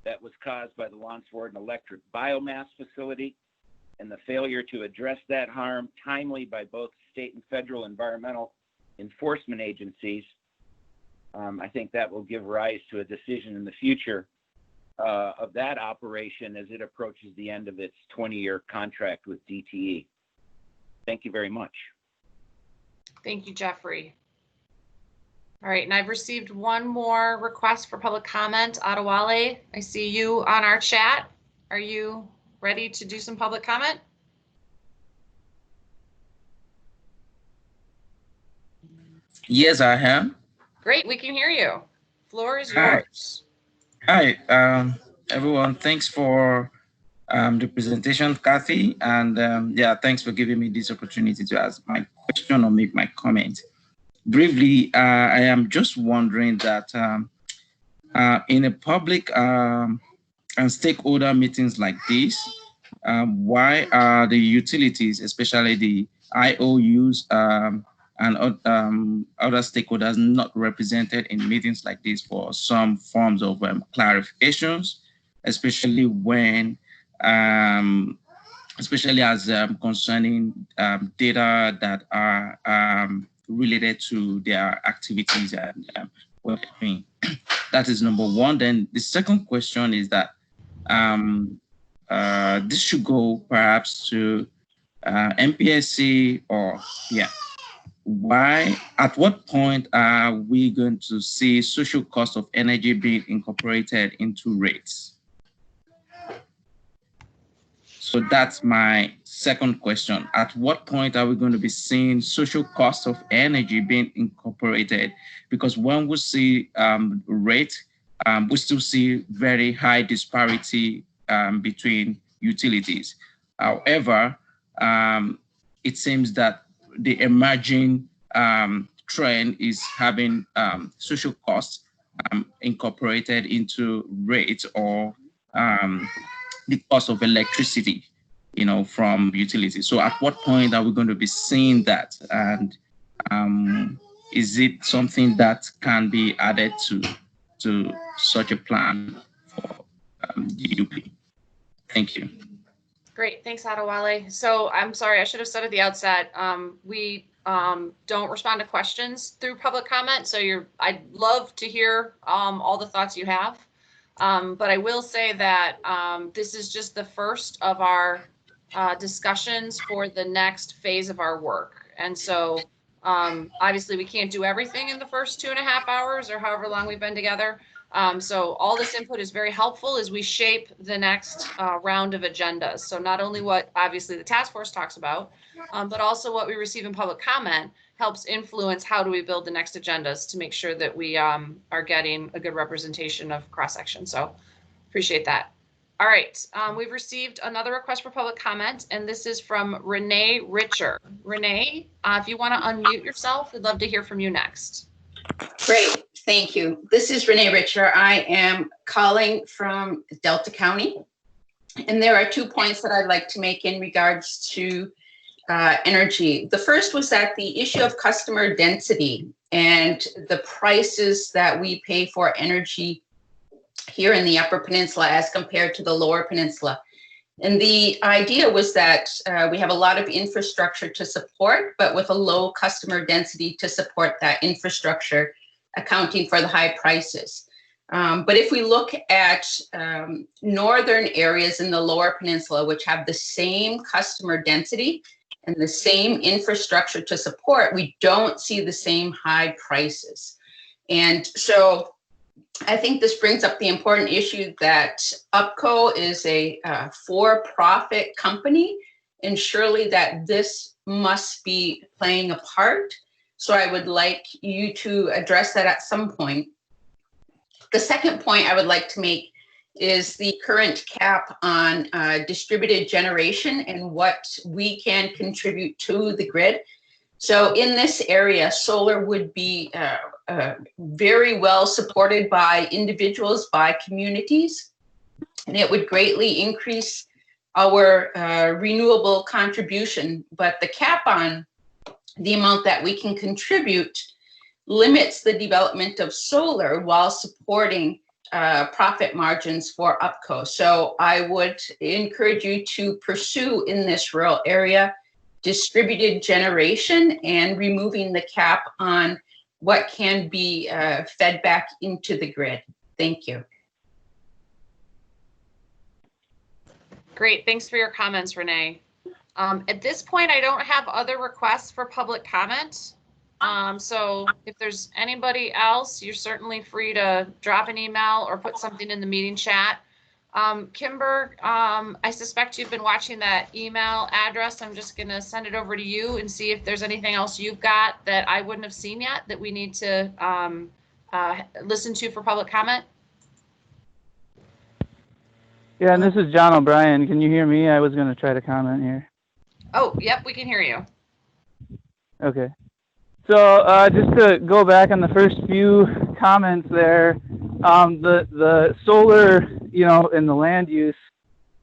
that was caused by the Lonsford Electric Biomass Facility and the failure to address that harm timely by both state and federal environmental enforcement agencies. I think that will give rise to a decision in the future of that operation as it approaches the end of its 20-year contract with DTE. Thank you very much. Thank you, Jeffrey. All right, and I've received one more request for public comment. Adewale, I see you on our chat. Are you ready to do some public comment? Yes, I am. Great, we can hear you. Floor is yours. Hi, everyone. Thanks for the presentation, Kathy. And yeah, thanks for giving me this opportunity to ask my question or make my comment. Briefly, I am just wondering that in a public and stakeholder meetings like this, why are the utilities, especially the IOUs and other stakeholders, not represented in meetings like this for some forms of clarifications, especially when, especially as concerning data that are related to their activities and what I mean. That is number one. Then the second question is that this should go perhaps to MPSC or why, at what point are we going to see social cost of energy being incorporated into rates? So that's my second question. At what point are we going to be seeing social cost of energy being incorporated? Because when we see rate, we still see very high disparity between utilities. However, it seems that the emerging trend is having social costs incorporated into rates or the cost of electricity, from utilities. So at what point are we going to be seeing that? And is it something that can be added to such a plan for the UP? Thank you. Great, thanks, Adewale. So I'm sorry, I should have said at the outset, we don't respond to questions through public comment. So I'd love to hear all the thoughts you have. But I will say that this is just the first of our discussions for the next phase of our work. And so obviously we can't do everything in the first 2.5 hours or however long we've been together. So all this input is very helpful as we shape the next round of agendas. So not only what obviously the task force talks about, but also what we receive in public comment helps influence how do we build the next agendas to make sure that we are getting a good representation of cross-section. So appreciate that. All right, we've received another request for public comment, and this is from Renee Richer. Renee, if you want to unmute yourself, we'd love to hear from you next. Great, thank you. This is Renee Richer. I am calling from Delta County, and there are 2 points that I'd like to make in regards to energy. The first was that the issue of customer density and the prices that we pay for energy here in the Upper Peninsula as compared to the Lower Peninsula. And the idea was that we have a lot of infrastructure to support, but with a low customer density to support that infrastructure, accounting for the high prices. But if we look at northern areas in the Lower Peninsula, which have the same customer density and the same infrastructure to support, we don't see the same high prices. And so I think this brings up the important issue that UPCO is a for-profit company, and surely that this must be playing a part. So I would like you to address that at some point. The second point I would like to make is the current cap on distributed generation and what we can contribute to the grid. So in this area, solar would be very well supported by individuals, by communities, and it would greatly increase our renewable contribution. But the cap on the amount that we can contribute limits the development of solar while supporting profit margins for UPCO. So I would encourage you to pursue in this rural area distributed generation and removing the cap on what can be fed back into the grid. Thank you. Great, thanks for your comments, Renee. At this point, I don't have other requests for public comment. So if there's anybody else, you're certainly free to drop an email or put something in the meeting chat. Kimber, I suspect you've been watching that email address. I'm just going to send it over to you and see if there's anything else you've got that I wouldn't have seen yet that we need to listen to for public comment. Yeah, and this is John O'Brien. Can you hear me? I was going to try to comment here. Oh, yep, we can hear you. Okay. So just to go back on the first few comments there, the solar, in the land use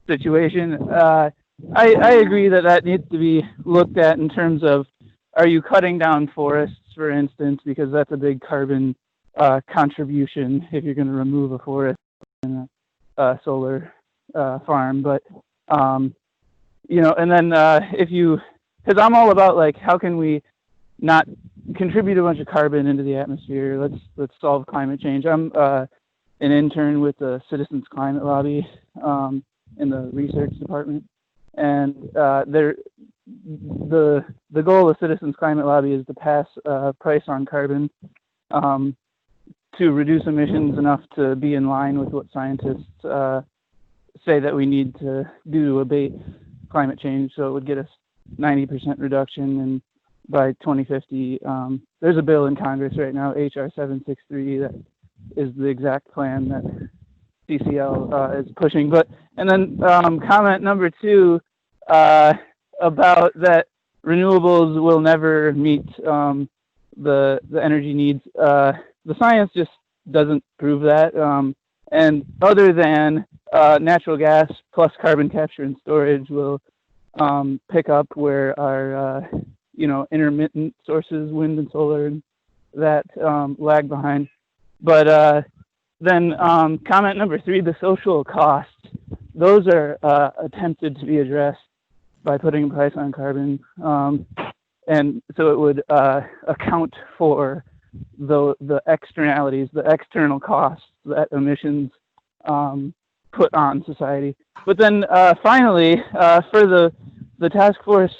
situation, I agree that needs to be looked at in terms of, are you cutting down forests, for instance, because that's a big carbon contribution if you're going to remove a forest in a solar farm. But, and then because I'm all about like, how can we not contribute a bunch of carbon into the atmosphere? Let's solve climate change. I'm an intern with the Citizens Climate Lobby in the research department, and the goal of Citizens Climate Lobby is to pass a price on carbon to reduce emissions enough to be in line with what scientists say that we need to do to abate climate change. So it would get us 90% reduction, and by 2050, there's a bill in Congress right now, HR 763, that is the exact plan that CCL is pushing. And then comment number 2 about that renewables will never meet the energy needs. The science just doesn't prove that. And other than natural gas plus carbon capture and storage will pick up where our intermittent sources, wind and solar, and that lag behind. But then comment number 3, the social costs, those are attempted to be addressed by putting a price on carbon. And so it would account for the externalities, the external costs that emissions put on society. But then finally, for the task force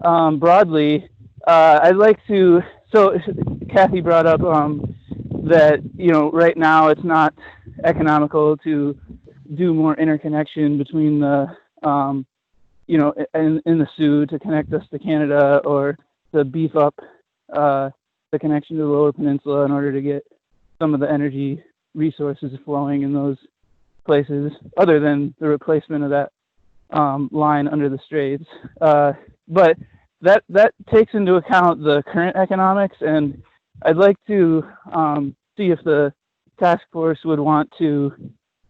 broadly, I'd like to, so Kathy brought up that, you know, right now it's not economical to do more interconnection between the, you know, in the Sioux to connect us to Canada, or to beef up the connection to the Lower Peninsula in order to get some of the energy resources flowing in those places, other than the replacement of that line under the Straits. But that takes into account the current economics, and I'd like to see if the task force would want to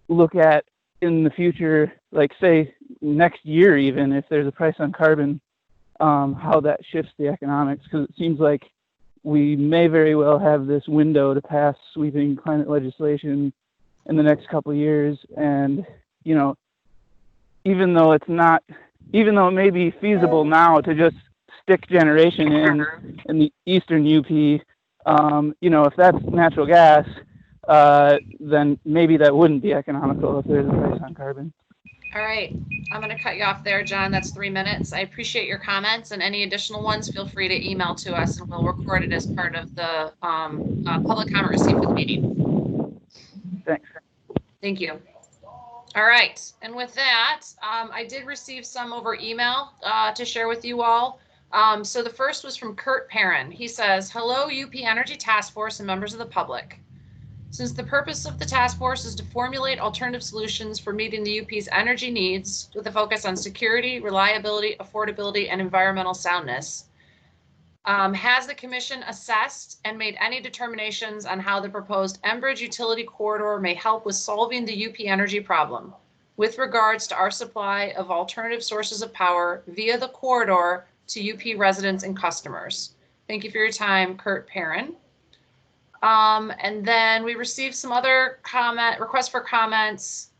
look at in the future, like say next year even, if there's a price on carbon, how that shifts the economics, because it seems like we may very well have this window to pass sweeping climate legislation in the next couple of years. And, you know, even though it may be feasible now to just stick generation in the eastern UP, you know, if that's natural gas, then maybe that wouldn't be economical if there's a price on carbon. All right, I'm going to cut you off there, John. That's 3 minutes. I appreciate your comments, and any additional ones, feel free to email to us, and we'll record it as part of the public comment received for the meeting. Thanks. Thank you. All right, and with that, I did receive some over email to share with you all. So the first was from Kurt Perrin. He says, "Hello, UP Energy Task Force and members of the public. Since the purpose of the task force is to formulate alternative solutions for meeting the UP's energy needs with a focus on security, reliability, affordability, and environmental soundness, has the commission assessed and made any determinations on how the proposed Enbridge utility corridor may help with solving the UP energy problem with regards to our supply of alternative sources of power via the corridor to UP residents and customers? Thank you for your time, Kurt Perrin." And then we received some other requests for comments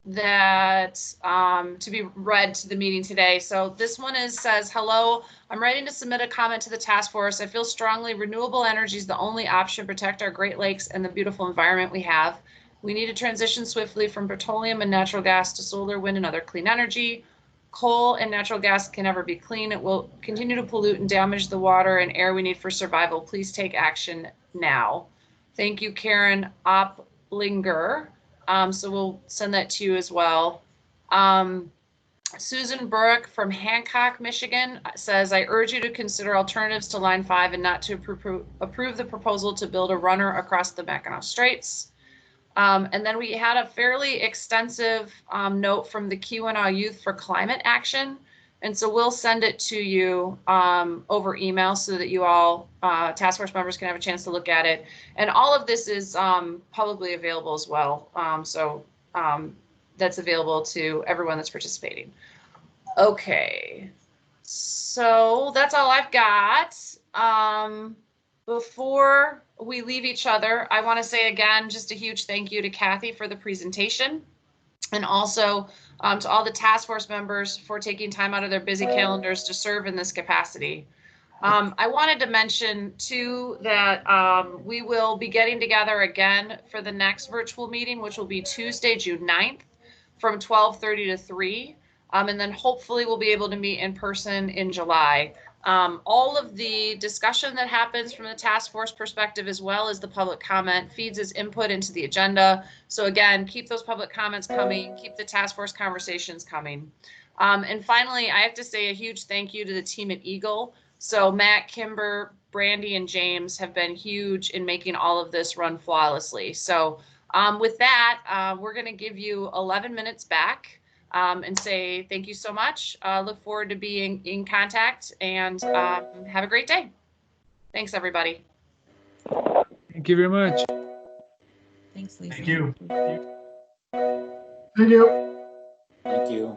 that to be read to the meeting today. So this one says, "Hello, I'm writing to submit a comment to the task force. I feel strongly renewable energy is the only option to protect our Great Lakes and the beautiful environment we have. We need to transition swiftly from petroleum and natural gas to solar, wind, and other clean energy. Coal and natural gas can never be clean. It will continue to pollute and damage the water and air we need for survival. Please take action now." Thank you, Karen Oplinger. So we'll send that to you as well. Susan Burke from Hancock, Michigan says, "I urge you to consider alternatives to Line 5 and not to approve the proposal to build a runner across the Mackinac Straits." And then we had a fairly extensive note from the Keweenaw Youth for Climate Action. And so we'll send it to you over email so that you all, task force members, can have a chance to look at it. And all of this is publicly available as well. So that's available to everyone that's participating. Okay, so that's all I've got. Before we leave each other, I want to say again, just a huge thank you to Kathy for the presentation, and also to all the task force members for taking time out of their busy calendars to serve in this capacity. I wanted to mention too that we will be getting together again for the next virtual meeting, which will be Tuesday, June 9th from 12:30 to 3. And then hopefully we'll be able to meet in person in July. All of the discussion that happens from the task force perspective, as well as the public comment, feeds as input into the agenda. So again, keep those public comments coming, keep the task force conversations coming. And finally, I have to say a huge thank you to the team at Eagle. So Matt, Kimber, Brandy, and James have been huge in making all of this run flawlessly. So with that, we're going to give you 11 minutes back. And say thank you so much. Look forward to being in contact, and have a great day. Thanks, everybody. Thank you very much. Thanks, Lisa. Thank you. Thank you. Thank you.